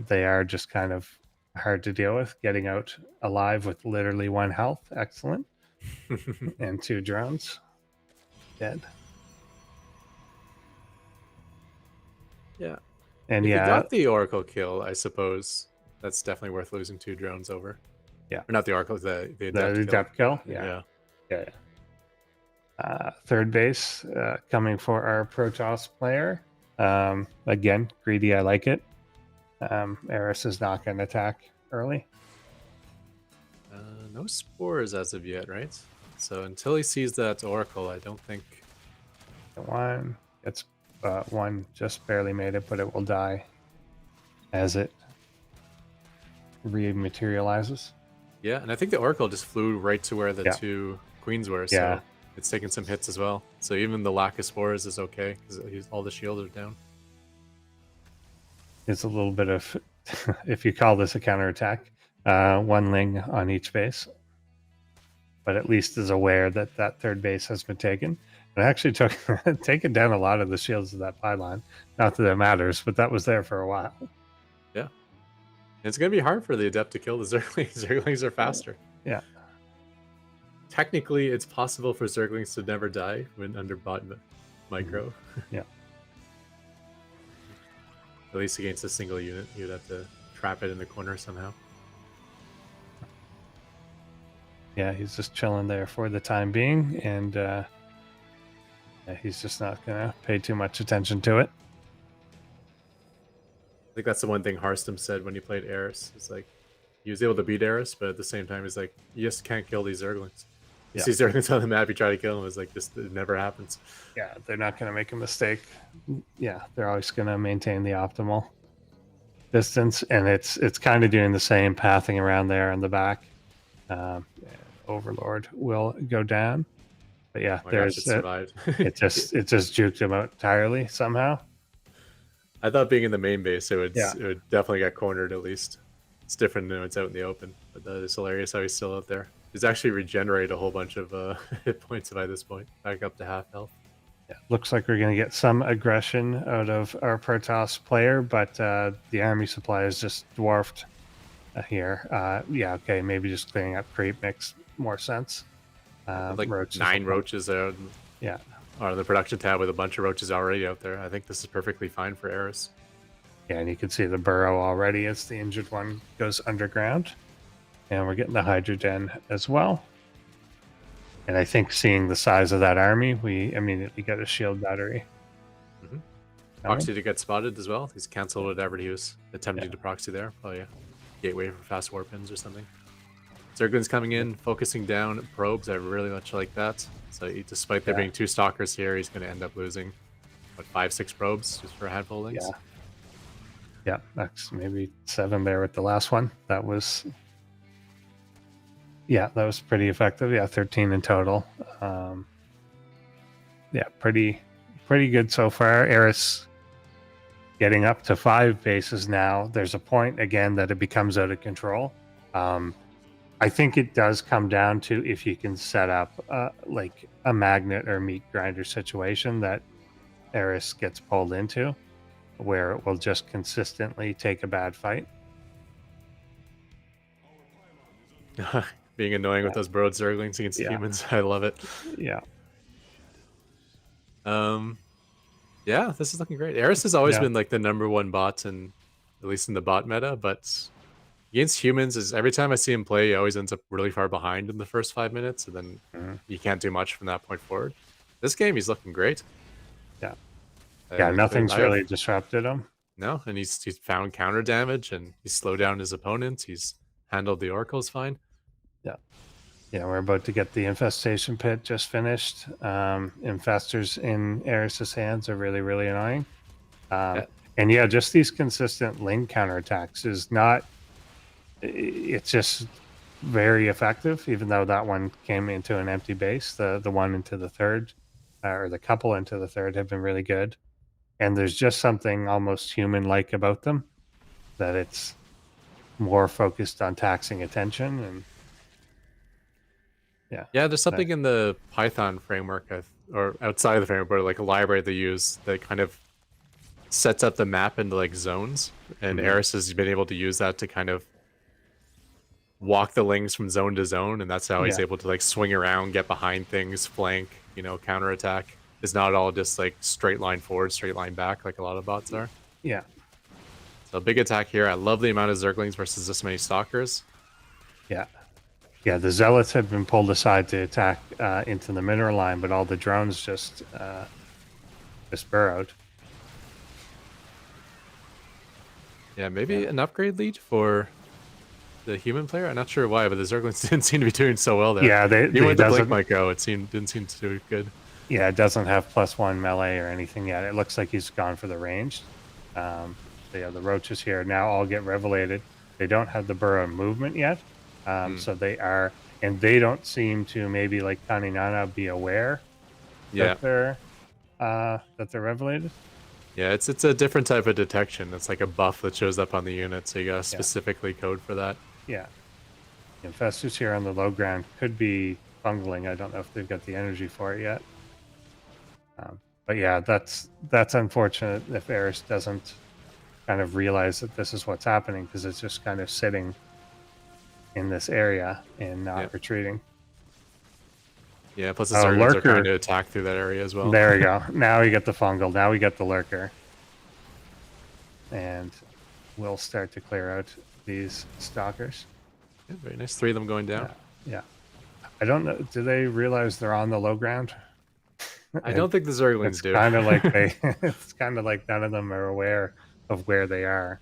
They are just kind of hard to deal with. Getting out alive with literally 1 health, excellent. And 2 drones, dead. Yeah. And If you got the Oracle kill, I suppose that's definitely worth losing 2 drones over. Yeah. Or not the Oracle, the the adept adept kill. Yeah. Third base coming for our Protoss player. Again, greedy, I like it. Eris is not going to attack early. No spores as of yet, right? So until he sees that Oracle, I don't think... The one, it's one just barely made it, but it will die as it rematerializes. Yeah, and I think the Oracle just flew right to where the 2 queens were, so it's taking some hits as well. So even the lack of spores is okay, because all the shields are down. It's a little bit of, if you call this a counterattack, 1 Ling on each base. But at least is aware that that third base has been taken. It actually took taken down a lot of the shields of that pylon. Not that it matters, but that was there for a while. Yeah. And it's going to be hard for the Adept to kill the Zerglings. Zerglings are faster. Yeah. Technically, it's possible for Zerglings to never die when under bot micro. Yeah. At least against a single unit, you'd have to trap it in the corner somehow. Yeah, he's just chilling there for the time being, and he's just not going to pay too much attention to it. I think that's the one thing Harstem said when he played Eris. It's like, he was able to beat Eris, but at the same time, he's like, you just can't kill these Zerglings. You see Zerglings on the map, you try to kill them, it's like, just it never happens. Yeah, they're not going to make a mistake. Yeah, they're always going to maintain the optimal distance, and it's kind of doing the same pathing around there in the back. Overlord will go down, but yeah, Gosh, it survived. it just juked him out entirely somehow. I thought being in the main base, it would definitely get cornered at least. It's different when it's out in the open, but that is hilarious how he's still out there. He's actually regenerated a whole bunch of hit points by this point, back up to half health. Yeah, looks like we're going to get some aggression out of our Protoss player, but the army supply is just dwarfed here. Yeah, okay, maybe just clearing up creep makes more sense. Like roaches 9 roaches out. Yeah. On the production tab with a bunch of roaches already out there. I think this is perfectly fine for Eris. Yeah, and you can see the burrow already as the injured one goes underground. And we're getting the hydrogen as well. And I think seeing the size of that army, we immediately get a shield battery. Mm-hmm. Proxy to get spotted as well. He's canceled whatever he was attempting to proxy there. Probably a gateway for fast warp pins or something. Zerglings coming in, focusing down probes. I really much like that. So despite there being 2 stalkers here, he's going to end up losing, what, 5-6 probes just for a handful of links? Yeah, that's maybe 7 there with the last one. That was... Yeah, that was pretty effective. Yeah, 13 in total. Yeah, pretty good so far. Eris getting up to 5 bases now. There's a point, again, that it becomes out of control. I think it does come down to if you can set up like a magnet or meat grinder situation that Eris gets pulled into, where it will just consistently take a bad fight. Being annoying with Yeah. those broad zerglings against Yeah. humans. I love it. Yeah. Yeah, this is looking great. Eris has always Yeah. been like the #1 bot, and at least in the bot meta, but against humans, is every time I see him play, he always ends up really far behind in the first 5 minutes, and then Mhm. you can't do much from that point forward. This game, he's looking great. Yeah. Yeah, nothing's I have- really disrupted him. No, and he's found counter damage, and he's slowed down his opponents. He's handled the oracles fine. Yeah, we're about to get the infestation pit just finished. Infestors in Eris's hands are really, really annoying. Yeah. And yeah, just these consistent lane counterattacks is not. It's just very effective, even though that one came into an empty base. The one into the third, or the couple into the third, have been really good. And there's just something almost human-like about them, that it's more focused on taxing attention. And Yeah, there's something in the Python framework, or outside of the framework, but like a library they use that kind of sets up the map into like zones, and Eris has been able to use that to kind of walk the links from zone to zone, and that's how he's Yeah. able to like swing around, get behind things, flank, counterattack. It's not all just like straight line forward, straight line back like a lot of bots are. yeah, So big attack here. I love the amount of zerglings versus this many stalkers. yeah. The zealots have been pulled aside to attack into the mineral line, but all the drones just burrowed. Yeah, maybe an upgrade lead for the human player. I'm not sure why, but the zerglings didn't seem to be doing so well there. Yeah, Even they with the blink doesn't. micro, didn't seem to do good. Yeah, it doesn't have +1 melee or anything yet. It looks like he's gone for the ranged. So yeah, the roaches here now all get revelated. They don't have the burrow movement yet, so they are, and they don't seem to, maybe like Kaninana, be aware Yeah, that they're revelated. yeah, it's a different type of detection. It's like a buff that shows up on the unit, so you gotta specifically code for that. Yeah, infestors here on the low ground could be bungling. I don't know if they've got the energy for it yet. But yeah, that's unfortunate if Eris doesn't kind of realize that this is what's happening, because it's just kind of sitting in this area and not retreating. Yeah, plus the zerglings are lurker. trying to attack through that area as well. There we go. Now we get the fungal. Now we get the lurker. And we'll start to clear out these stalkers. Yeah, very nice. 3 of them going down. Yeah. I don't know. Do they realize they're on the low ground? I don't think the zerglings It's do. kind of like it's kind of like none of them are aware of where they are.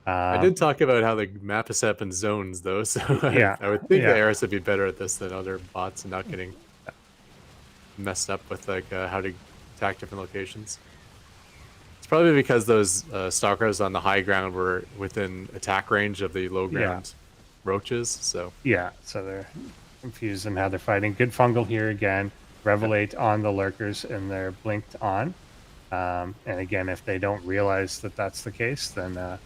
I did talk about how the map is set up in zones, though, so Yeah, I would think yeah. the Eris would be better at this than other bots and not getting messed up with like how to attack different locations. It's probably because those stalkers on the high ground were within attack range of the low ground roaches. So Yeah, so they're confused in how they're fighting. Good fungal here again. Revelate on the lurkers, and they're blinked on. And again, if they don't realize that that's the case, then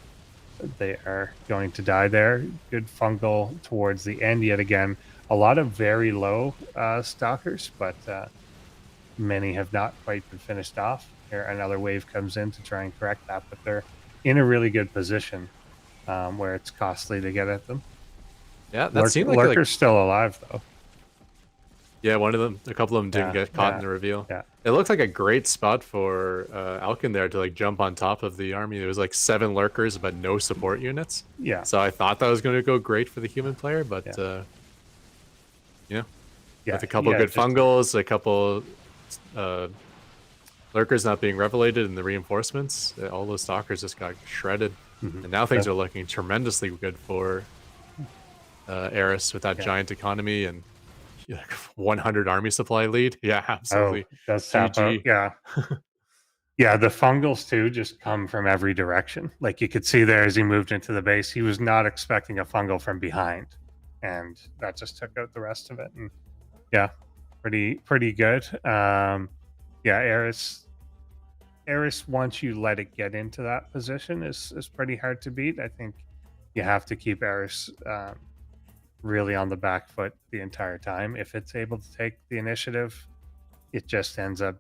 they are going to die there. Good fungal towards the end yet again. A lot of very low stalkers, but many have not quite been finished off. Here, another wave comes in to try and correct that, but they're in a really good position where it's costly to get at them. yeah, that seemed like Lurker's still alive, though. yeah, a couple of them didn't Yeah, get caught in yeah, the reveal. yeah. It looked like a great spot for Alkin there to like jump on top of the army. There was like 7 lurkers, but no support units. Yeah. So I thought that was going to go great for the human player, but Yeah, with a couple good just- fungals, a couple lurkers not being revelated, and the reinforcements, all those stalkers just got shredded. Mhm. And now things are looking tremendously good for Eris with that giant economy and 100 army supply lead. Yeah, absolutely. Oh, does tap out. GG. Yeah. Yeah, the fungals too just come from every direction. Like you could see there as he moved into the base, he was not expecting a fungal from behind, and that just took out the rest of it. And yeah, pretty good. Yeah, Eris, once you let it get into that position, is pretty hard to beat. I think you have to keep Eris really on the back foot the entire time. If it's able to take the initiative, it just ends up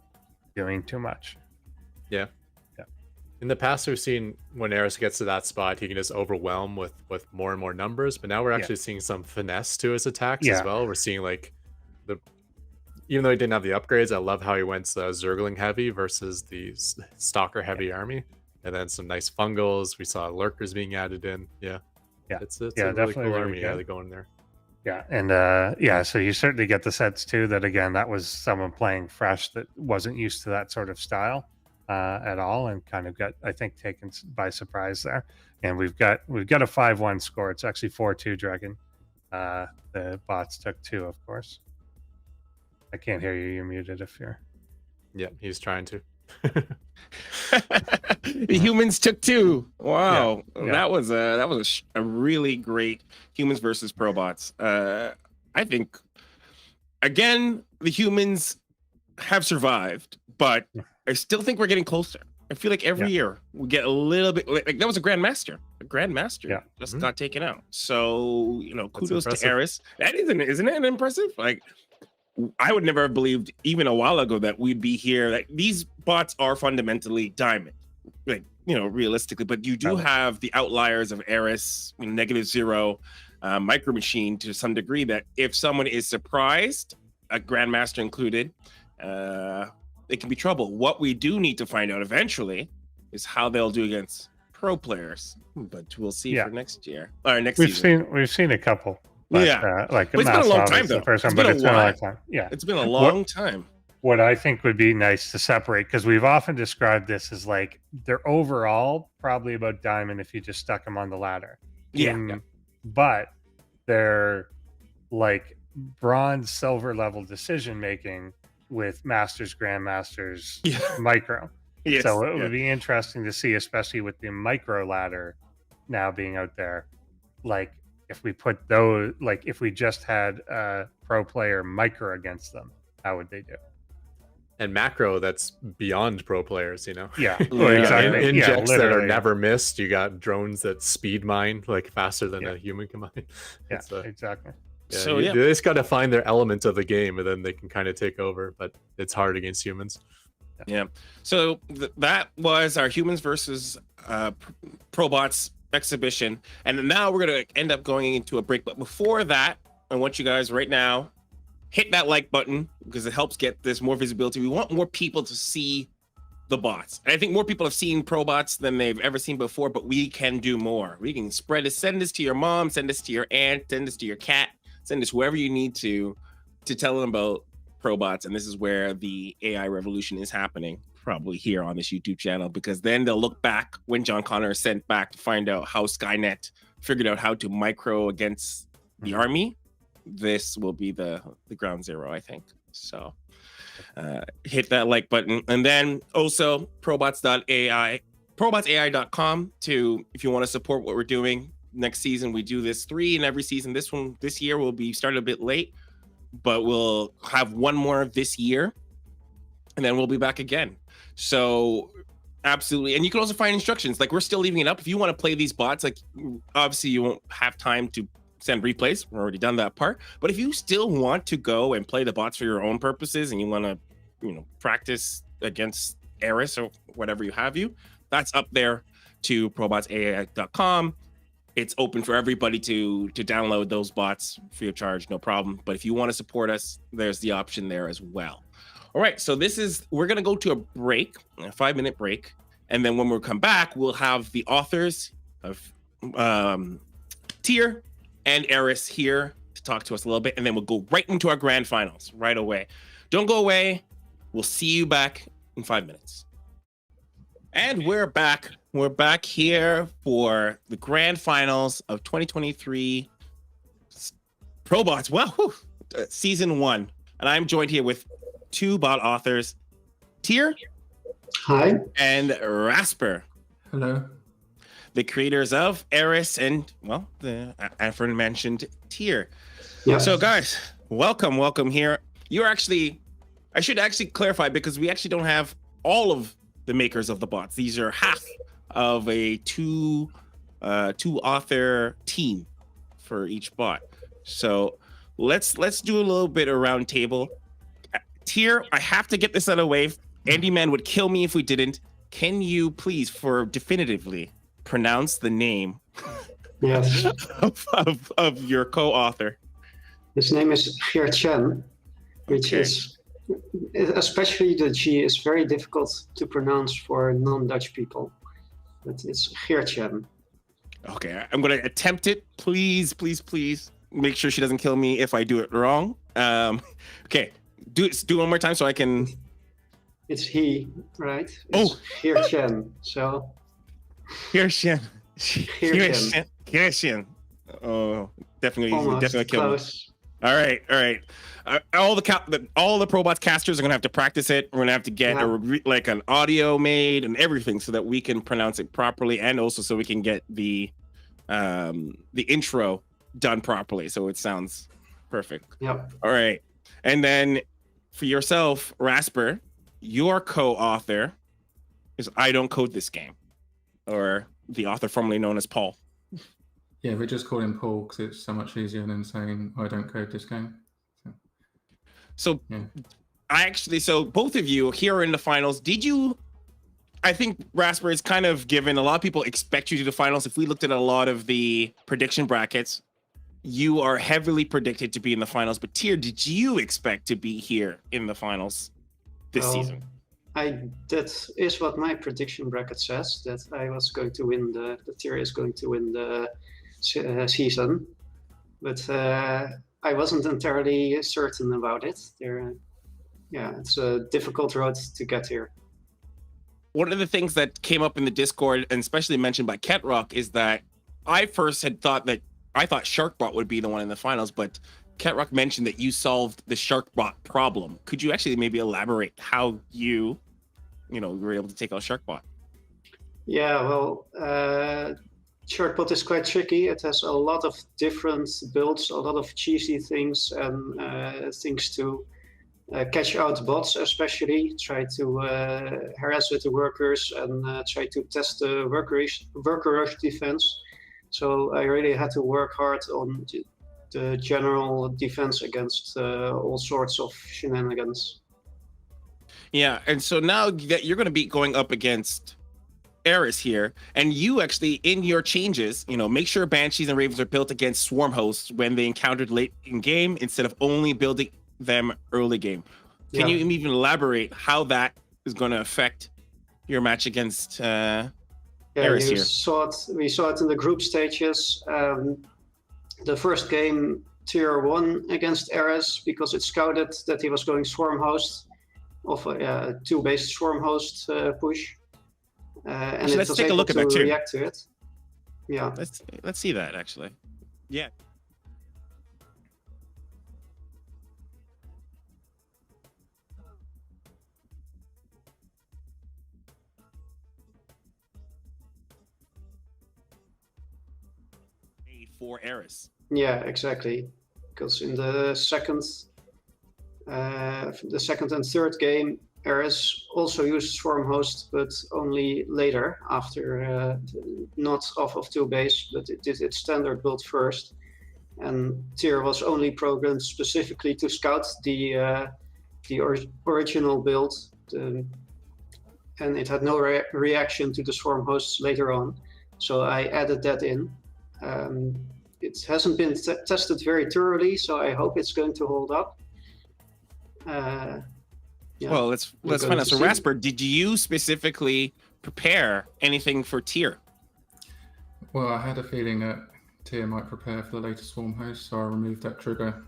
doing too much. Yeah. Yeah. In the past, we've seen when Eris gets to that spot, he can just overwhelm with more and more numbers. But now we're actually seeing some finesse to his attacks as well. We're seeing like even though he didn't have the upgrades, I love how he went Zergling heavy versus the Stalker heavy army, and then some nice fungals. We saw lurkers being added in. Yeah, it's a really cool army. Yeah, they go in there. Yeah, and so you certainly get the sense too that again that was someone playing fresh that wasn't used to that sort of style at all, and kind of got, I think, taken by surprise there. And we've got a 5-1 score. It's actually 4-2 Dragon. The bots took 2, of course. I can't hear you. You're muted if you're. Yeah, he's trying to. The humans took 2. Wow, Yeah. that was a really great humans versus ProBots. I think again the humans have survived, but I still think we're getting closer. I feel like every year we get a little bit like that was a grandmaster. A grandmaster just got taken out. So kudos to Eris. That isn't it impressive? Like, I would never have believed even a while ago that we'd be here. Like, these bots are fundamentally diamond, like realistically. But you do have the outliers of Eris, -0, Micro Machine to some degree. That if someone is surprised, a grandmaster included, it can be trouble. What we do need to find out eventually is how they'll do against pro players. But we'll see for next year or next season. We've seen a couple. But, like but it's been a long time, though. The first one, but it's been a long time. Yeah, it's been a long time. What I think would be nice to separate, because we've often described this as like they're overall probably about diamond if you just stuck them on the ladder. But they're like bronze, silver level decision making with masters, grandmasters, micro. So it would be interesting to see, especially with the micro ladder now being out there, like. If we put those, like if we just had a pro player micro against them, how would they do? And macro, that's beyond pro players, Yeah, exactly. Injects that are never missed. You got drones that speed mine like faster than a human can mine. Exactly. So they just got to find their element of the game, and then they can kind of take over. But it's hard against humans. Yeah. So that was our humans versus ProBots exhibition, and now we're gonna end up going into a break. But before that, I want you guys right now hit that like button because it helps get this more visibility. We want more people to see the bots, and I think more people have seen ProBots than they've ever seen before. But we can do more. We can spread this. Send this to your mom. Send this to your aunt. Send this to your cat. Send this whoever you need to tell them about ProBots. And this is where the AI revolution is happening. Probably here on this YouTube channel, because then they'll look back when John Connor is sent back to find out how Skynet figured out how to micro against the army. This will be the ground zero, I think. So hit that like button, and then also ProBots.ai, ProBotsAI.com to if you want to support what we're doing. Next season we do this 3 in every season. This year will be started a bit late, but we'll have one more this year, and then we'll be back again. So absolutely. And you can also find instructions. Like, we're still leaving it up if you want to play these bots. Like, obviously you won't have time to send replays, we've already done that part. But if you still want to go and play the bots for your own purposes, and you want to practice against Eris or whatever that's up there to ProBotsAI.com. It's open for everybody to download those bots free of charge, no problem. But if you want to support us, there's the option there as well. All right, so we're going to go to a break, a 5-minute break. And then when we come back, we'll have the authors of Tyr and Eris here to talk to us a little bit. And then we'll go right into our grand finals right away. Don't go away. We'll see you back in 5 minutes. And we're back. We're back here for the grand finals of 2023 ProBots. Wow, season 1. And I'm joined here with 2 bot authors, Tyr. Hi. And Rasper. Hello. The creators of Eris and, well, the aforementioned Tyr. Yeah. So, guys, welcome here. You're actually, I should actually clarify, because we actually don't have all of the makers of the bots. These are half of a two author team for each bot. So let's do a little bit of round table. Tier, I have to get this out of the way. Andy Man would kill me if we didn't. Can you please, for definitively, pronounce the name Yes. of your co-author? His name is Geert Chen, which Okay. is, especially the G is very difficult to pronounce for non-Dutch people. But it's Geert Chen. Okay, I'm gonna attempt it. Please, please, please make sure she doesn't kill me if I do it wrong. Okay, do it one more time so I can. It's he, right? Oh. It's Geert Chen. So Kirsten. Kirsten. Kirsten. Oh, definitely almost kill me. close. All right. All the ProBots casters are gonna have to practice it. We're gonna have to get like an audio made and everything so that we can pronounce it properly, and also so we can get the intro done properly so it sounds perfect. Yep. All right, and then for yourself, Rasper, your co-author is I Don't Code This Game, or the author formerly known as Paul. Yeah, we just call him Paul because it's so much easier than saying I don't code this game. So yeah. So both of you here are in the finals. I think Rasper is kind of given, a lot of people expect you to the finals. If we looked at a lot of the prediction brackets, you are heavily predicted to be in the finals. But Tier, did you expect to be here in the finals this season? That is what my prediction bracket says, that I was going to win the Tier is going to win the season. But I wasn't entirely certain about it. It's a difficult road to get here. One of the things that came up in the Discord, and especially mentioned by Ketrock, is that I first had thought that sharkabot would be the one in the finals, but Ketrock mentioned that you solved the sharkabot problem. Could you actually maybe elaborate how you were able to take out sharkabot? Yeah, well, sharkabot is quite tricky. It has a lot of different builds, a lot of cheesy things, and things to catch out bots, especially try to harass with the workers and try to test the worker rush defense. So I really had to work hard on the general defense against all sorts of shenanigans. Yeah, and so now that you're going to be going up against Eris here, and you actually, in your changes, make sure Banshees and Ravens are built against Swarm hosts when they encountered late in game instead of only building them early game. Can you even elaborate how that is going to affect your match against Eris here? We saw it in the group stages. The first game, Tier won against Eris because it scouted that he was going Swarm host of a 2-based Swarm host push. And actually, let's take a look at that too. React to it. Yeah. Let's see that actually. Yeah. For Eris. Yeah, exactly. Because in the second and third game, Eris also used Swarm host, but only later, after not off of 2 base, but it did its standard build first. And Tier was only programmed specifically to scout the original build, and it had no reaction to the Swarm hosts later on. So I added that in. It hasn't been tested very thoroughly, so I hope it's going to hold up. Well, let's find out. So, Rasper, did you specifically prepare anything for Tier? Well, I had a feeling that Tier might prepare for the latest Swarm host, so I removed that trigger.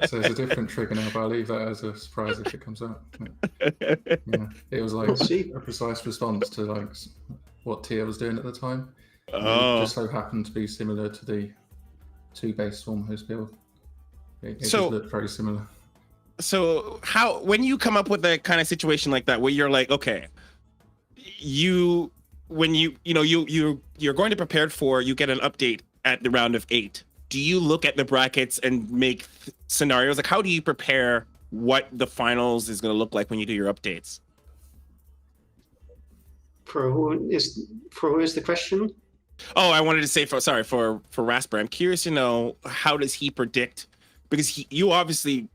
So there's a different trigger now, but I'll leave that as a surprise if it comes up. Yeah, it was like a precise response to like what Tier was doing at the time. It just so happened to be similar to the 2-base Swarm host build. It just looked very similar. So when you come up with a kind of situation like that, where you're like, okay, you're going to prepare for, you get an update at the round of 8. Do you look at the brackets and make scenarios? Like, how do you prepare what the finals is going to look like when you do your updates? For who is the question? Oh, I wanted to say for Rasper. I'm curious to know, how does he predict? Because you obviously,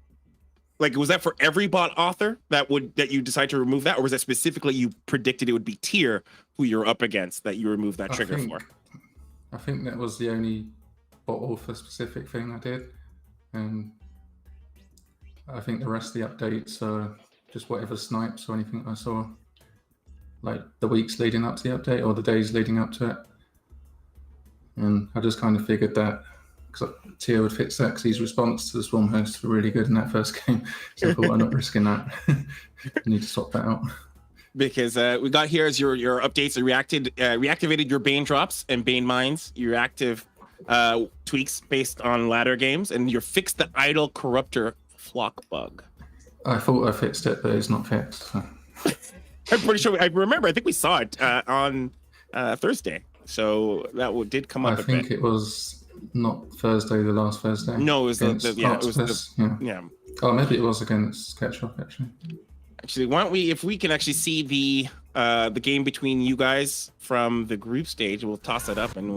like, was that for every bot author that you decide to remove that, or was that specifically you predicted it would be Tier who you're up against that you removed that trigger for? I think that was the only bot author specific thing I did, and I think the rest of the updates are just whatever snipes or anything I saw, like the weeks leading up to the update or the days leading up to it. And I just kind of figured that because Tier would fix that because his response to the Swarm hosts were really good in that first game. So I thought I'm not risking that. I need to swap that out. Because we got here as your updates reactivated your Bane drops and Bane mines, your active tweaks based on ladder games, and you fixed the idle corruptor flock bug. I thought I fixed it, but it's not fixed. So. I'm pretty sure. I remember. I think we saw it on Thursday. So that did come up. I think it was not Thursday, the last Thursday. No, it was it was yeah. Oh, maybe it was against Ketrock actually. Actually, why don't we, if we can actually see the game between you guys from the group stage, we'll toss it up and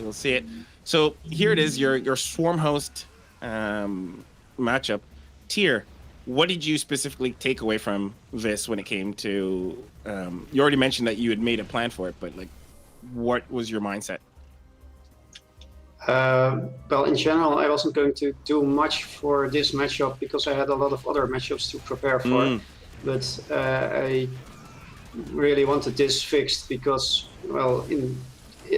we'll see it. So here it is, your Swarm host matchup. Tier, what did you specifically take away from this when it came to? You already mentioned that you had made a plan for it, but like, what was your mindset? Well, in general, I wasn't going to do much for this matchup because I had a lot of other matchups to prepare for. But I really wanted this fixed because, well,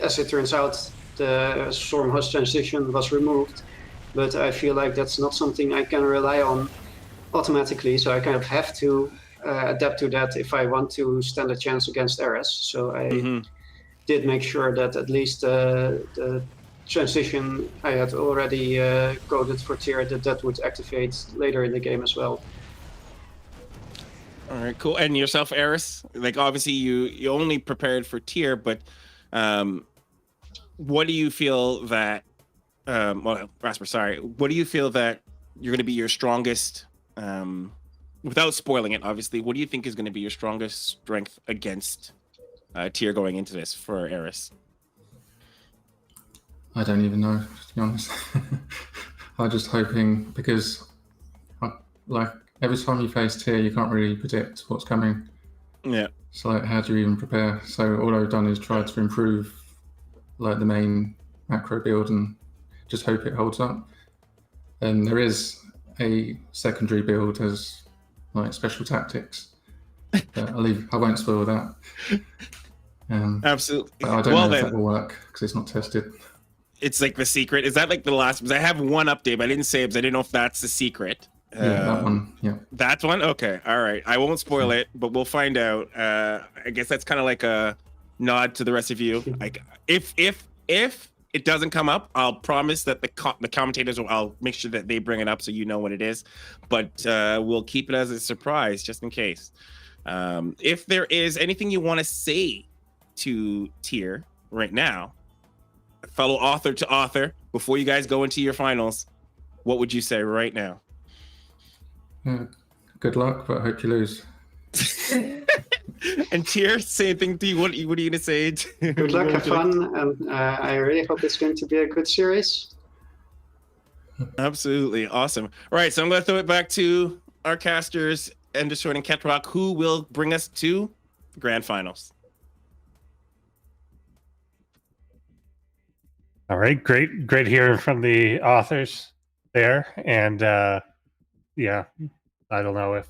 as it turns out, the Storm host transition was removed. But I feel like that's not something I can rely on automatically, so I kind of have to adapt to that if I want to stand a chance against eris. So I did make sure that at least the transition I had already coded for Tier that would activate later in the game as well. All right, cool. And yourself, eris? Like, obviously you only prepared for Tier, but what do you feel that well, Rasper, sorry, what do you feel that you're going to be your strongest, without spoiling it, obviously, what do you think is going to be your strongest strength against Tier going into this for eris? I don't even know, to be honest. I'm just hoping because, like, every time you face Tier, you can't really predict what's coming. Yeah. So, like, how do you even prepare? So, all I've done is try to improve, like, the main macro build and just hope it holds up. And there is a secondary build as, like, special tactics. But I won't spoil that. Absolutely. But I don't know if that will work because it's not tested. It's like the secret. Is that like the last? Because I have one update, but I didn't say it because I didn't know if that's the secret. Yeah, that one. Yeah. That one? Okay. All right. I won't spoil it, but we'll find out. I guess that's kind of like a nod to the rest of you. Like, if it doesn't come up, I'll promise that the commentators I'll make sure that they bring it up so you know what it is. But we'll keep it as a surprise just in case. If there is anything you want to say to Tier right now, fellow author to author, before you guys go into your finals, what would you say right now? Good luck, but I hope you lose. And Tier, same thing to you. What are you going to say? Good luck, have fun, and I really hope it's going to be a good series. Absolutely. Awesome. All right, so I'm going to throw it back to our casters, Endershort and Ketrock, who will bring us to the grand finals. All right, great hearing from the authors there, and yeah, I don't know if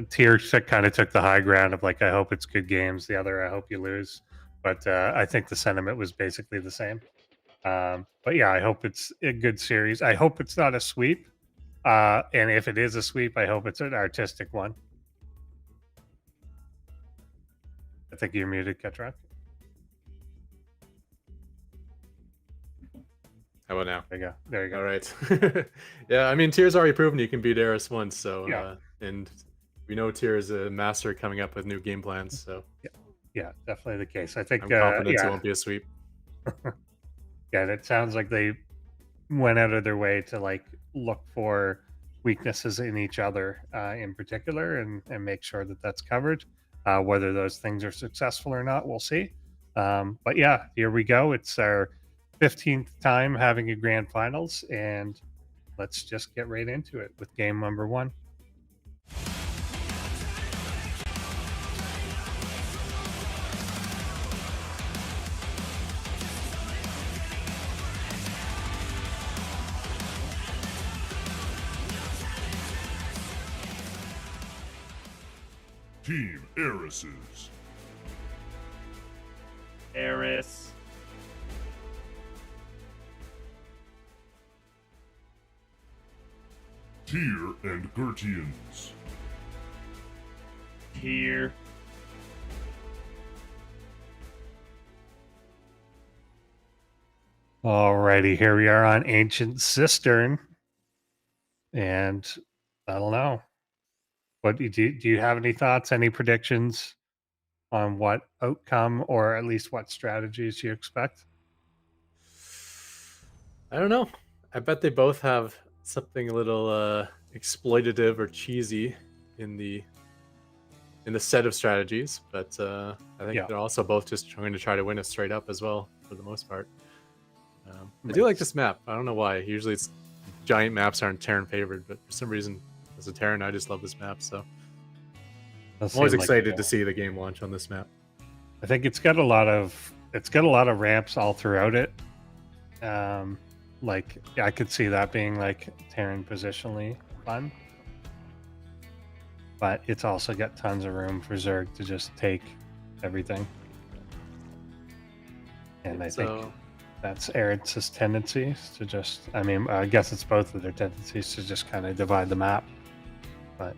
Tier kind of took the high ground of like, I hope it's good games. The other, I hope you lose. But I think the sentiment was basically the same. But yeah, I hope it's a good series. I hope it's not a sweep, and if it is a sweep, I hope it's an artistic one. I think you're muted, Ketrock. How about now? There you go. All right. Yeah, I mean, Tier's already proven you can beat eris once, so yeah. And we know Tier is a master coming up with new game plans, so yeah, definitely the case. I think I'm confident it won't be a sweep. Yeah, it sounds like they went out of their way to like look for weaknesses in each other in particular and make sure that that's covered. Whether those things are successful or not, we'll see. But yeah, here we go. It's our 15th time having a grand finals, and let's just get right into it with game number 1. Team Erises. Eris. Tyr and Gertians. Tyr. Alrighty, here we are on Ancient Cistern, and I don't know. What do you have any thoughts, any predictions on what outcome or at least what strategies you expect? I don't know. I bet they both have something a little exploitative or cheesy in the set of strategies, but I think they're also both just going to try to win it straight up as well for the most part. I do like this map. I don't know why. Usually it's giant maps aren't Terran favored, but for some reason as a Terran I just love this map, so I'm always excited to see the game launch on this map. I think it's got a lot of ramps all throughout it. Like I could see that being like Terran positionally fun. But it's also got tons of room for Zerg to just take everything. And I think that's Eris's tendencies to just, I guess it's both of their tendencies to just kind of divide the map. But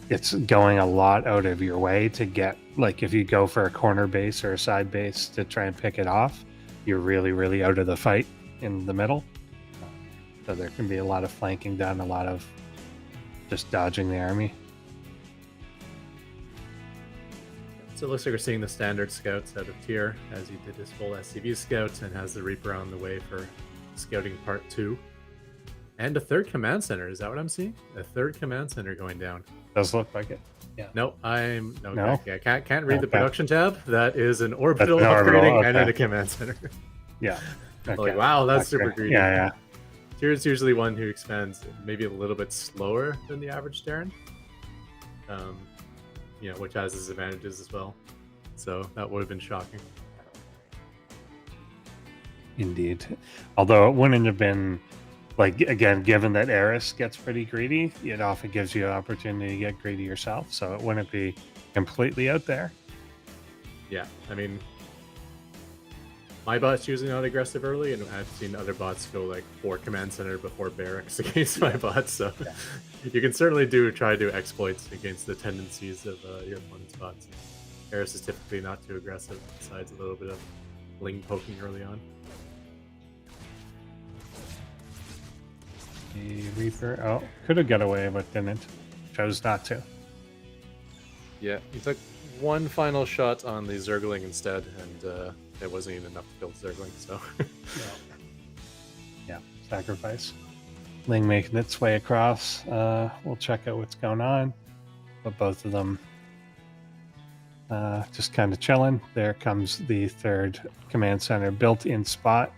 it's going a lot out of your way to get, like if you go for a corner base or a side base to try and pick it off, you're really, really out of the fight in the middle. So there can be a lot of flanking done, a lot of just dodging the army. So it looks like we're seeing the standard scouts out of Tyr as he did his full SCV scouts and has the Reaper on the way for scouting part 2. And a third command center. Is that what I'm seeing? A third command center going down. Does look like it. Yeah. No, I can't read the Okay. production tab. That is an orbital That's an orbital, upgrading and okay. then a command center. Yeah. Okay. Like, wow, that's super greedy. Yeah. Tyr's usually one who expands maybe a little bit slower than the average Terran. Which has its advantages as well. So that would have been shocking. Indeed. Although it wouldn't have been, like, again, given that Eris gets pretty greedy, it often gives you an opportunity to get greedy yourself. So it wouldn't be completely out there. Yeah, my bot's usually not aggressive early, and I've seen other bots go like 4 command center before barracks against my bot, so you can certainly try to do exploits against the tendencies of your opponent's bots. Eris is typically not too aggressive, besides a little bit of ling poking early on. The Reaper, could have got away, but didn't. Chose not to. Yeah, he took one final shot on the Zergling instead, and it wasn't even enough to kill the Zergling, so... Yeah, sacrifice. Ling making its way across. We'll check out what's going on. But both of them just kind of chilling. There comes the third command center built in spot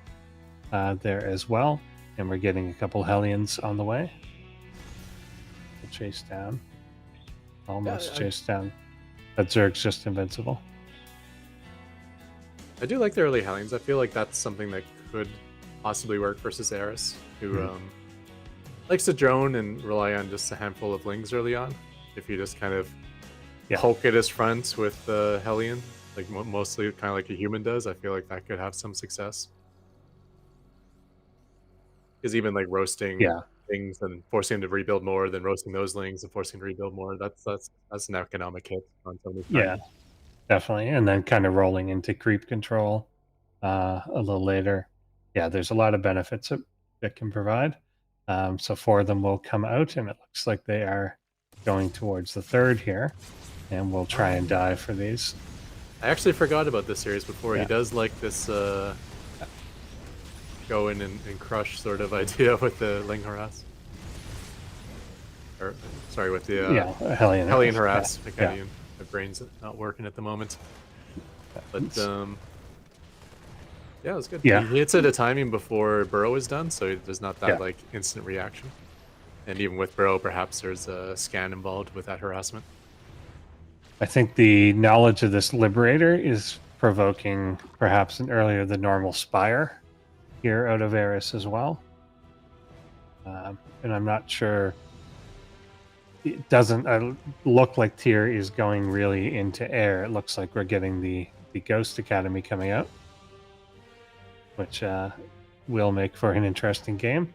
there as well. And we're getting a couple Hellions on the way. We'll chase down. Almost chase down. That Zerg's just invincible. I do like the early Hellions. I feel like that's something that could possibly work versus Eris, who likes to drone and rely on just a handful of Lings early on. If you just kind of poke at his front with the Hellion, like mostly kind of like a human does, I feel like that could have some success. Because even like roasting things and forcing him to rebuild more, then roasting those Lings and forcing him to rebuild more, that's an economic hit on some of these. Yeah, definitely. And then kind of rolling into creep control a little later. Yeah, there's a lot of benefits that can provide. So 4 of them will come out, and it looks like they are going towards the third here. And we'll try and dive for these. I actually forgot about this series before. He does like this go in and crush sort of idea with the Ling harass. Or sorry, with the Hellion harass. My brain's not working at the moment. But yeah, it was good. Yeah. He hits at a timing before Burrow is done, so there's not that Yeah. like instant reaction. And even with Burrow, perhaps there's a scan involved with that harassment. I think the knowledge of this Liberator is provoking perhaps an earlier than normal Spire here out of Eris as well. And I'm not sure. It doesn't look like Tyr is going really into air. It looks like we're getting the Ghost Academy coming out, which will make for an interesting game.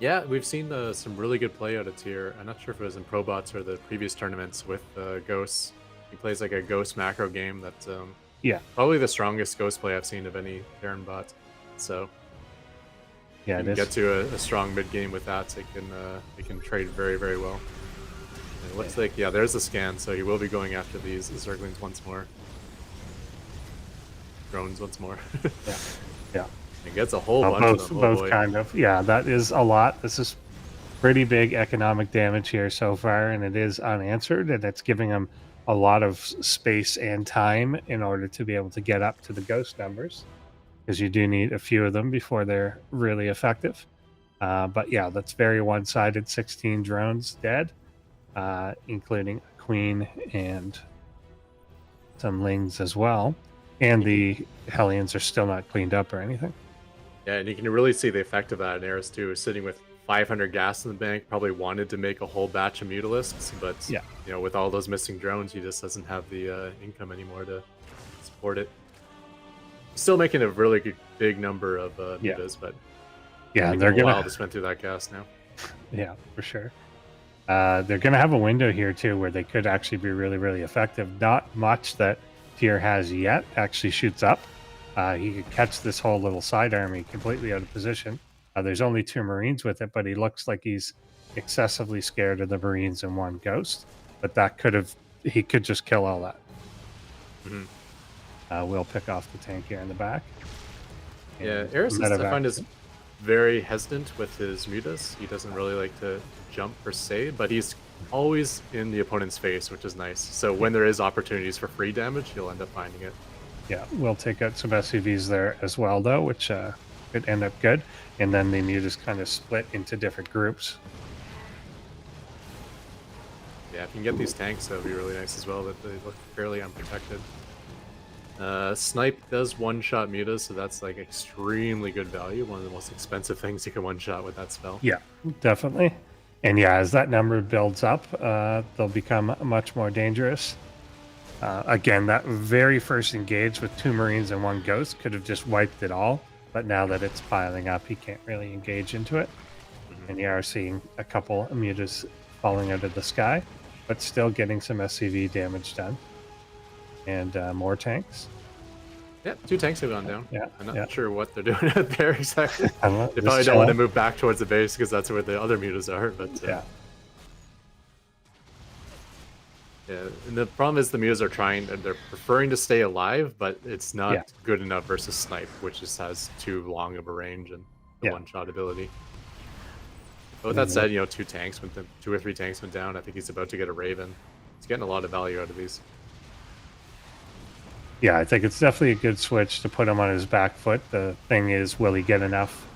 Yeah, we've seen some really good play out of Tyr. I'm not sure if it was in ProBots or the previous tournaments with Ghosts. He plays like a Ghost macro game that's probably the strongest Ghost play I've seen of any Terran bot. So yeah, you can get to a strong mid game with that. So it can trade very, very well. And it looks like there's the scan, so he will be going after these Zerglings once more. Drones once more. Yeah. He gets a whole bunch of them. Both kind of. Yeah, that is a lot. This is pretty big economic damage here so far, and it is unanswered, and it's giving them a lot of space and time in order to be able to get up to the ghost numbers, because you do need a few of them before they're really effective. But yeah, that's very one-sided. 16 drones dead, including a queen and some lings as well. And the Hellions are still not cleaned up or anything. Yeah, and you can really see the effect of that in Eris too. Sitting with 500 gas in the bank, probably wanted to make a whole batch of Mutalisks, but with all those missing drones, he just doesn't have the income anymore to support it. Still making a really good, big number of mutas, but they're gonna to spend through that gas now. Yeah, for sure. They're gonna have a window here too where they could actually be really, really effective. Not much that Tyr has yet actually shoots up. He could catch this whole little side army completely out of position. There's only 2 Marines with it, but he looks like he's excessively scared of the Marines and 1 Ghost. But he could just kill all that. Mm-hmm. We'll pick off the tank here in the back. Yeah, Eris I find is very hesitant with his mutas. He doesn't really like to jump per se, but he's always in the opponent's face, which is nice. So when there is opportunities for free damage, he'll end up finding it. Yeah, we'll take out some SUVs there as well, though, which could end up good. And then the mutas kind of split into different groups. Yeah, if you can get these tanks, that would be really nice as well, that they look fairly unprotected. Snipe does one-shot mutas, so that's like extremely good value. One of the most expensive things you can one-shot with that spell. Yeah, definitely. And yeah, as that number builds up, they'll become much more dangerous. Again, that very first engage with 2 Marines and 1 Ghost could have just wiped it all. But now that it's piling up, he can't really engage into it. Mm-hmm. And you are seeing a couple of mutas falling out of the sky, but still getting some SCV damage done. And more tanks. Yeah, 2 tanks have gone down. Yeah, I'm not sure what they're doing out there exactly. They probably don't chilling. want to move back towards the base because that's where the other mutas are. But yeah, and the problem is the mutas are they're preferring to stay alive, but it's not good enough versus Snipe, which just has too long of a range and the one-shot ability. But with that said, 2 tanks, 2 or 3 tanks went down. I think he's about to get a Raven. He's getting a lot of value out of these. Yeah, I think it's definitely a good switch to put him on his back foot. The thing is, will he get enough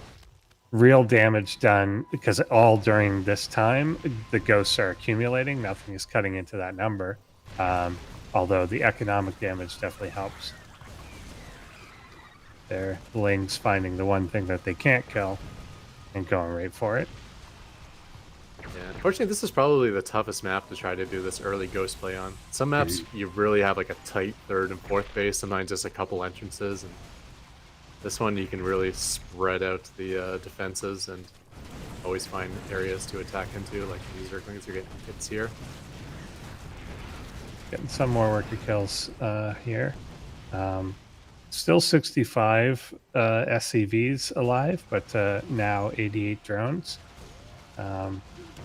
real damage done? Because all during this time, the ghosts are accumulating. Nothing is cutting into that number. Although the economic damage definitely helps. Their Ling's finding the one thing that they can't kill and going right for it. Yeah, unfortunately, this is probably the toughest map to try to do this early ghost play on. Some maps, you really have like a tight 3rd and 4th base, sometimes just a couple entrances, and this one you can really spread out the defenses and always find areas to attack into, like these Zerglings are getting hits here. Getting some more worker kills here. Still 65 SCVs alive, but now 88 drones.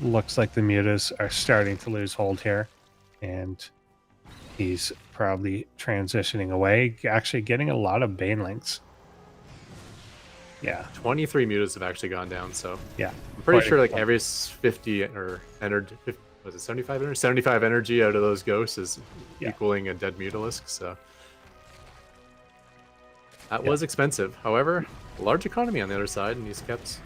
Looks like the mutas are starting to lose hold here, and he's probably transitioning away, actually getting a lot of banelings. Yeah, 23 mutas have actually gone down, so yeah, I'm pretty sure like every 50 or entered was it 75 energy? 75 energy out of those ghosts is Yeah. equaling a dead Mutalisk, so that was expensive. However, large economy on the other side, and he's kept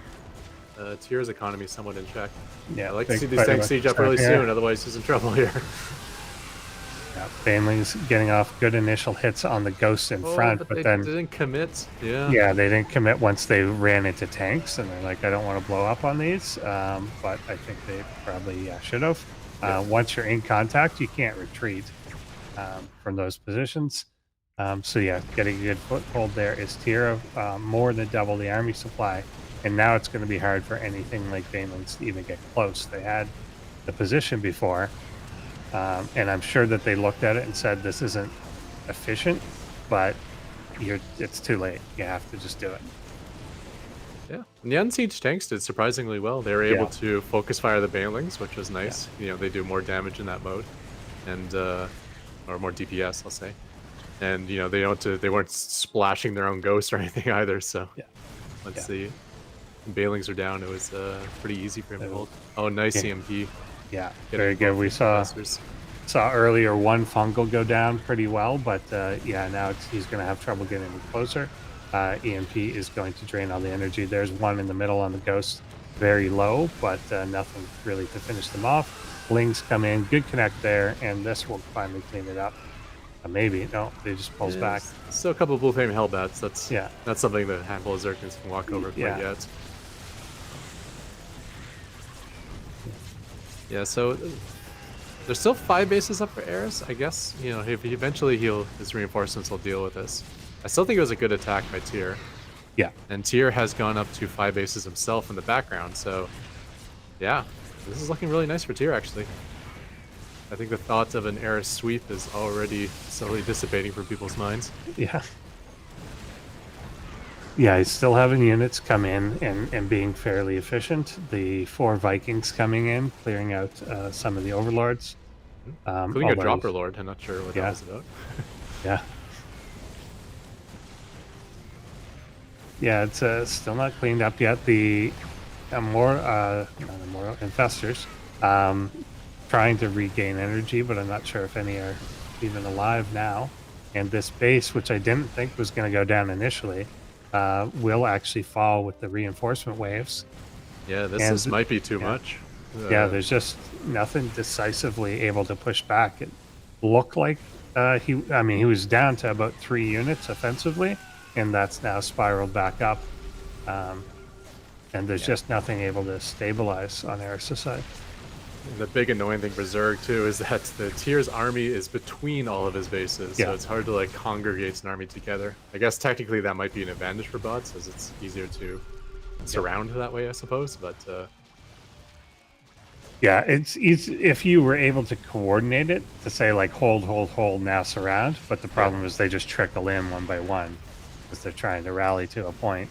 Tyr's economy somewhat in check. Yeah, I like to see these tanks siege up really soon, otherwise he's in trouble here. Yeah, Baneling's getting off good initial hits on the ghosts in front, but then they didn't commit. Yeah, they didn't commit once they ran into tanks, and they're like, I don't want to blow up on these. But I think they probably should have. Once you're in contact, you can't retreat from those positions. So yeah, getting a good foothold there is Tyr, more than double the army supply, and now it's going to be hard for anything like Banelings to even get close. They had the position before, and I'm sure that they looked at it and said this isn't efficient, but it's too late. You have to just do it. Yeah, and the unsieged tanks did surprisingly well. They were able to focus fire the Banelings, which was nice. You know, they do more damage in that mode, and or more DPS, I'll say. And you know, they weren't splashing their own ghosts or anything either. So once the Banelings are down, it was pretty easy for him to hold. Oh, nice CMP. Yeah, very good. We saw earlier one fungal go down pretty well, but now he's going to have trouble getting any closer. EMP is going to drain all the energy. There's one in the middle on the ghost, very low, but nothing really to finish them off. Lings come in, good connect there, and this will finally clean it up. Maybe no, they just pulls back. Still a couple of blue flame hellbats. That's something that a handful of Zerkins can walk over quite yet. Yeah, so there's still 5 bases up for Eris. I guess, you know, if eventually his reinforcements will deal with this. I still think it was a good attack by Tyr. Yeah. And Tyr has gone up to 5 bases himself in the background, so yeah, this is looking really nice for Tyr, actually. I think the thought of an Eris sweep is already slowly dissipating from people's minds. Yeah. Yeah, he's still having units come in and being fairly efficient. The 4 Vikings coming in, clearing out some of the overlords. Including a dropper lord, I'm not sure what that was about. Yeah. Yeah, it's still not cleaned up yet. The infestors trying to regain energy, but I'm not sure if any are even alive now. And this base, which I didn't think was going to go down initially, will actually fall with the reinforcement waves. Yeah, this might be too much. There's just nothing decisively able to push back. It looked like he was down to about 3 units offensively, and that's now spiraled back up. And there's just nothing able to stabilize on Eris' side. The big annoying thing for Zerg too is that the Tyr's army is between all of his bases, so it's hard to like congregate an army together. I guess technically that might be an advantage for bots, as it's easier to surround that way, I suppose. But it's easy if you were able to coordinate it to say like hold, now surround. But the problem is they just trickle in one by one because they're trying to rally to a point.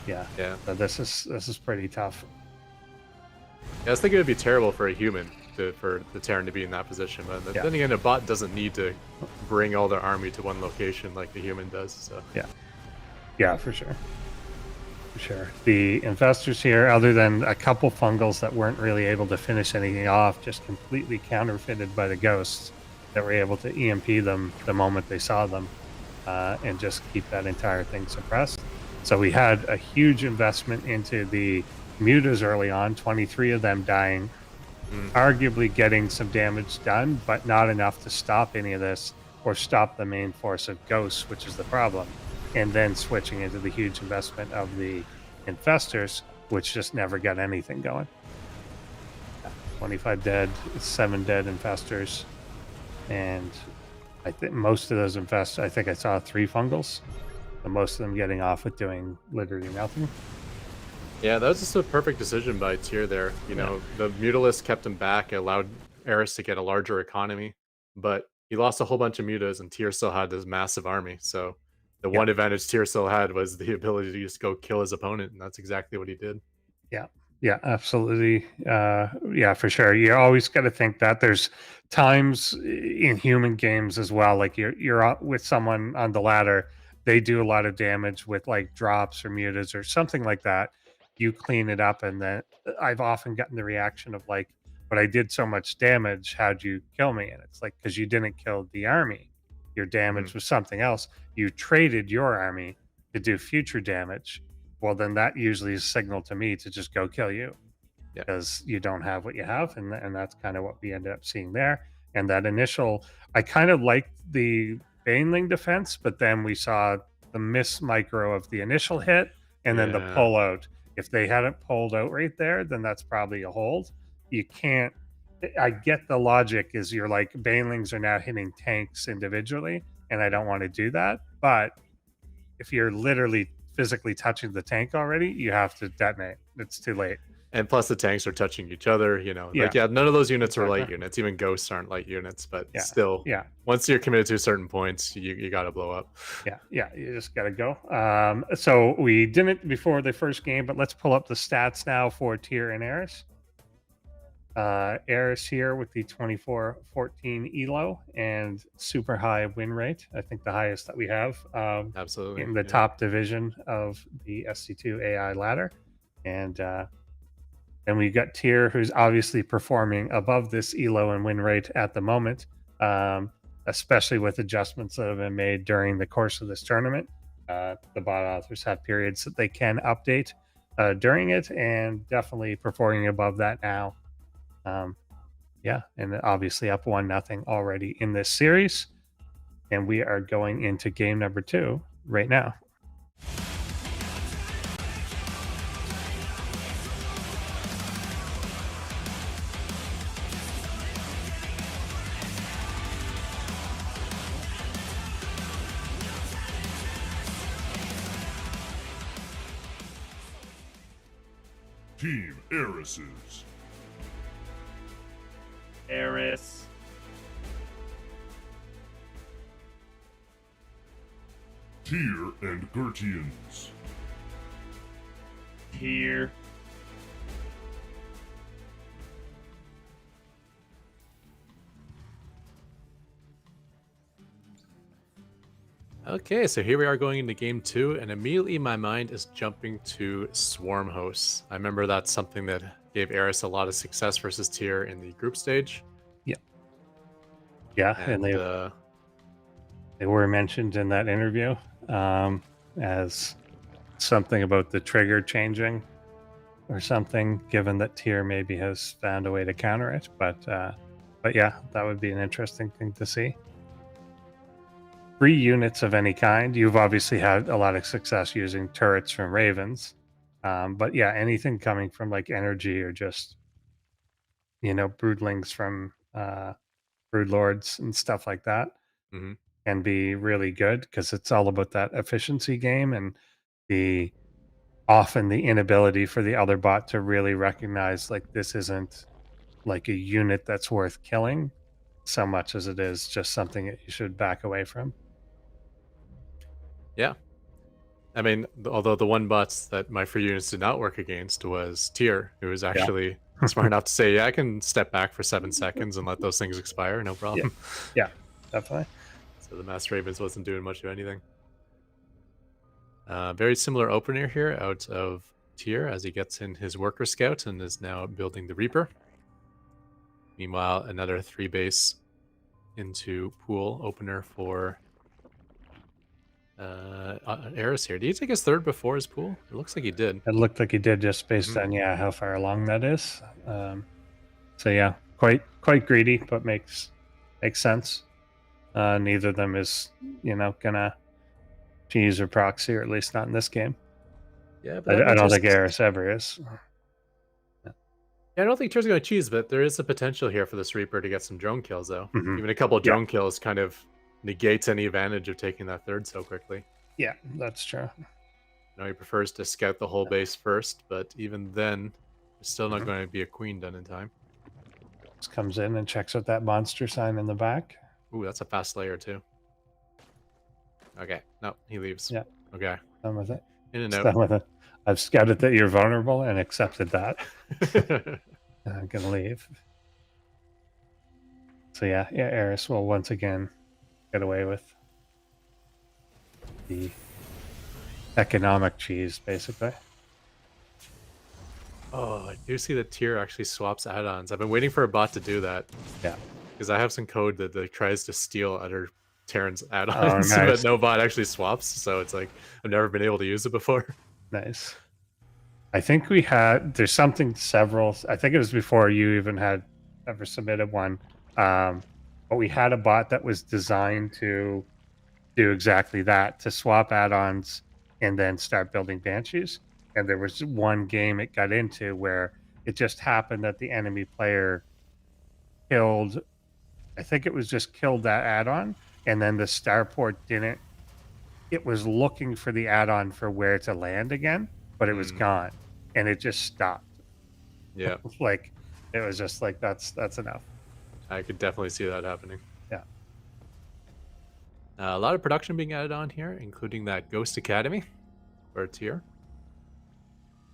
So this is pretty tough. Yeah, I was thinking it'd be terrible for a human for the Terran to be in that position, but then again, a bot doesn't need to bring all their army to one location like a human does. So For sure. The infestors here, other than a couple fungals that weren't really able to finish anything off, just completely counterfeited by the ghosts that were able to EMP them the moment they saw them, and just keep that entire thing suppressed. So we had a huge investment into the mutas early on, 23 of them dying, arguably getting some damage done, but not enough to stop any of this or stop the main force of ghosts, which is the problem. And then switching into the huge investment of the infestors, which just never got anything going. 25 dead, 7 dead infestors, and I think most of those infestors, I think I saw 3 fungals, and most of them getting off with doing literally nothing. Yeah, that was just a perfect decision by Tyr there. You know, the Mutalisk kept him back, it allowed Eris to get a larger economy, but he lost a whole bunch of mutas, and Tyr still had this massive army. So the one advantage Tyr still had was the ability to just go kill his opponent, and that's exactly what he did. Yeah, absolutely. For sure. You always got to think that there's times in human games as well, like you're with someone on the ladder, they do a lot of damage with like drops or mutas or something like that. you clean it up, and then I've often gotten the reaction of like, but I did so much damage, how'd you kill me? And it's like, because you didn't kill the army, your damage was something else. You traded your army to do future damage. Well, then that usually is a signal to me to just go kill you, because you don't have what you have, and that's kind of what we ended up seeing there. And that initial, I kind of liked the Baneling defense, but then we saw the miss micro of the initial hit, and then the pull out. If they hadn't pulled out right there, then that's probably a hold. You can't. I get the logic is you're like, Banelings are now hitting tanks individually, and I don't want to do that. But if you're literally physically touching the tank already, you have to detonate. It's too late. And plus the tanks are touching each other, you know. Like, none of those units are light units. Even ghosts aren't light units, but still, once you're committed to a certain point, you got to blow up. Yeah, you just got to go. So we didn't before the first game, but let's pull up the stats now for Tyr and Eris. Eris here with the 24-14 elo and super high win rate. I think the highest that we have. Absolutely. In the top division of the SC2 AI ladder. And then we got Tyr, who's obviously performing above this elo and win rate at the moment, especially with adjustments that have been made during the course of this tournament. The bot authors have periods that they can update during it, and definitely performing above that now. And obviously up 1-0 already in this series. And we are going into game number 2 right now. Team Erises. Eris. Tyr and Gertians. Tyr. Okay, so here we are going into game 2, and immediately my mind is jumping to Swarm Hosts. I remember that's something that gave Eris a lot of success versus Tyr in the group stage. And they were mentioned in that interview as something about the trigger changing or something, given that Tyr maybe has found a way to counter it. But yeah, that would be an interesting thing to see. 3 units of any kind. You've obviously had a lot of success using turrets from Ravens. But yeah, anything coming from like energy or just, broodlings from broodlords and stuff like that can be really good, because it's all about that efficiency game and often the inability for the other bot to really recognize like this isn't like a unit that's worth killing so much as it is just something that you should back away from. Yeah. I mean, although the one bots that my free units did not work against was Tyr, who was actually smart enough to say, yeah, I can step back for 7 seconds and let those things expire, no problem. Yeah, definitely. So the Master Ravens wasn't doing much of anything. Very similar opener here out of Tyr as he gets in his Worker Scout and is now building the Reaper. Meanwhile, another 3 base into pool opener for Eris here. Did he take his 3rd before his pool? It looks like he did. It looked like he did, just based on how far along that is. So yeah, quite greedy, but makes sense. Neither of them is gonna cheese or proxy, or at least not in this game. Yeah, but I don't think Eris ever is. Yeah, I don't think Tyr's gonna cheese, but there is a potential here for this Reaper to get some drone kills, though. Even a couple of drone kills kind of negates any advantage of taking that 3rd so quickly. Yeah, that's true. He prefers to scout the whole base first, but even then, there's still not going to be a queen done in time. Just comes in and checks out that monster sign in the back. Ooh, that's a fast layer too. Okay, no, he leaves. Yeah. Okay. Done with it. In and Done out. with it. I've scouted that you're vulnerable and accepted that. I'm gonna leave. So yeah, Eris will once again get away with the economic cheese, basically. Oh, I do see that tier actually swaps add-ons. I've been waiting for a bot to do that. Yeah. Because I have some code that like, tries to steal other Terran's Oh, add-ons, nice. but no bot actually swaps. So it's like I've never been able to use it before. Nice. I think there's something I think it was before you even had ever submitted one. But we had a bot that was designed to do exactly that, to swap add-ons and then start building banshees. And there was one game it got into where it just happened that the enemy player killed, I think it was just killed that add-on, and then the starport didn't. It was looking for the add-on for where to land again, but it was gone, and it just stopped. Yeah. Like, it was just like, that's enough. I could definitely see that happening. Yeah. A lot of production being added on here, including that Ghost Academy for a tier.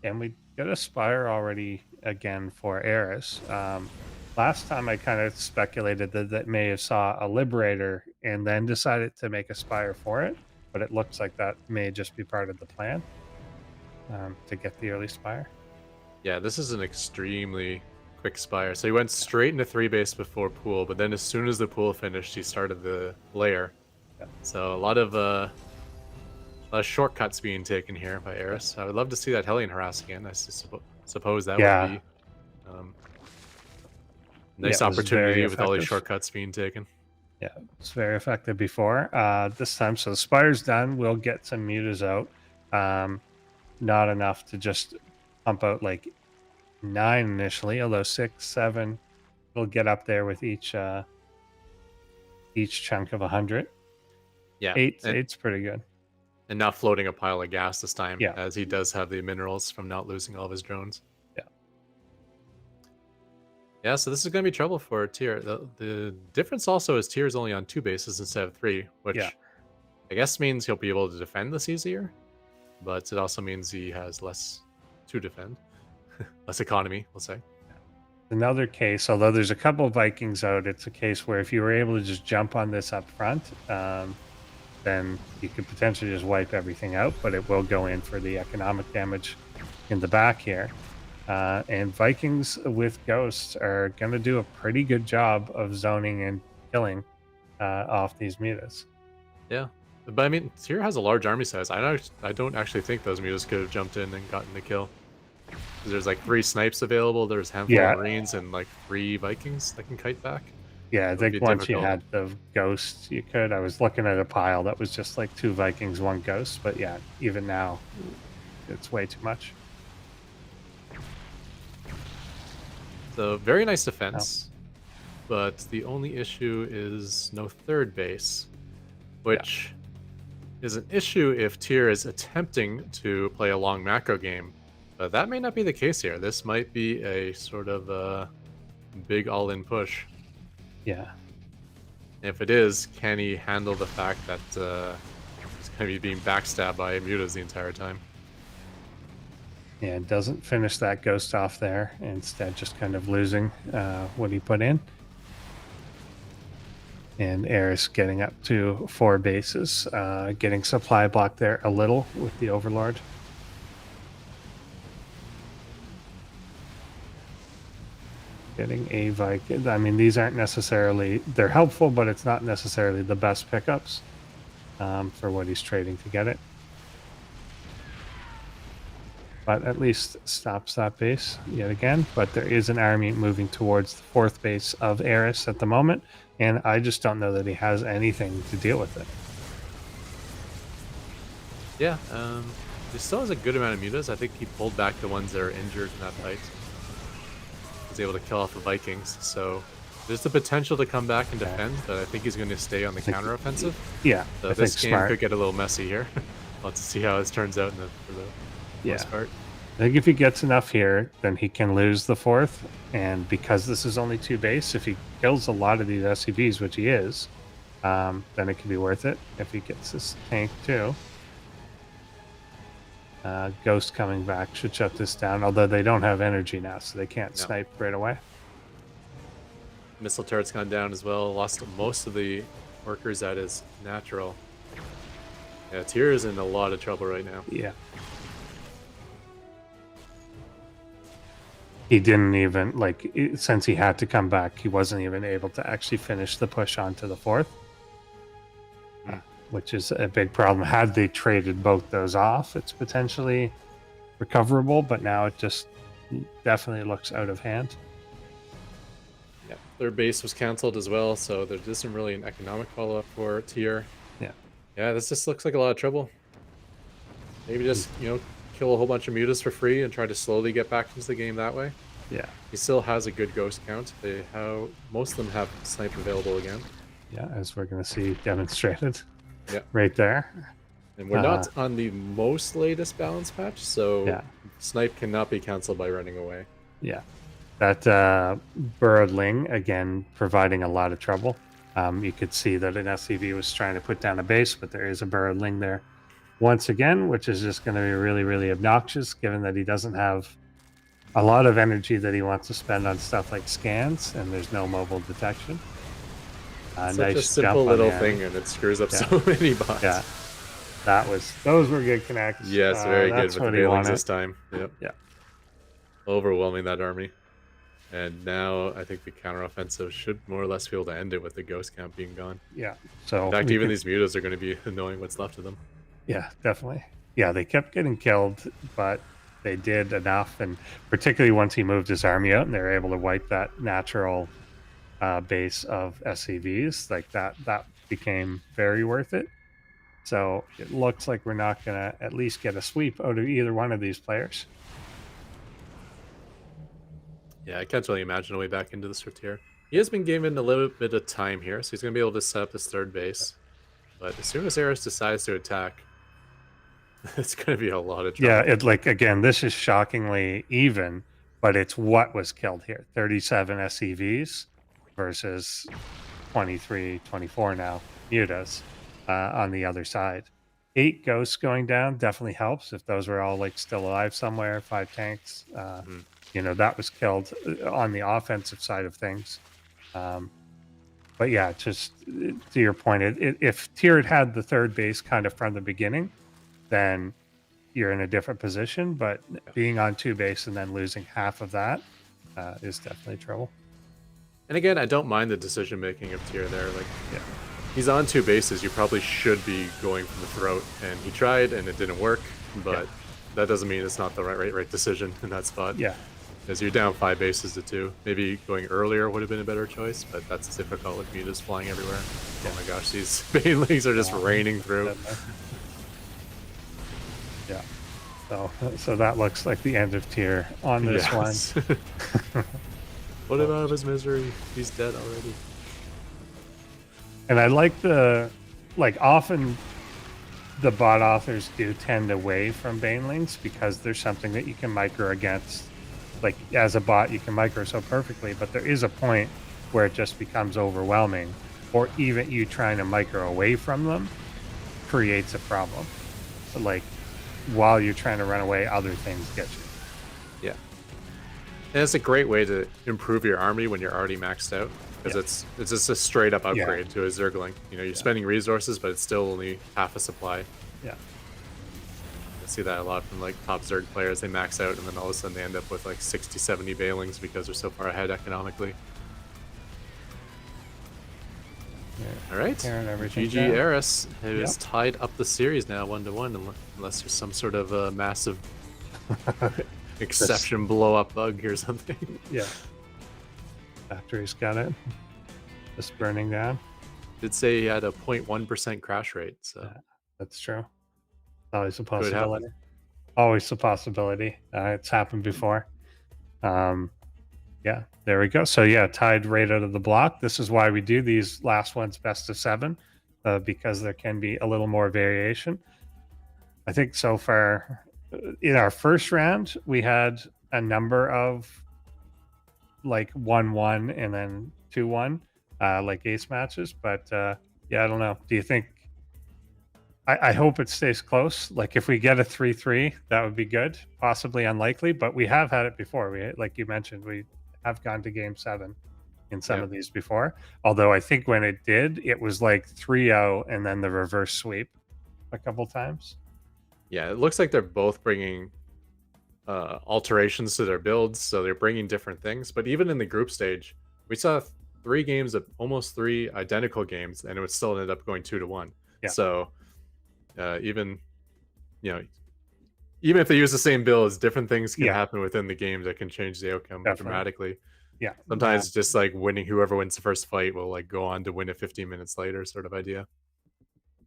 And we got a Spire already again for Eris. Last time I kind of speculated that may have saw a Liberator and then decided to make a Spire for it, but it looks like that may just be part of the plan to get the early Spire. Yeah, this is an extremely quick Spire. So he went straight into 3 base before pool, but then as soon as the pool finished, he started the lair. Yeah. So a lot of shortcuts being taken here by Eris. I would love to see that Hellion Harass again. I suppose that would be nice opportunity with all these shortcuts being taken. Yeah, it's very effective before. This time, so the Spire's done. We'll get some mutas out. Not enough to just pump out like 9 initially, although 6, 7 will get up there with each chunk of 100. Yeah, 8's pretty good. And not floating a pile of gas this time, Yeah. as he does have the minerals from not losing all of his drones. Yeah. Yeah, so this is going to be trouble for tier. The difference also is tier is only on 2 bases instead of 3, which I guess means he'll be able to defend this easier, but it also means he has less to defend. Less economy, we'll say. Another case, although there's a couple of Vikings out, it's a case where if you were able to just jump on this up front, then you could potentially just wipe everything out, but it will go in for the economic damage in the back here. And Vikings with Ghosts are going to do a pretty good job of zoning and killing off these mutas. Yeah, but I mean, Tyr has a large army size. I don't actually think those mutas could have jumped in and gotten the kill. There's like 3 snipes available. There's a handful of Marines and like 3 Vikings that can kite back. Yeah, I think once you had the Ghosts, you could. I was looking at a pile that was just like 2 Vikings, 1 Ghost. But yeah, even now, it's way too much. So very nice defense, but the only issue is no 3rd base, which is an issue if Tyr is attempting to play a long macro game. But that may not be the case here. This might be a sort of a big all-in push. Yeah. If it is, can he handle the fact that he's going to be being backstabbed by mutas the entire time? Yeah, doesn't finish that Ghost off there. Instead, just kind of losing what he put in. And Eris getting up to 4 bases, getting supply block there a little with the Overlord. Getting a Viking. I mean, these aren't necessarily, they're helpful, but it's not necessarily the best pickups for what he's trading to get it. But at least stops that base yet again. But there is an army moving towards the 4th base of Eris at the moment, and I just don't know that he has anything to deal with it. Yeah, he still has a good amount of mutas. I think he pulled back the ones that are injured in that fight. He was able to kill off the Vikings, so there's the potential to come back and defend, but I think he's going to stay on the counteroffensive. Yeah, so this game could get a little messy here. We'll have to see how this turns out for the most part. I think if he gets enough here, then he can lose the 4th, and because this is only 2 base, if he kills a lot of these SCVs, which he is, then it could be worth it if he gets this tank too. Ghost coming back should shut this down, although they don't have energy now, so they can't snipe right away. Missile turret's gone down as well. Lost most of the workers at his natural. Yeah, Tyr is in a lot of trouble right now. Yeah. he didn't even since he had to come back, he wasn't even able to actually finish the push onto the 4th, which is a big problem. Had they traded both those off, it's potentially recoverable, but now it just definitely looks out of hand. Yeah, their base was canceled as well, so there isn't really an economic follow-up for Tier. Yeah, this just looks like a lot of trouble. Maybe just, kill a whole bunch of mutas for free and try to slowly get back into the game that way. Yeah. He still has a good ghost count. Most of them have snipe available again. Yeah, as we're going to see demonstrated. Yeah. Right there. And we're not on the most latest balance patch, so snipe cannot be cancelled by running away. Yeah. That Burrowling, again, providing a lot of trouble. You could see that an SCV was trying to put down a base, but there is a Burrowling there once again, which is just going to be really, really obnoxious, given that he doesn't have a lot of energy that he wants to spend on stuff like scans, and there's no mobile detection. Such nice a simple little thing, end. and it screws up so many bots. Yeah, those were good connects. Yes, very good with the Bailings this time. Yep. Yeah, overwhelming that army. And now I think the counteroffensive should more or less be able to end it with the ghost camp being gone. Yeah. So in fact, even these mutas are going to be annoying what's left of them. Yeah, definitely. Yeah, they kept getting killed, but they did enough, and particularly once he moved his army out and they were able to wipe that natural base of SCVs, like that became very worth it. So it looks like we're not going to at least get a sweep out of either one of these players. Yeah, I can't really imagine a way back into this tier. He has been given a little bit of time here, so he's going to be able to set up his 3rd base. But as soon as Eris decides to attack, it's going to be a lot of trouble. Yeah, again, this is shockingly even, but it's what was killed here. 37 SCVs versus 23, 24 now mutas on the other side. 8 ghosts going down definitely helps if those were all still alive somewhere. 5 tanks. That was killed on the offensive side of things. But yeah, just to your point, if Tier had the 3rd base kind of from the beginning, then you're in a different position. But being on 2 base and then losing half of that is definitely trouble. And again, I don't mind the decision making of Tier there. He's on 2 bases. You probably should be going for the throat, and he tried, and it didn't work. But that doesn't mean it's not the right decision in that spot. Yeah. Because you're down 5 bases to 2. Maybe going earlier would have been a better choice, but that's difficult with mutas flying everywhere. Yeah. Oh my gosh, these Banelings are just raining through. Yeah. So that looks like the end of Tier on this one. Put him out of his misery. He's dead already. And I like often the bot authors do tend away from Banelings because there's something that you can micro against. As a bot, you can micro so perfectly, but there is a point where it just becomes overwhelming, or even you trying to micro away from them creates a problem. While you're trying to run away, other things get you. Yeah. And it's a great way to improve your army when you're already maxed out, because it's just a straight up upgrade to a Zergling. You're spending resources, but it's still only half a supply. Yeah. I see that a lot from top Zerg players. They max out and then all of a sudden they end up with 60, 70 Bailings because they're so far ahead economically. All right, GG Eris has tied up the series now 1-1, unless there's some sort of massive exception blow up bug or something. Yeah. After he's got it, just burning down. Did say he had a 0.1% crash rate, so that's true. Always a possibility. Always a possibility. It's happened before. Yeah, there we go. So tied right out of the block. This is why we do these last ones best of 7, because there can be a little more variation. I think so far in our first round, we had a number of 1-1 and then 2-1, ace matches. But I don't know. Do you think? I hope it stays close. If we get a 3-3, that would be good. Possibly unlikely, but we have had it before. Like you mentioned, we have gone to game 7 in some of these before. Although I think when it did, it was 3-0 and then the reverse sweep a couple times. Yeah, it looks like they're both bringing alterations to their builds, so they're bringing different things. But even in the group stage, we saw 3 games of almost 3 identical games, and it would still ended up going 2-1. Yeah. So even even if they use the same builds, different things can happen within the game that can change the outcome dramatically. Yeah. Sometimes just like whoever wins the first fight will like go on to win it 15 minutes later, sort of idea.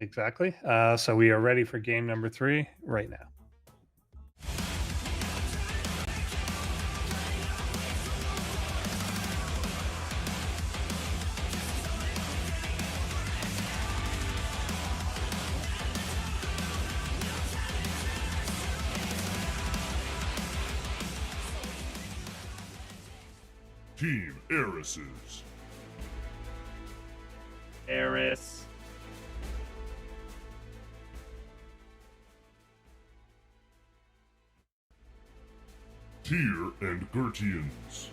Exactly. So we are ready for game number 3 right now. Team Erises. Eris. Tyr and Gertians.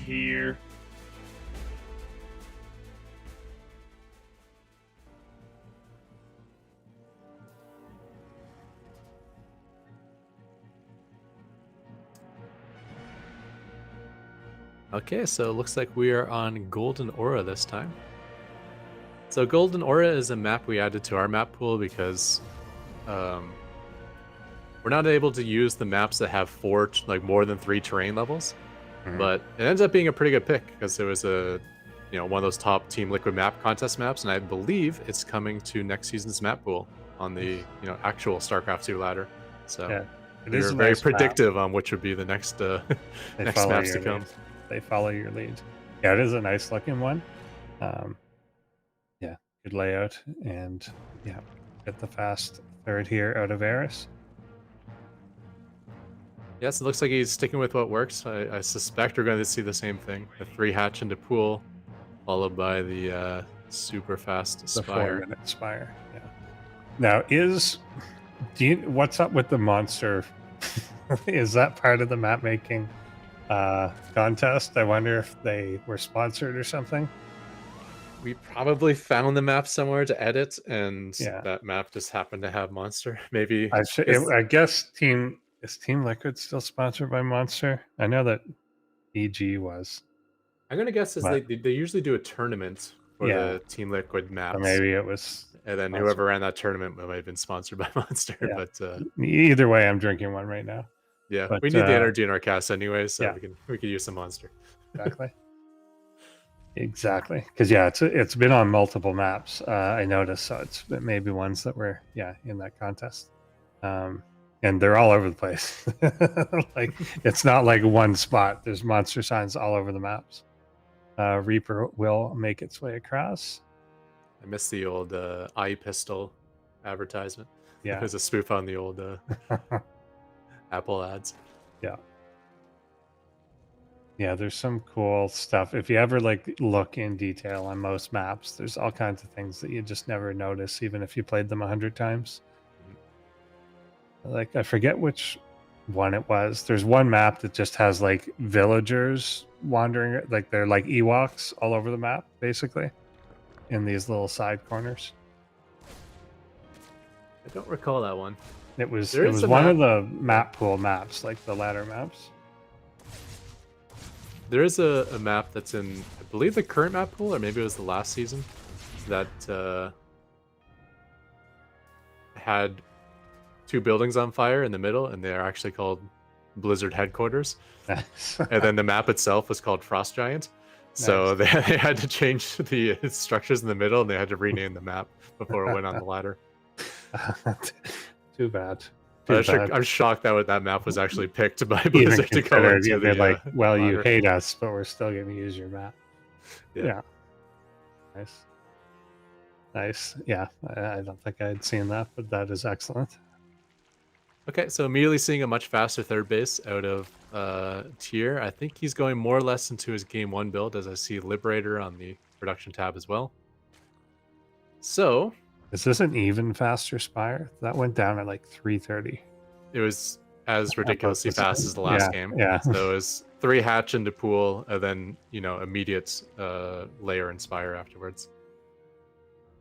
Tyr. Okay, so it looks like we are on Golden Aura this time. So Golden Aura is a map we added to our map pool because we're not able to use the maps that have more than 3 terrain levels. But it ends up being a pretty good pick because it was one of those top Team Liquid map contest maps, and I believe it's coming to next season's map pool on the actual StarCraft 2 ladder. So it is very nice predictive on which would be the next next maps to come. They follow your lead. Yeah, it is a nice looking one. Good layout, and get the fast third here out of Eris. Yes, it looks like he's sticking with what works. I suspect we're going to see the same thing. The 3 hatch into pool, followed by the super fast Spire. The 4-minute Spire, Now, what's up with the monster? Is that part of the map making contest? I wonder if they were sponsored or something. We probably found the map somewhere to edit, and that map just happened to have Monster. Maybe I guess Team Liquid still sponsored by Monster? I know that EG was. I'm gonna guess they usually do a tournament for the Team Liquid maps. Or maybe it was. And then whoever ran that tournament might have been sponsored by Monster. Yeah. But either way, I'm drinking one right now. Yeah, but, we need the energy in our cast anyway, so we can use some Monster. Exactly, because it's been on multiple maps. I noticed, so it's maybe ones that were in that contest, and they're all over the place. Like it's not like one spot. There's monster signs all over the maps. Reaper will make its way across. I miss the old eye pistol advertisement. Yeah, it was a spoof on the old Apple ads. Yeah, there's some cool stuff. If you ever look in detail on most maps, there's all kinds of things that you just never notice, even if you played them 100 times. Like I forget which one it was. There's one map that just has villagers wandering, they're like Ewoks all over the map, basically, in these little side corners. I don't recall that one. It was one of the map pool maps, like the ladder maps. There is a map that's in, I believe, the current map pool, or maybe it was the last season, that had 2 buildings on fire in the middle, and they are actually called Blizzard Headquarters. Nice. And then the map itself was called Frost Giant. So they had to change the structures in the middle, and they had to rename the map before it went on the ladder. Too bad. I'm shocked that map was actually picked by Blizzard to go into the well, ladder. You hate us, but we're still going to use your map. Yeah. Nice. Yeah, I don't think I had seen that, but that is excellent. Okay, so immediately seeing a much faster third base out of Tyr. I think he's going more or less into his game 1 build, as I see Liberator on the production tab as well. So is this an even faster Spire? That went down at 3:30. It was as ridiculously fast as the last game. Yeah. So it was 3 hatch into pool, and then immediate layer and Spire afterwards.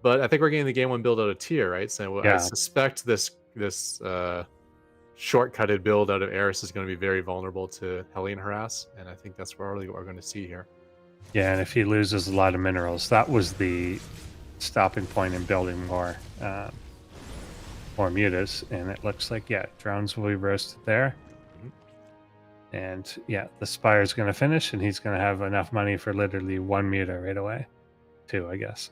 But I think we're getting the game 1 build out of Tyr, right? So I suspect this shortcutted build out of Eris is going to be very vulnerable to Hellion Harass, and I think that's really what we're going to see here. Yeah, and if he loses a lot of minerals, that was the stopping point in building more mutas, and it looks like, yeah, drones will be roasted there. And yeah, the Spire's going to finish, and he's going to have enough money for literally 1 muta right away. 2, I guess.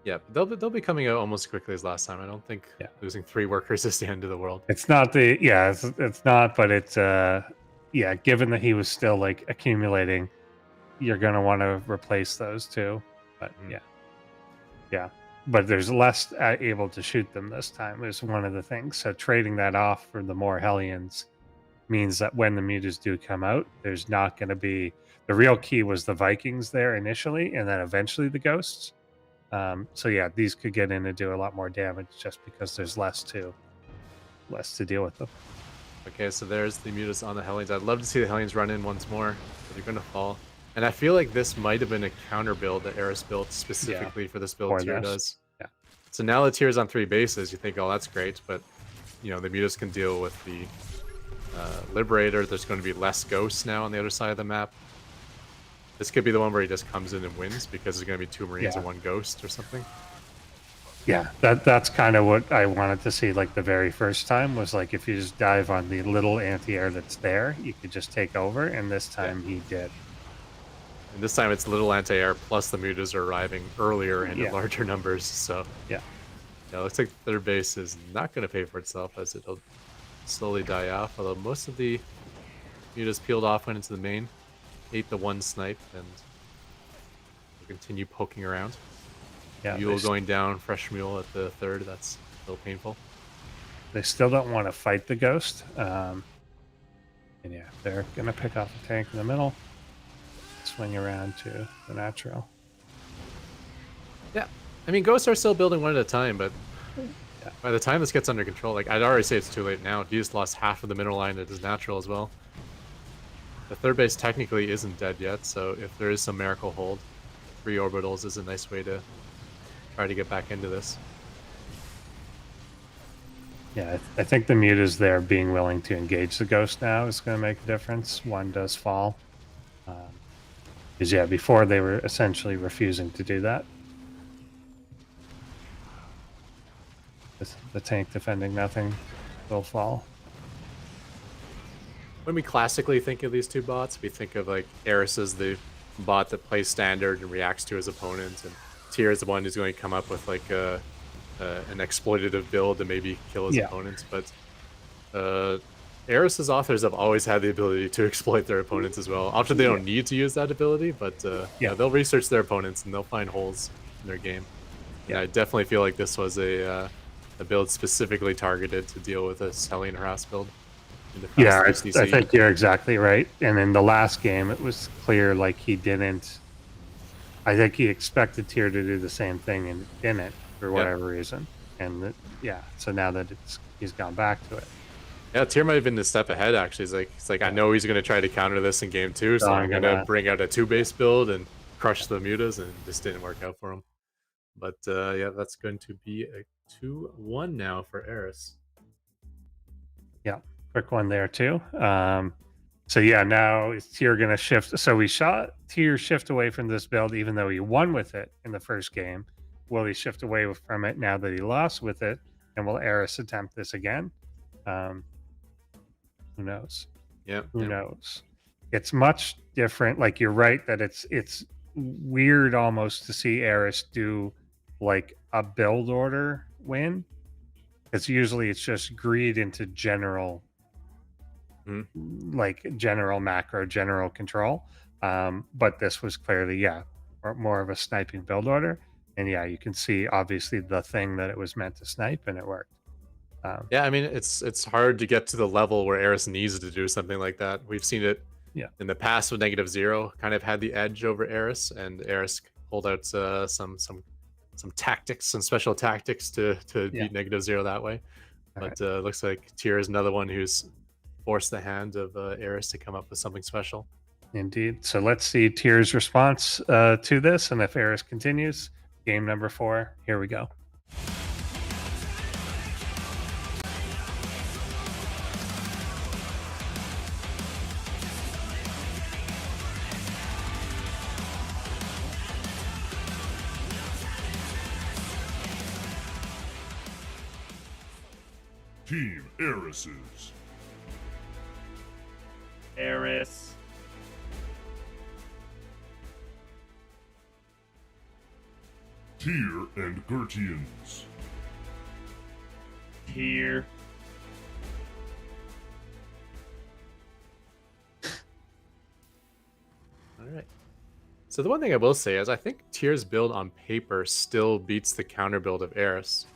Yeah, they'll be coming out almost as quickly as last time. I don't think losing 3 workers is the end of the world. It's not it's not, but it's yeah, given that he was still like accumulating, you're going to want to replace those 2. But yeah, but there's less able to shoot them this time is one of the things. So trading that off for the more Hellions means that when the mutas do come out, there's not going to be, the real key was the Vikings there initially, and then eventually the ghosts. So yeah, these could get in and do a lot more damage just because there's less to deal with them. Okay, so there's the mutas on the Hellions. I'd love to see the Hellions run in once more, but they're going to fall. And I feel like this might have been a counter build that Eris built specifically for this build. Tyr does. Yeah. So now that Tyr's on 3 bases, you think, oh, that's great, but you know the mutas can deal with the Liberator. There's going to be less ghosts now on the other side of the map. This could be the one where he just comes in and wins because there's going to be 2 Marines and 1 ghost or something. Yeah, that's kind of what I wanted to see. Like the very first time was like if you just dive on the little anti-air that's there, you could just take over. And this time he did. And this time it's little anti-air plus the mutas are arriving earlier and in larger numbers. So yeah, it looks like the 3rd base is not going to pay for itself as it'll slowly die off. Although most of the mutas peeled off, went into the main, ate the 1 snipe, and we'll continue poking around. Yeah, Mule going down, fresh Mule at the 3rd. That's a little painful. They still don't want to fight the ghost. And yeah, they're going to pick off a tank in the middle. Swing around to the natural. Yeah, I mean, ghosts are still building 1 at a time, but by the time this gets under control, like I'd already say it's too late now. He just lost half of the mineral line at his natural as well. The 3rd base technically isn't dead yet, so if there is some miracle hold, 3 orbitals is a nice way to try to get back into this. Yeah, I think the mutas there being willing to engage the ghost now is going to make a difference. 1 does fall. Because yeah, before they were essentially refusing to do that. The tank defending nothing will fall. When we classically think of these 2 bots, we think of like Eris as the bot that plays standard and reacts to his opponent, and Tyr is the one who's going to come up with like an exploitative build to maybe kill his opponents. But Eris's authors have always had the ability to exploit their opponents as well. Often they don't need to use that ability, but they'll research their opponents and they'll find holes in their game. And I definitely feel like this was a build specifically targeted to deal with a Hellion Harass build. Yeah, I think you're exactly right. And in the last game, it was clear like he didn't. I think he expected Tyr to do the same thing and didn't for whatever reason. And so now that he's gone back to it. Yeah, Tyr might have been a step ahead actually. It's like I know he's going to try to counter this in game 2, so I'm going to bring out a 2-base build and crush the mutas, and it just didn't work out for him. But yeah, that's going to be a 2-1 now for Eris. Yeah, quick one there too. So yeah, now is Tyr going to shift? So we saw Tyr shift away from this build, even though he won with it in the first game. Will he shift away from it now that he lost with it? And will Eris attempt this again? Who knows? Yeah, who knows? It's much different. Like you're right that it's weird almost to see Eris do like a build order win. Because usually it's just greed into general, like general macro, general control. But this was clearly, more of a sniping build order. And you can see obviously the thing that it was meant to snipe, and it worked. Yeah, I mean, it's hard to get to the level where Eris needs to do something like that. We've seen it in the past with -0, kind of had the edge over Eris, and Eris pulled out some tactics, some special tactics to beat -0 that way. But it looks like Tyr is another one who's forced the hand of Eris to come up with something special. Indeed. So let's see Tyr's response to this, and if Eris continues, game number 4. Here we go. Team Erises. Eris. Tyr and Gertians. Tyr. All right. So the one thing I will say is I think Tyr's build on paper still beats the counter build of Eris.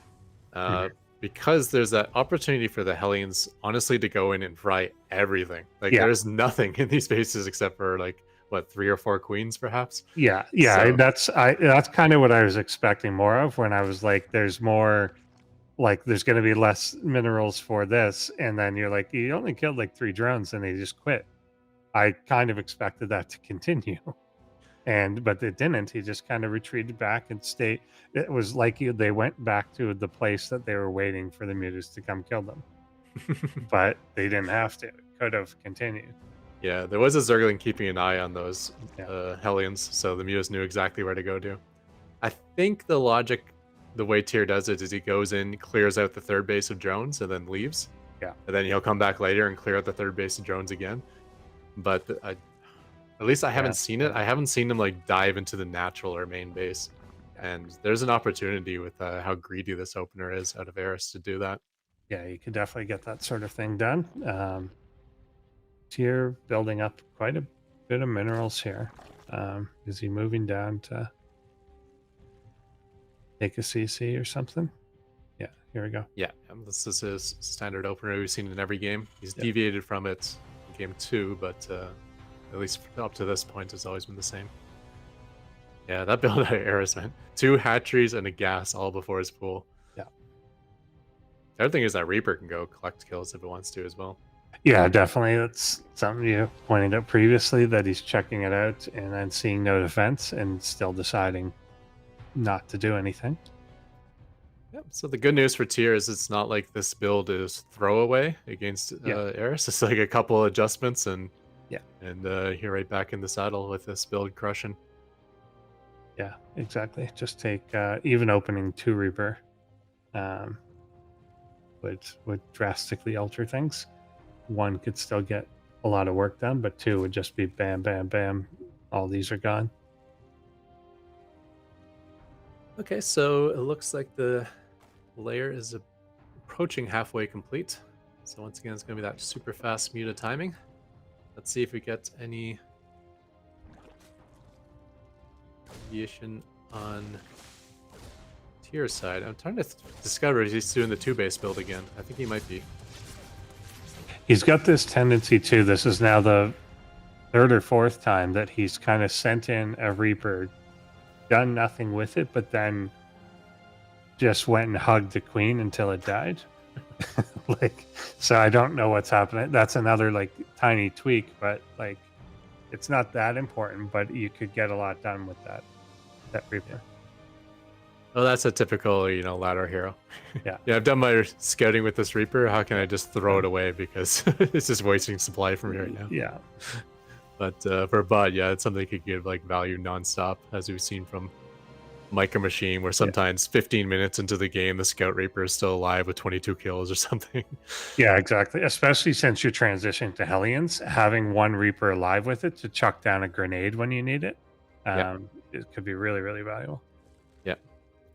Because there's that opportunity for the Hellions, honestly, to go in and fry everything. Like, there's nothing in these bases except for, like, what, 3 or 4 queens, perhaps? Yeah, So- that's kind of what I was expecting more of when I was like, there's more, like, there's going to be less minerals for this, and then you're like, you only killed like 3 drones, and they just quit. I kind of expected that to continue, but it didn't. He just kind of retreated back and stayed. It was like they went back to the place that they were waiting for the mutas to come kill them, but they didn't have to. It could have continued. Yeah, there was a Zergling keeping an eye on those Hellions, so the mutas knew exactly where to go to. I think the logic, the way Tyr does it, is he goes in, clears out the third base of drones, and then leaves. Yeah. And then he'll come back later and clear out the third base of drones again. But at least I haven't seen it. I haven't seen him like dive into the natural or main base. And there's an opportunity with how greedy this opener is out of Eris to do that. Yeah, you could definitely get that sort of thing done. Tyr building up quite a bit of minerals here. Is he moving down to take a CC or something? Yeah, here we go. Yeah, and this is his standard opener we've seen in every game. He's deviated from it in game 2, but at least up to this point has always been the same. Yeah, that build out of Eris, man. 2 hatcheries and a gas all before his pool. Yeah. The other thing is that Reaper can go collect kills if it wants to as well. Yeah, definitely. That's something you pointed out previously, that he's checking it out and then seeing no defense and still deciding not to do anything. Yep. So the good news for Tyr is it's not like this build is throwaway against Eris. It's like a couple adjustments and you're right back in the saddle with this build crushing. Yeah, exactly. Just take even opening 2 Reaper would drastically alter things. 1 could still get a lot of work done, but 2 would just be bam, bam, bam. All these are gone. Okay, so it looks like the layer is approaching halfway complete. So once again, it's going to be that super fast muta timing. Let's see if we get any deviation on Tyr's side. I'm trying to discover if he's doing the 2-base build again. I think he might be. He's got this tendency too. This is now the 3rd or 4th time that he's kind of sent in a Reaper, done nothing with it, but then just went and hugged the queen until it died. So I don't know what's happening. That's another like tiny tweak, but like it's not that important, but you could get a lot done with that Reaper. Oh, that's a typical, ladder hero. Yeah. Yeah, I've done my scouting with this Reaper. How can I just throw it away because it's just wasting supply from me right now? Yeah. But for a bot, yeah, it's something that could give like value nonstop, as we've seen from Micro Machine, where sometimes 15 minutes into the game, the Scout Reaper is still alive with 22 kills or something. Yeah, exactly. Especially since you're transitioning to Hellions, having 1 Reaper alive with it to chuck down a grenade when you need it, it could be really, really valuable. Yeah,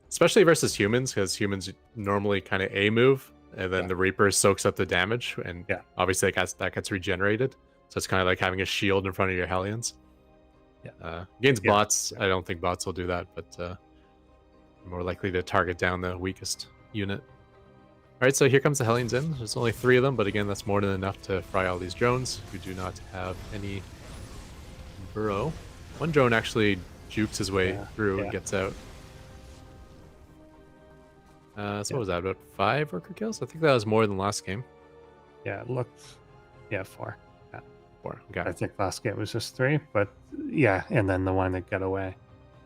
especially versus humans, because humans normally kind of A move, and then the Reaper soaks up the damage, and obviously that gets regenerated. So it's kind of like having a shield in front of your Hellions. Yeah. Against bots, I don't think bots will do that, but more likely to target down the weakest unit. All right, so here comes the Hellions in. There's only 3 of them, but again, that's more than enough to fry all these drones who do not have any burrow. 1 drone actually jukes his way through and gets out. So what was that, about 5 worker kills? I think that was more than last game. Yeah, it looked... Yeah, 4. 4, okay. I think last game was just 3, but yeah, and then the one that got away.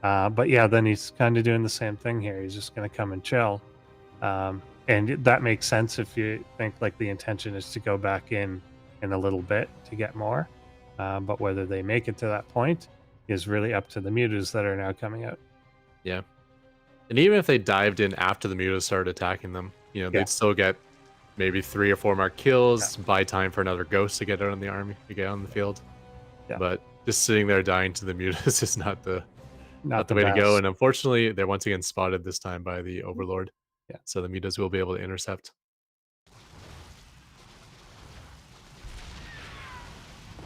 But yeah, then he's kind of doing the same thing here. He's just going to come and chill. And that makes sense if you think like the intention is to go back in a little bit to get more. But whether they make it to that point is really up to the mutas that are now coming out. Yeah. And even if they dived in after the mutas started attacking them, they'd still get maybe 3 or 4 more kills, buy time for another ghost to get out on the army, to get on the field. Yeah. But just sitting there dying to the mutas is not the Not way to go. best. And unfortunately, they're once again spotted this time by the Overlord. Yeah. So the mutas will be able to intercept.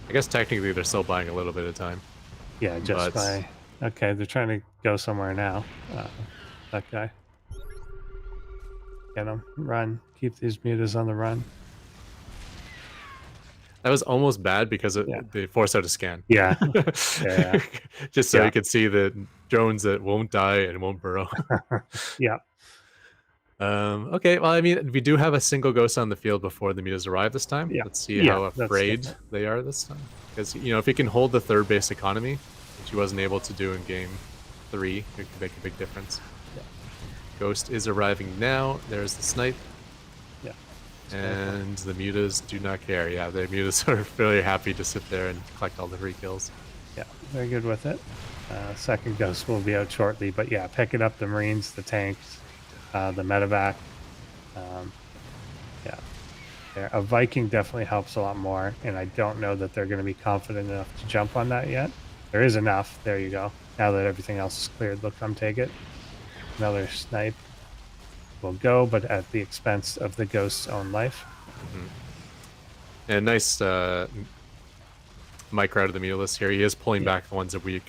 I guess technically they're still buying a little bit of time. Yeah, just by... Okay, they're trying to go somewhere now. That guy. Get him. Run. Keep these mutas on the run. That was almost bad because they forced out a scan. Yeah. Just so you could see the drones that won't die and won't burrow. Yeah. Okay, well, I mean, we do have a single ghost on the field before the mutas arrive this time. Yeah. Let's see how afraid they are this time. Because, you know, if he can hold the third base economy, which he wasn't able to do in game 3, it could make a big difference. Yeah. Ghost is arriving now. There's the snipe. Yeah. And the mutas do not care. Yeah, the mutas are fairly happy to sit there and collect all the free kills. Yeah, very good with it. Second ghost will be out shortly, but yeah, picking up the Marines, the tanks, the medevac. A Viking definitely helps a lot more, and I don't know that they're going to be confident enough to jump on that yet. There is enough. There you go. Now that everything else is cleared, they'll come take it. Another snipe will go, but at the expense of the ghost's own life. And nice micro out of the Mutalist here. He is pulling back the ones that weak.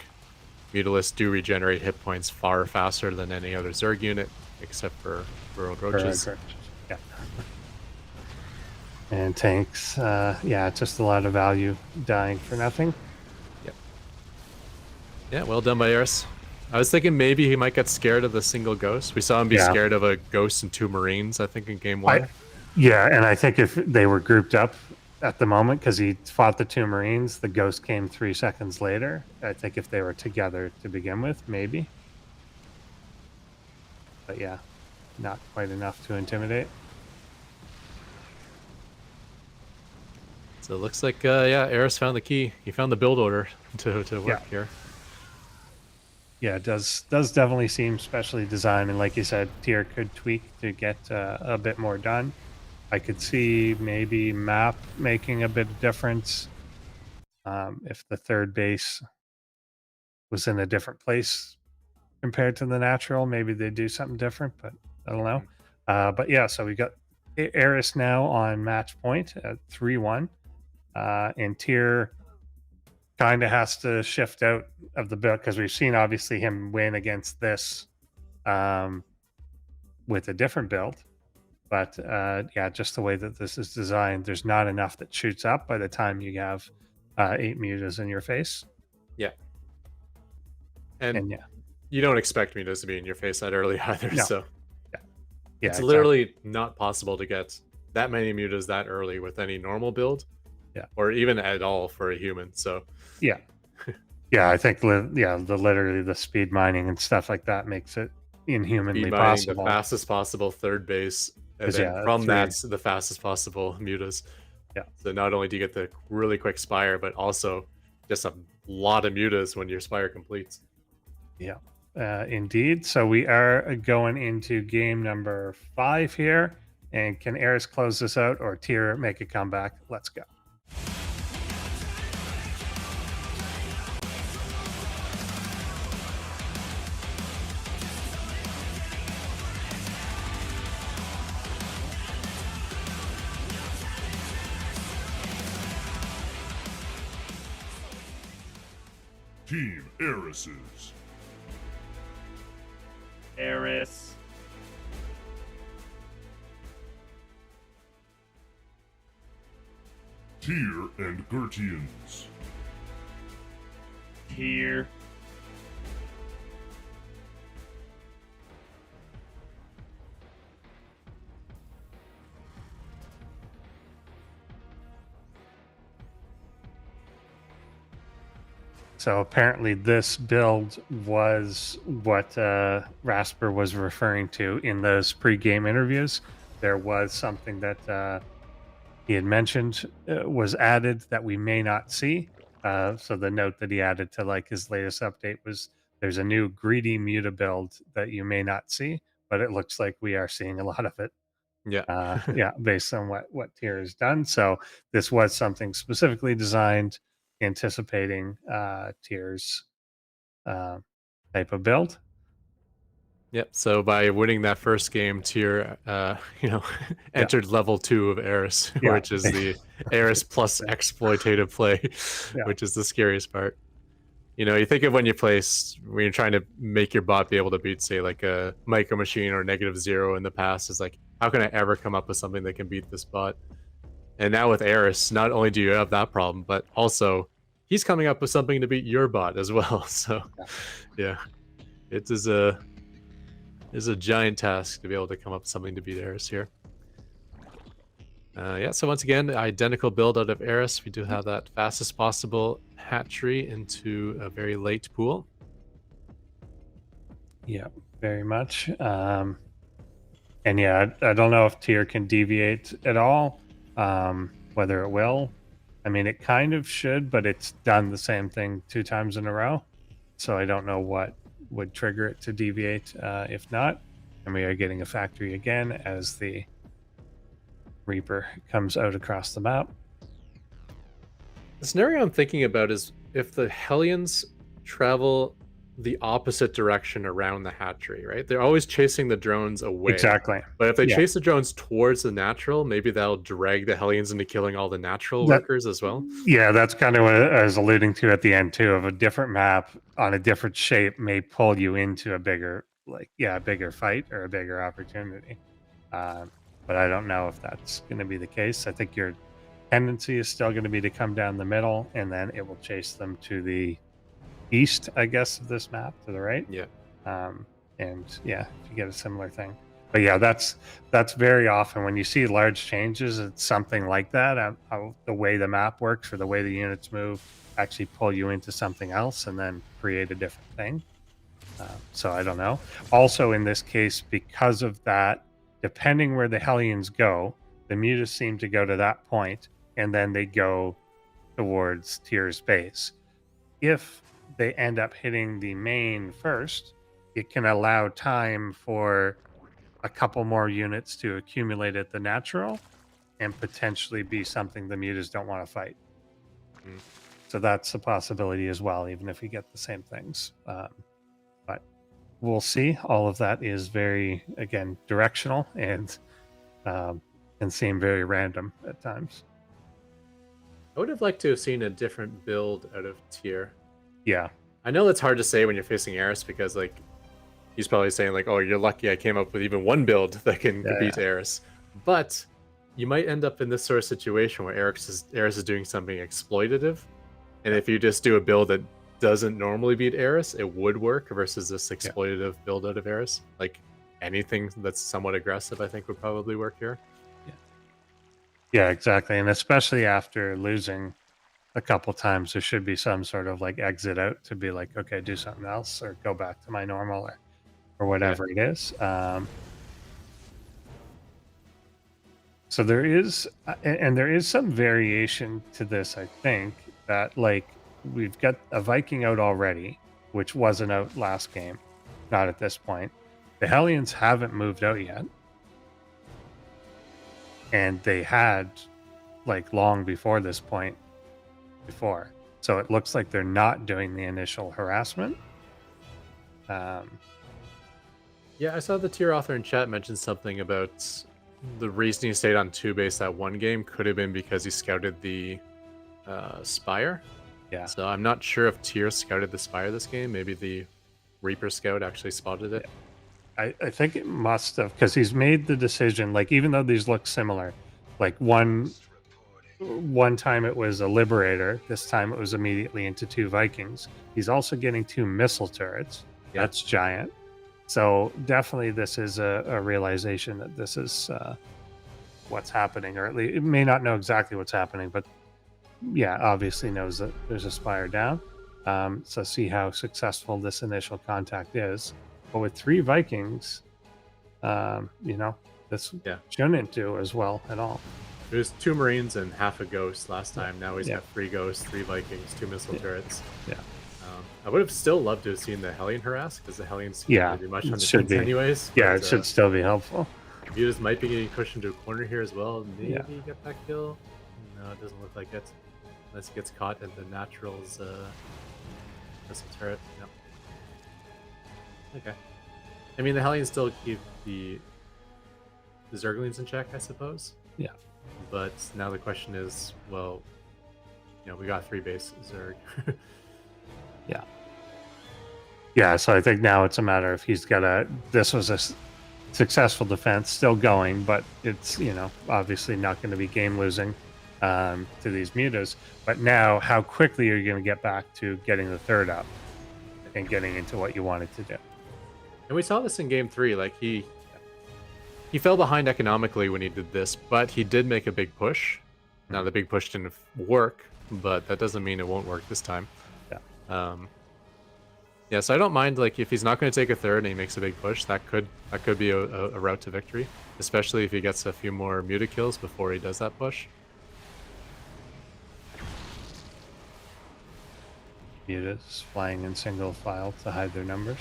Mutalists do regenerate hit points far faster than any other Zerg unit, except for Burrowed Roaches. Yeah. And tanks, just a lot of value dying for nothing. Yep. Yeah, well done by Eris. I was thinking maybe he might get scared of the single ghost. We saw him be scared of a ghost and 2 Marines, I think, in game 1. And I think if they were grouped up at the moment, because he fought the 2 Marines, the ghost came 3 seconds later. I think if they were together to begin with, maybe. But yeah, not quite enough to intimidate. So it looks like, Eris found the key. He found the build order to work here. Yeah, it does definitely seem specially designed, and like you said, tier could tweak to get a bit more done. I could see maybe map making a bit of difference if the third base was in a different place compared to the natural. Maybe they do something different, but I don't know. But yeah, so we got Eris now on match point at 3-1. And tier kind of has to shift out of the build because we've seen obviously him win against this with a different build. But just the way that this is designed, there's not enough that shoots up by the time you have 8 mutas in your face. Yeah. And you don't expect mutas to be in your face that early either. No. So yeah, it's literally not possible to get that many mutas that early with any normal build. Yeah. Or even at all for a human. So yeah. I think literally the speed mining and stuff like that makes it inhumanly possible. The fastest possible third base, and then from that's the fastest possible mutas. Yeah. So not only do you get the really quick spire, but also just a lot of mutas when your spire completes. Yeah. Indeed. So we are going into game number 5 here. And can Eris close this out or tier make a comeback? Let's go. Team Erises. Eris. Tyr and Gertians. Tyr. So apparently this build was what Rasper was referring to in those pre-game interviews. There was something that he had mentioned was added that we may not see. So the note that he added to like his latest update was there's a new greedy muta build that you may not see, but it looks like we are seeing a lot of it. Yeah. Based on what Tier has done. So this was something specifically designed, anticipating Tier's type of build. Yep. So by winning that first game, Tyr, entered level 2 of Eris, Yeah. which is the Eris plus exploitative play, Yeah. which is the scariest part. You think of when you're trying to make your bot be able to beat, say, like a Micro Machine or -0 in the past. Is like, how can I ever come up with something that can beat this bot? And now with Eris, not only do you have that problem, but also he's coming up with something to beat your bot as well. So, yeah, it is a giant task to be able to come up with something to beat Eris here. So once again, identical build out of Eris. We do have that fastest possible hatchery into a very late pool. Yeah, very much. And yeah, I don't know if Tier can deviate at all, whether it will. I mean, it kind of should, but it's done the same thing 2 times in a row. So I don't know what would trigger it to deviate if not. And we are getting a factory again as the Reaper comes out across the map. The scenario I'm thinking about is if the Hellions travel the opposite direction around the hatchery, right? They're always chasing the drones away. Exactly. But if they chase the drones towards the natural, maybe that'll drag the Hellions into killing all the natural workers as well. Yeah, that's kind of what I was alluding to at the end too, of a different map on a different shape may pull you into a bigger, a bigger fight or a bigger opportunity. But I don't know if that's going to be the case. I think your tendency is still going to be to come down the middle, and then it will chase them to the east, I guess, of this map, to the right. Yeah. And yeah, if you get a similar thing. But yeah, that's very often when you see large changes, it's something like that. How the way the map works or the way the units move actually pull you into something else and then create a different thing. So I don't know. Also, in this case, because of that, depending where the Hellions go, the mutas seem to go to that point, and then they go towards Tier's base. If they end up hitting the main first, it can allow time for a couple more units to accumulate at the natural and potentially be something the mutas don't want to fight. So that's a possibility as well, even if we get the same things. But we'll see. All of that is very, again, directional and seem very random at times. I would have liked to have seen a different build out of Tyr. Yeah. I know that's hard to say when you're facing Eris because, he's probably saying, oh, you're lucky I came up with even one build that can beat Eris. But you might end up in this sort of situation where Eris is doing something exploitative. And if you just do a build that doesn't normally beat Eris, it would work versus this exploitative build out of Eris. Anything that's somewhat aggressive, I think, would probably work here. Yeah, exactly. And especially after losing a couple times, there should be some sort of exit out to be okay, do something else or go back to my normal or whatever it is. So there is, and there is some variation to this, I think, that we've got a Viking out already, which wasn't out last game, not at this point. The Hellions haven't moved out yet. And they had long before this point before. So it looks like they're not doing the initial harassment. Yeah, I saw the tier author in chat mention something about the reason he stayed on 2 base that one game could have been because he scouted the Spire. Yeah. So I'm not sure if Tier scouted the Spire this game. Maybe the Reaper scout actually spotted it. Yeah. I think it must have, because he's made the decision, even though these look similar, one time it was a Liberator, this time it was immediately into 2 Vikings. He's also getting 2 missile turrets. Yeah. That's giant. So definitely this is a realization that this is what's happening, or at least it may not know exactly what's happening, but yeah, obviously knows that there's a Spire down. So see how successful this initial contact is. But with 3 Vikings, this shouldn't do as well at all. It was 2 Marines and half a Ghost last time. Now he's got 3 Ghosts, 3 Vikings, 2 missile turrets. Yeah. I would have still loved to have seen the Hellion harass, because the Hellions seem to be much on the fence anyways. Yeah, it should still be helpful. Mutas might be getting pushed into a corner here as well. Maybe Yeah. get that kill. No, it doesn't look like it. Unless he gets caught in the Natural's missile turret. No. Okay. I mean, the Hellions still keep the Zerglings in check, I suppose. Yeah. But now the question is, well, we got 3 base Zerg. Yeah, so I think now it's a matter of he's got this was a successful defense still going, but it's, obviously not going to be game losing to these mutas. But now, how quickly are you going to get back to getting the third up and getting into what you wanted to do? And we saw this in game 3. Like he fell behind economically when he did this, but he did make a big push. Now the big push didn't work, but that doesn't mean it won't work this time. Yeah. Yeah, so I don't mind, like, if he's not going to take a third and he makes a big push, that could be a route to victory, especially if he gets a few more muta kills before he does that push. Mutas flying in single file to hide their numbers.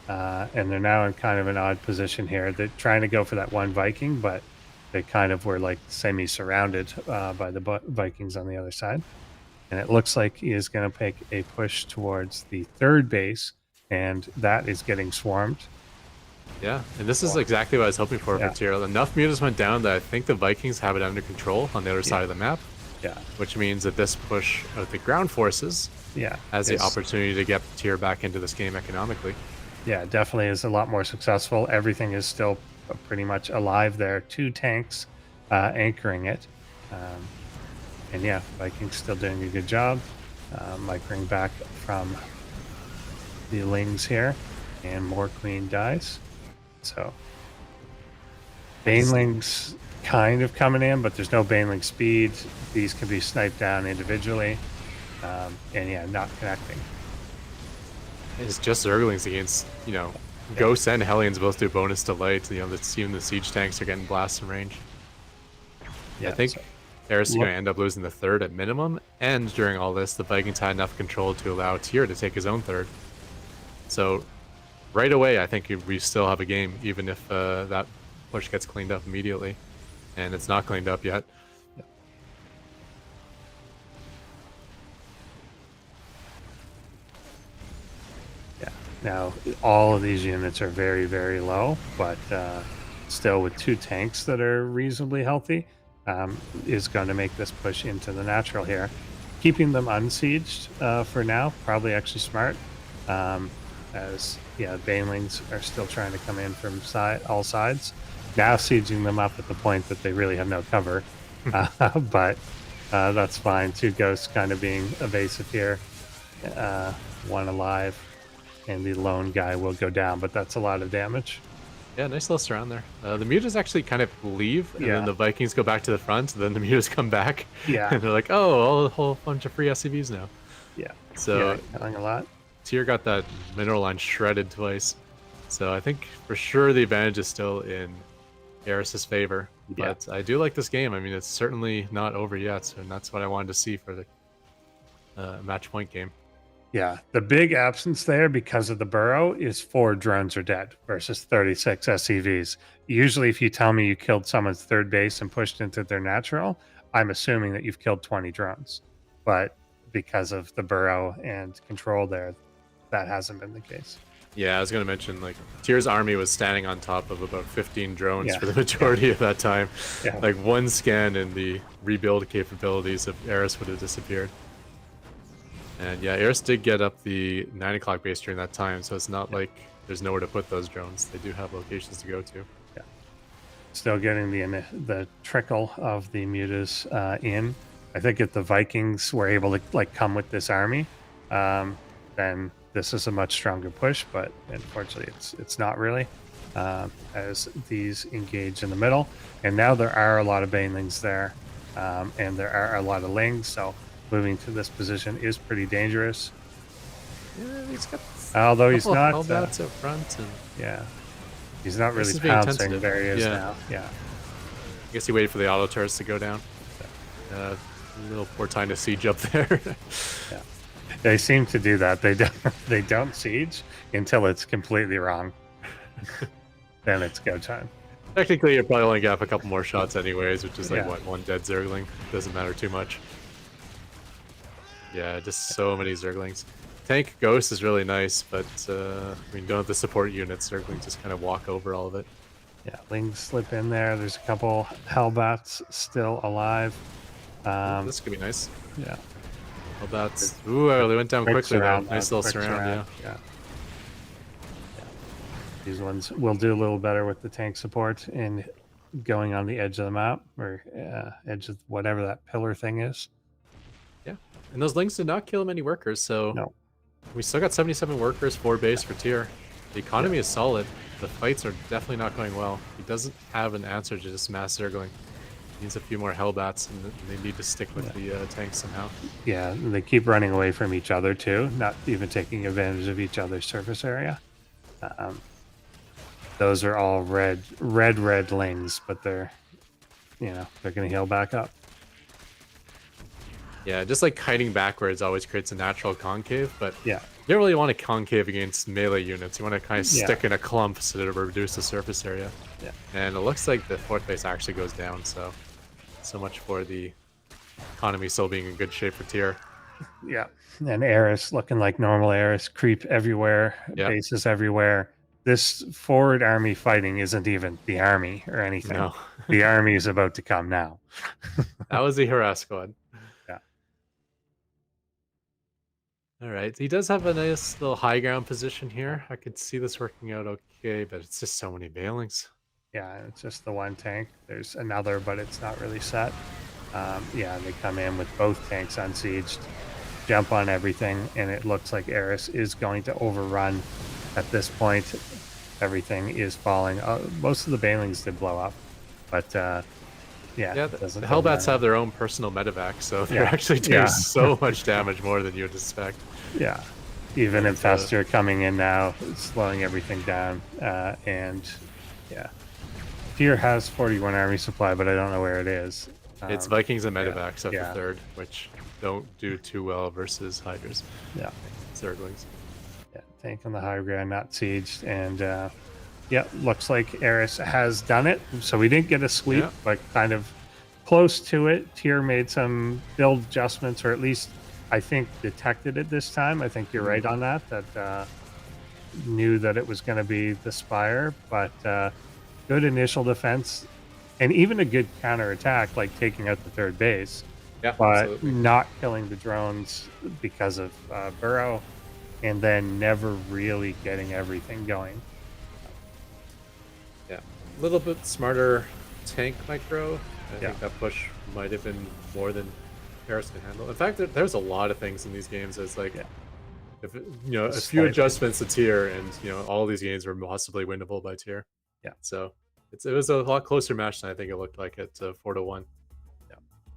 And they're now in kind of an odd position here. They're trying to go for that one Viking, but they kind of were like semi-surrounded by the Vikings on the other side. And it looks like he is going to make a push towards the third base, and that is getting swarmed. Yeah, and this is exactly what I was hoping for Tyrell. Enough mutas went down that I think the Vikings have it under control on the other side of the map. Yeah. Which means that this push of the ground forces has the opportunity to get Tyr back into this game economically. Yeah, definitely is a lot more successful. Everything is still pretty much alive there. 2 tanks anchoring it. And yeah, Vikings still doing a good job. Micring back from the Lings here. And more Queen dies. So Banelings kind of coming in, but there's no Baneling speed. These can be sniped down individually. And yeah, not connecting. It's just Zerglings against, Ghosts and Hellions both do bonus to light. Even the siege tanks are getting blast in range. Yeah, I think Eris is going to end up losing the third at minimum, and during all this, the Vikings had enough control to allow Tyr to take his own third. So, right away, I think we still have a game, even if that push gets cleaned up immediately. And it's not cleaned up yet. Yeah. Now, all of these units are very, very low, but still with 2 tanks that are reasonably healthy, is going to make this push into the natural here. Keeping them unsieged for now, probably actually smart. As Banelings are still trying to come in from all sides. Now sieging them up at the point that they really have no cover. But that's fine. 2 ghosts kind of being evasive here. 1 alive. And the lone guy will go down, but that's a lot of damage. Yeah, nice little surround there. The mutas actually kind of leave, and then the Vikings go back to the front, and then the mutas come back. Yeah. And they're like, oh, a whole bunch of free SCVs now. Yeah. So, killing a lot. Tyr got that mineral line shredded twice. So I think for sure the advantage is still in Eris's favor. But I do like this game. I mean, it's certainly not over yet, and that's what I wanted to see for the match point game. Yeah, the big absence there because of the burrow is 4 drones are dead versus 36 SCVs. Usually if you tell me you killed someone's third base and pushed into their natural, I'm assuming that you've killed 20 drones. But because of the burrow and control there, that hasn't been the case. Yeah, I was going to mention, like, Tyr's army was standing on top of about 15 drones for the majority of that time. Yeah. Like, one scan and the rebuild capabilities of Eris would have disappeared. And yeah, Eris did get up the 9 o'clock base during that time, so it's not like there's nowhere to put those drones. They do have locations to go to. Yeah. Still getting the trickle of the mutas in. I think if the Vikings were able to come with this army, then this is a much stronger push. But unfortunately, it's not really. As these engage in the middle, and now there are a lot of Banelings there, and there are a lot of Lings. So moving to this position is pretty dangerous. Yeah, he's got. Although he's not. Up front and he's not really pouncing. There he is now. Yeah. I guess he waited for the auto turrets to go down. A little poor time to siege up there. Yeah. They seem to do that. They don't siege until it's completely wrong. then it's go time. Technically, you're probably only gonna have a couple more shots anyways, which is like Yeah. what, one dead Zergling. Doesn't matter too much. Yeah, just so many Zerglings. Tank Ghost is really nice, but I mean, don't have the support units. Zerglings just kind of walk over all of it. Yeah, Lings slip in there. There's a couple Hellbats still alive. This could be nice. Yeah. Hellbats. Ooh, they went down Quick quickly though. surround, Nice little quick surround, yeah. These ones will do a little better with the tank support and going on the edge of the map, or edge of whatever that pillar thing is. Yeah. And those Lings did not kill many workers, so No. we still got 77 workers, 4 base for tier. The economy is solid. The fights are definitely not going well. He doesn't have an answer to just mass Zergling. He needs a few more Hellbats, and they need to stick with the tanks somehow. Yeah, and they keep running away from each other too, not even taking advantage of each other's surface area. Those are all red Lings, but they're going to heal back up. Yeah, just like kiting backwards always creates a natural concave, but Yeah. you don't really want to concave against melee units. You want to kind of stick in a clump so that it will reduce the surface area. Yeah. And it looks like the fourth base actually goes down, so much for the economy still being in good shape for tier. Yeah, and Eris looking like normal Eris, creep everywhere, bases everywhere. This forward army fighting isn't even the army or anything. No. The army is about to come now. That was the harass squad. Yeah. All right, he does have a nice little high ground position here. I could see this working out okay, but it's just so many Bailings. Yeah, it's just the one tank. There's another, but it's not really set. Yeah, they come in with both tanks unsieged, jump on everything, and it looks like Eris is going to overrun at this point. Everything is falling. Most of the Bailings did blow up, but the Hellbats have their own personal medevac, so they're actually doing so much damage more than you'd expect. Yeah, even Infestor coming in now, slowing everything down, and yeah. Tier has 41 army supply, but I don't know where it is. It's Vikings and medevacs up the third, which don't do too well versus Hydras. Yeah. Zerglings. Yeah, tank on the high ground, not sieged, and looks like Eris has done it. So we didn't get a sweep, but kind of close to it. Tier made some build adjustments, or at least I think detected it this time. I think you're right on that. That knew that it was going to be the Spire, but good initial defense, and even a good counter attack, like taking out the third base. Yeah, but absolutely. not killing the drones because of Burrow, and then never really getting everything going. Yeah, a little bit smarter tank micro. I Yeah. think that push might have been more than Paris can handle. In fact, there's a lot of things in these games. It's like, if a few adjustments to tier, and all these games were possibly winnable by tier. Yeah. So it was a lot closer match than I think it looked like at 4-1.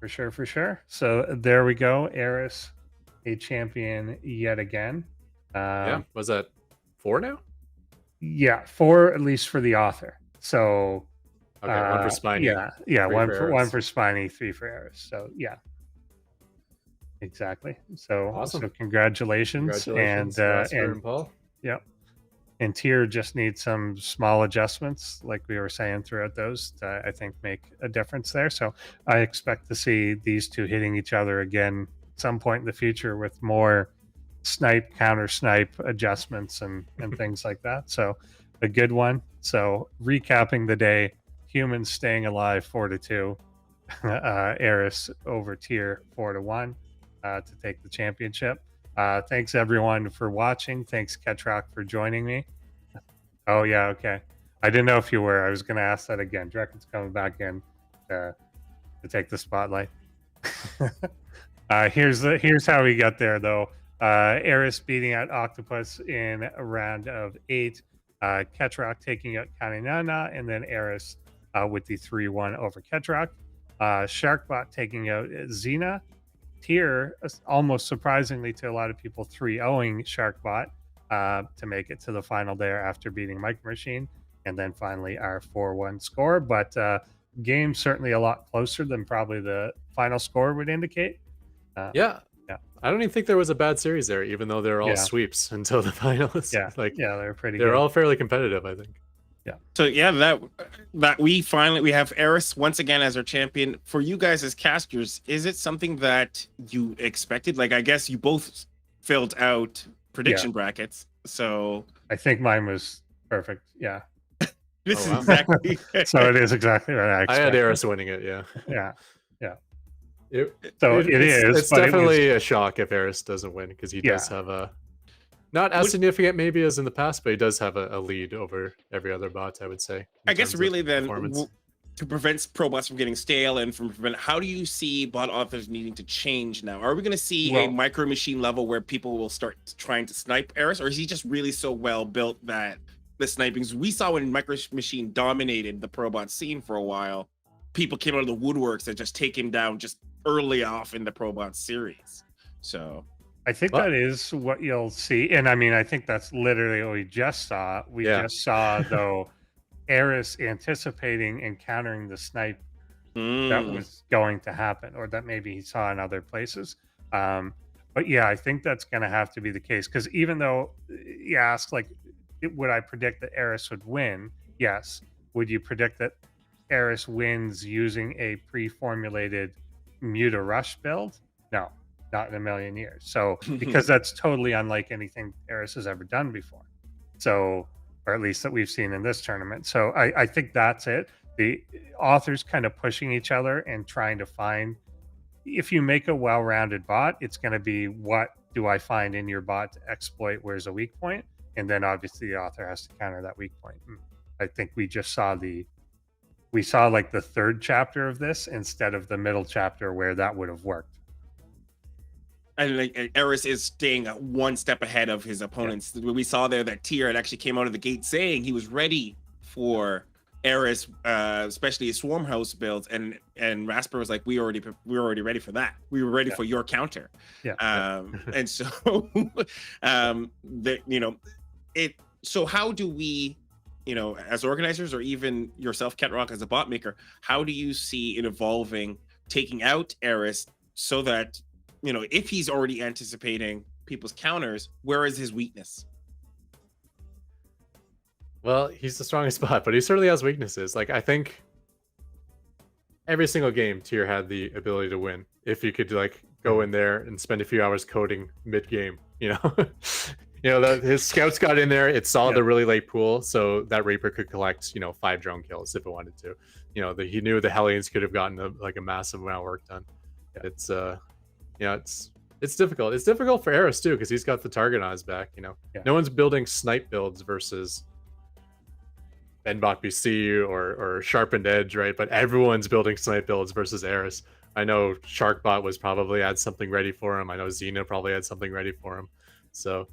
For sure. So there we go. Eris, a champion yet again. Was that 4 now? Yeah, 4 at least for the author. So Okay, 1 for Spiny. Yeah, 1 for for Eris. Spiny, 3 for Eris. So yeah, exactly. So Awesome. So congratulations. Congratulations, Jasper and Paul. Yeah. And tier just needs some small adjustments, like we were saying throughout those, to, I think, make a difference there. So I expect to see these two hitting each other again at some point in the future with more snipe, counter snipe adjustments and things like that. So a good one. So recapping the day, humans staying alive 4-2, Eris over tier 4-1 to take the championship. Thanks everyone for watching. Thanks Ketrock for joining me. Oh yeah, okay. I didn't know if you were. I was going to ask that again. Drekken's coming back in to take the spotlight. Here's how we got there though. Eris beating out Octopus in a round of 8. Ketrock taking out Kaninana, and then Eris with the 3-1 over Ketrock. Sharkbot taking out Xena. Tier, almost surprisingly to a lot of people, 3-0ing Sharkbot to make it to the final there after beating Micro Machine, and then finally our 4-1 score. But game certainly a lot closer than probably the final score would indicate. Yeah. I don't even think there was a bad series there, even though they're all sweeps until the finals. Yeah, they're pretty. They're good. all fairly competitive, I think. So yeah, that we have Eris once again as our champion. For you guys as casters, is it something that you expected? Like, I guess you both filled out prediction brackets, so I think mine was perfect. Yeah. This is exactly. So it is exactly what I had Eris winning it. Yeah. Yeah. It's definitely a shock if Eris doesn't win, because he does have a not as significant maybe as in the past, but he does have a lead over every other bot, I would say. I guess really then to prevent ProBots from getting stale and how do you see bot authors needing to change now? Are we going to see a micro machine level where people will start trying to snipe Eris, or is he just really so well built that the snipings we saw when micro machine dominated the ProBot scene for a while, people came out of the woodworks to just take him down just early off in the ProBot series? So I think that is what you'll see. And I mean, I think that's literally what we just saw. We just saw, though, Eris anticipating and countering the snipe that was going to happen, or that maybe he saw in other places. But yeah, I think that's going to have to be the case. Because even though you asked, like, would I predict that Eris would win? Yes. Would you predict that Eris wins using a pre-formulated Muta Rush build? No. Not in a million years. So because that's totally unlike anything Eris has ever done before. So, or at least that we've seen in this tournament. So I think that's it. The authors kind of pushing each other and trying to find, if you make a well-rounded bot, it's going to be, what do I find in your bot to exploit? Where's a weak point? And then obviously the author has to counter that weak point. I think we just saw like the third chapter of this instead of the middle chapter where that would have worked. And like Eris is staying one step ahead of his opponents. We saw there that Tyr had actually came out of the gate saying he was ready for Eris, especially his Swarm House builds, and Rasper was like, we were already ready for that. We were ready for your counter. And so so how do we, as organizers, or even yourself, ketrock, as a bot maker, how do you see it evolving, taking out Eris so that, if he's already anticipating people's counters, where is his weakness? Well, he's the strongest bot, but he certainly has weaknesses. Like, I think every single game Tyr had the ability to win if you could go in there and spend a few hours coding mid-game. His scouts got in there. It saw the really late pool, so that Reaper could collect 5 drone kills if it wanted to. He knew the Hellions could have gotten a massive amount of work done. It's it's difficult. It's difficult for Eris too, because he's got the target on his back. No one's building snipe builds versus Benbot BC or Sharpened Edge, right? But everyone's building snipe builds versus Eris. I know Sharkbot was probably had something ready for him. I know Xena probably had something ready for him. So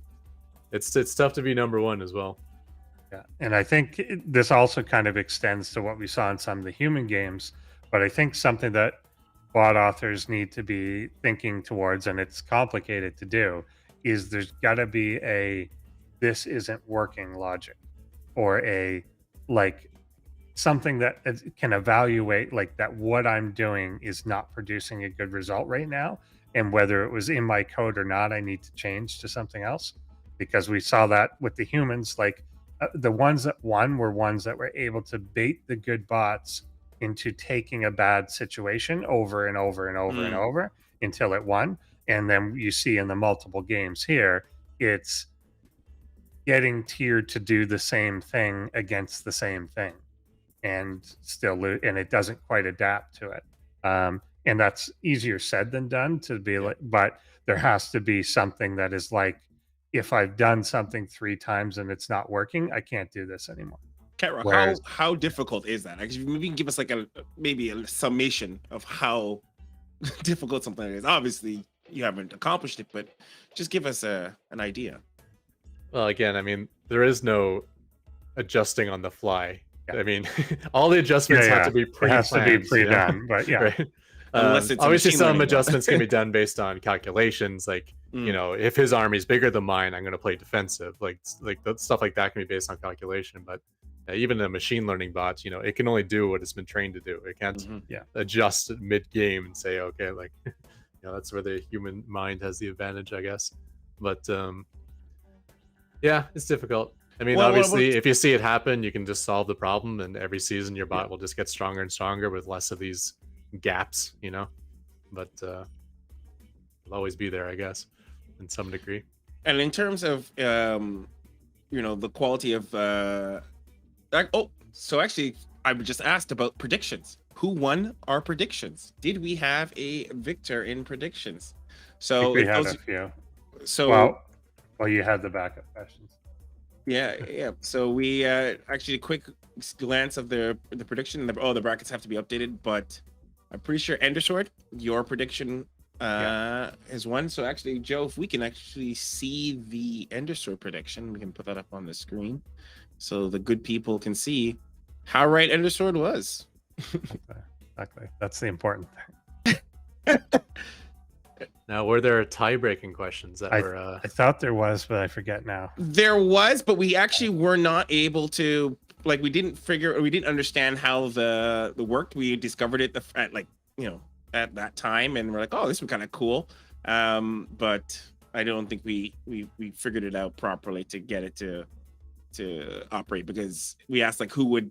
it's tough to be number one as well. Yeah, and I think this also kind of extends to what we saw in some of the human games. But I think something that bot authors need to be thinking towards, and it's complicated to do, is there's got to be a this isn't working logic, or a something that can evaluate that what I'm doing is not producing a good result right now, and whether it was in my code or not, I need to change to something else. Because we saw that with the humans, the ones that won were ones that were able to bait the good bots into taking a bad situation over and over and over and over until it won. And then you see in the multiple games here, it's getting Tyr to do the same thing against the same thing and still lose, and it doesn't quite adapt to it. And that's easier said than done to be but there has to be something that is if I've done something 3 times and it's not working, I can't do this anymore. Ketrock, how difficult is that? Maybe you can give us maybe a summation of how difficult something is. Obviously, you haven't accomplished it, but just give us an idea. Well, again, there is no adjusting on the fly. I mean, all the adjustments have to be pre-planned. It has to be pre-done, but right? Unless it's obviously some adjustments can be done based on calculations, if his army's bigger than mine, I'm going to play defensive, stuff like that can be based on calculation. But even a machine learning bot, it can only do what it's been trained to do. It can't adjust mid-game and say, okay, that's where the human mind has the advantage, I guess. But yeah, it's difficult. I mean, obviously, if you see it happen, you can just solve the problem, and every season your bot will just get stronger and stronger with less of these gaps, you know. But it'll always be there, I guess, in some degree. And in terms of the quality of so actually I just asked about predictions. Who won our predictions? Did we have a victor in predictions? So I think we had a few. So well, you had the backup questions. Yeah. So we actually a quick glance of the prediction. The brackets have to be updated, but I'm pretty sure Endersword, your prediction is one. So actually, Joe, if we can actually see the Endersword prediction, we can put that up on the screen so the good people can how right Endersword was. Exactly. That's the important thing. Now, were there tie-breaking questions that were? I thought there was, but I forget now. There was, but we actually were not able to. We didn't understand how the worked. We discovered it at that time, and we're like, oh, this was kind of cool. But I don't think we figured it out properly to get it to operate, because we asked who would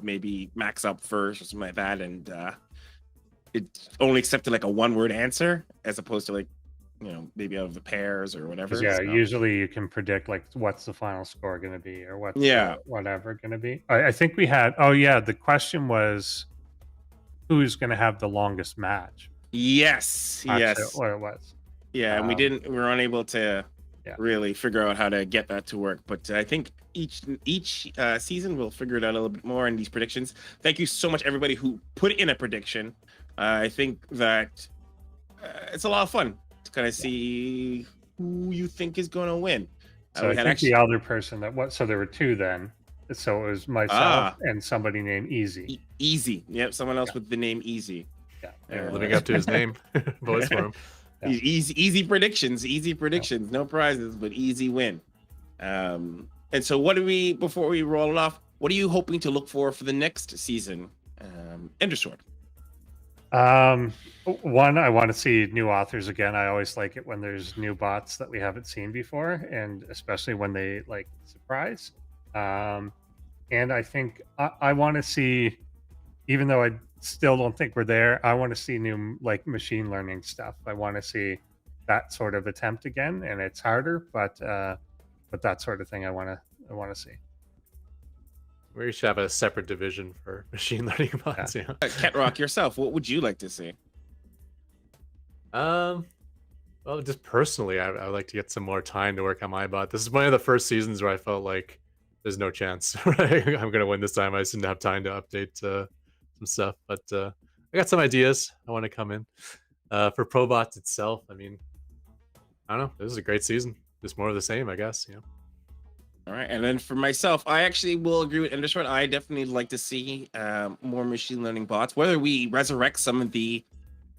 maybe max up first or something like that, and it only accepted a one-word answer as opposed to maybe out of the pairs or whatever. Yeah, usually you can predict what's the final score going to be, or what's whatever going to be. I think we had the question was who's going to have the longest match. Yes. What it was. Yeah, and we were unable to really figure out how to get that to work, but I think each season we'll figure it out a little bit more in these predictions. Thank you so much, everybody who put in a prediction. I think that it's a lot of fun to kind of see who you think is going to win. So I think the other person so there were two then. So it was myself and somebody named Easy. Easy. Yep, someone else with the name Easy. Yeah, living up to his name. Voice for him. Yeah. Easy predictions. No prizes, but easy win. And so before we roll it off, what are you hoping to look for the next season? Endersword. One, I want to see new authors again. I always like it when there's new bots that we haven't seen before, and especially when they surprise. And I think I want to see, even though I still don't think we're there, I want to see new machine learning stuff. I want to see that sort of attempt again, and it's harder, but that sort of thing I want to see. We should have a separate division for machine learning bots. Yeah. Ketrock, yourself, what would you like to see? Well, just personally, I would like to get some more time to work on my bot. This is one of the first seasons where I felt like there's no chance I'm going to win this time. I just didn't have time to update some stuff, but I got some ideas I want to come in. For ProBots itself, I mean, I don't know. This is a great season. Just more of the same, I guess. All right, and then for myself, I actually will agree with Endersword. I definitely like to see more machine learning bots. Whether we resurrect some of the,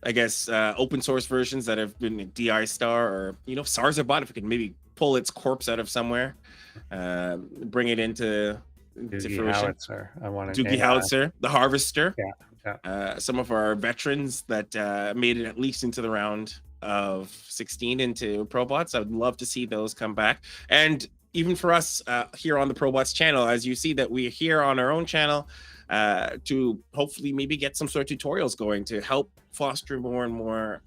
I guess, open source versions that have been DI Star, or Sarzabot, if we can maybe pull its corpse out of somewhere, bring it into fruition. Howitzer. I want to Doogie Howitzer, the Harvester. Yeah. Some of our veterans that made it at least into the round of 16 into ProBots. I would love to see those come back. And even for us here on the ProBots channel, as you see that we're here on our own channel, to hopefully maybe get some sort of tutorials going to help foster more and more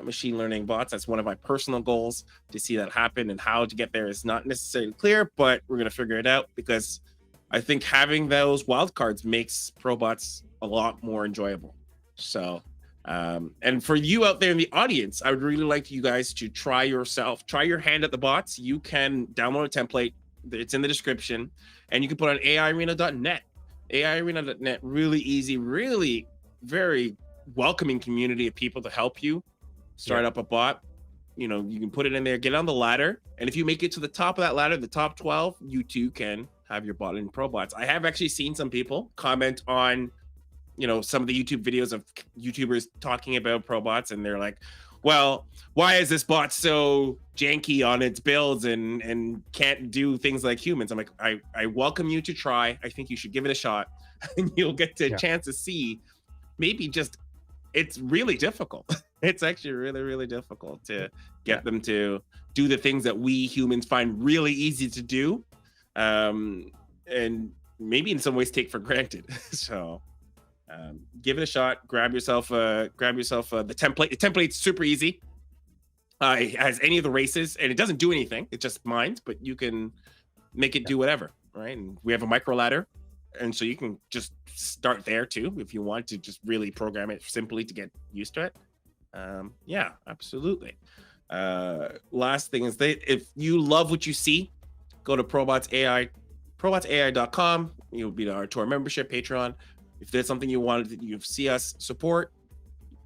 machine learning bots. That's one of my personal goals, to see that happen, and how to get there is not necessarily clear, but we're going to figure it out, because I think having those wildcards makes ProBots a lot more enjoyable. So and for you out there in the audience, I would really like you guys to try your hand at the bots. You can download a template. It's in the description, and you can put on aiarena.net. aiarena.net, really easy, really very welcoming community of people to help you start up a bot. You can put it in there, get on the ladder, and if you make it to the top of that ladder, the top 12, you too can have your bot in ProBots. I have actually seen some people comment on some of the YouTube videos of YouTubers talking about ProBots, and they're like, well, why is this bot so janky on its builds and can't do things like humans? I'm like, I welcome you to try. I think you should give it a shot, and you'll get a chance to see maybe just it's really difficult. It's actually really, really difficult to get them to do the things that we humans find really easy to do, and maybe in some ways take for granted. So give it a shot. Grab yourself the template. The template's super easy. It has any of the races, and it doesn't do anything. It just mines, but you can make it do whatever, right? And we have a micro ladder, and so you can just start there too if you want to just really program it simply to get used to it. Yeah, absolutely. Last thing is that if you love what you see, go to ProBots AI, ProBotsAI.com. You'll be to our membership, Patreon. If there's something you wanted that you see us support,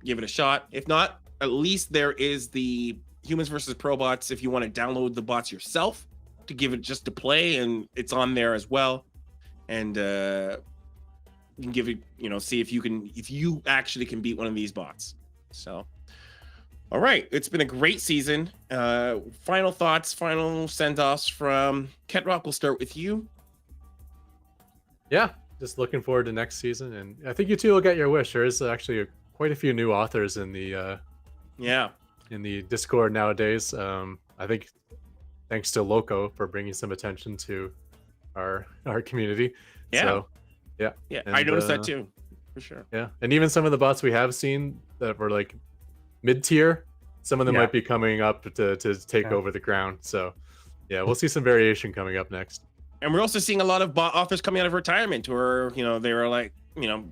give it a shot. If not, at least there is the Humans versus ProBots if you want to download the bots yourself to give it just to play, and it's on there as well. And you can give it, see if you actually can beat one of these bots. So, all right, it's been a great season. Final thoughts, final send-offs from Ketrock. We'll start with you. Yeah, just looking forward to next season, and I think you two will get your wish. There is actually quite a few new authors in the in the Discord nowadays. I think thanks to Loco for bringing some attention to our community. Yeah, so, yeah, and, I noticed that too, for sure. Yeah, and even some of the bots we have seen that were like mid-tier, some of them might be coming up to take over the ground. So yeah, we'll see some variation coming up next. And we're also seeing a lot of bot authors coming out of retirement who are, they were like,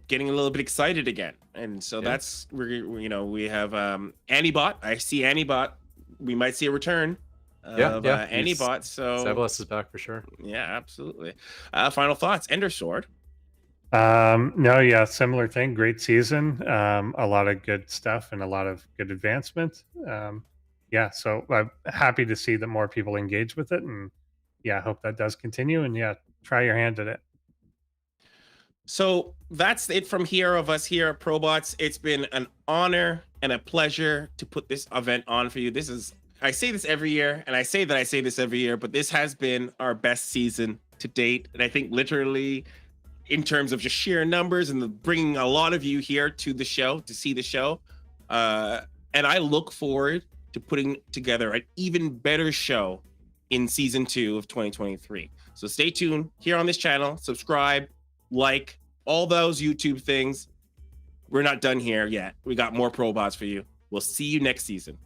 getting a little bit excited again. And so that's where, we have Antibot. I see Antibot. We might see a return of Antibot. So Sabalas is back for sure. Yeah, absolutely. Final thoughts, Ender Sword. Similar thing. Great season. A lot of good stuff and a lot of good advancement. So I'm happy to see that more people engage with it, and I hope that does continue, and try your hand at it. So that's it from here of us here at ProBots. It's been an honor and a pleasure to put this event on for you. I say this every year, and I say this every year, but this has been our best season to date. And I think literally in terms of just sheer numbers and bringing a lot of you here to the show, to see the show. And I look forward to putting together an even better show in season 2 of 2023. So stay tuned here on this channel, subscribe, like, all those YouTube things. We're not done here yet. We got more ProBots for you. We'll see you next season.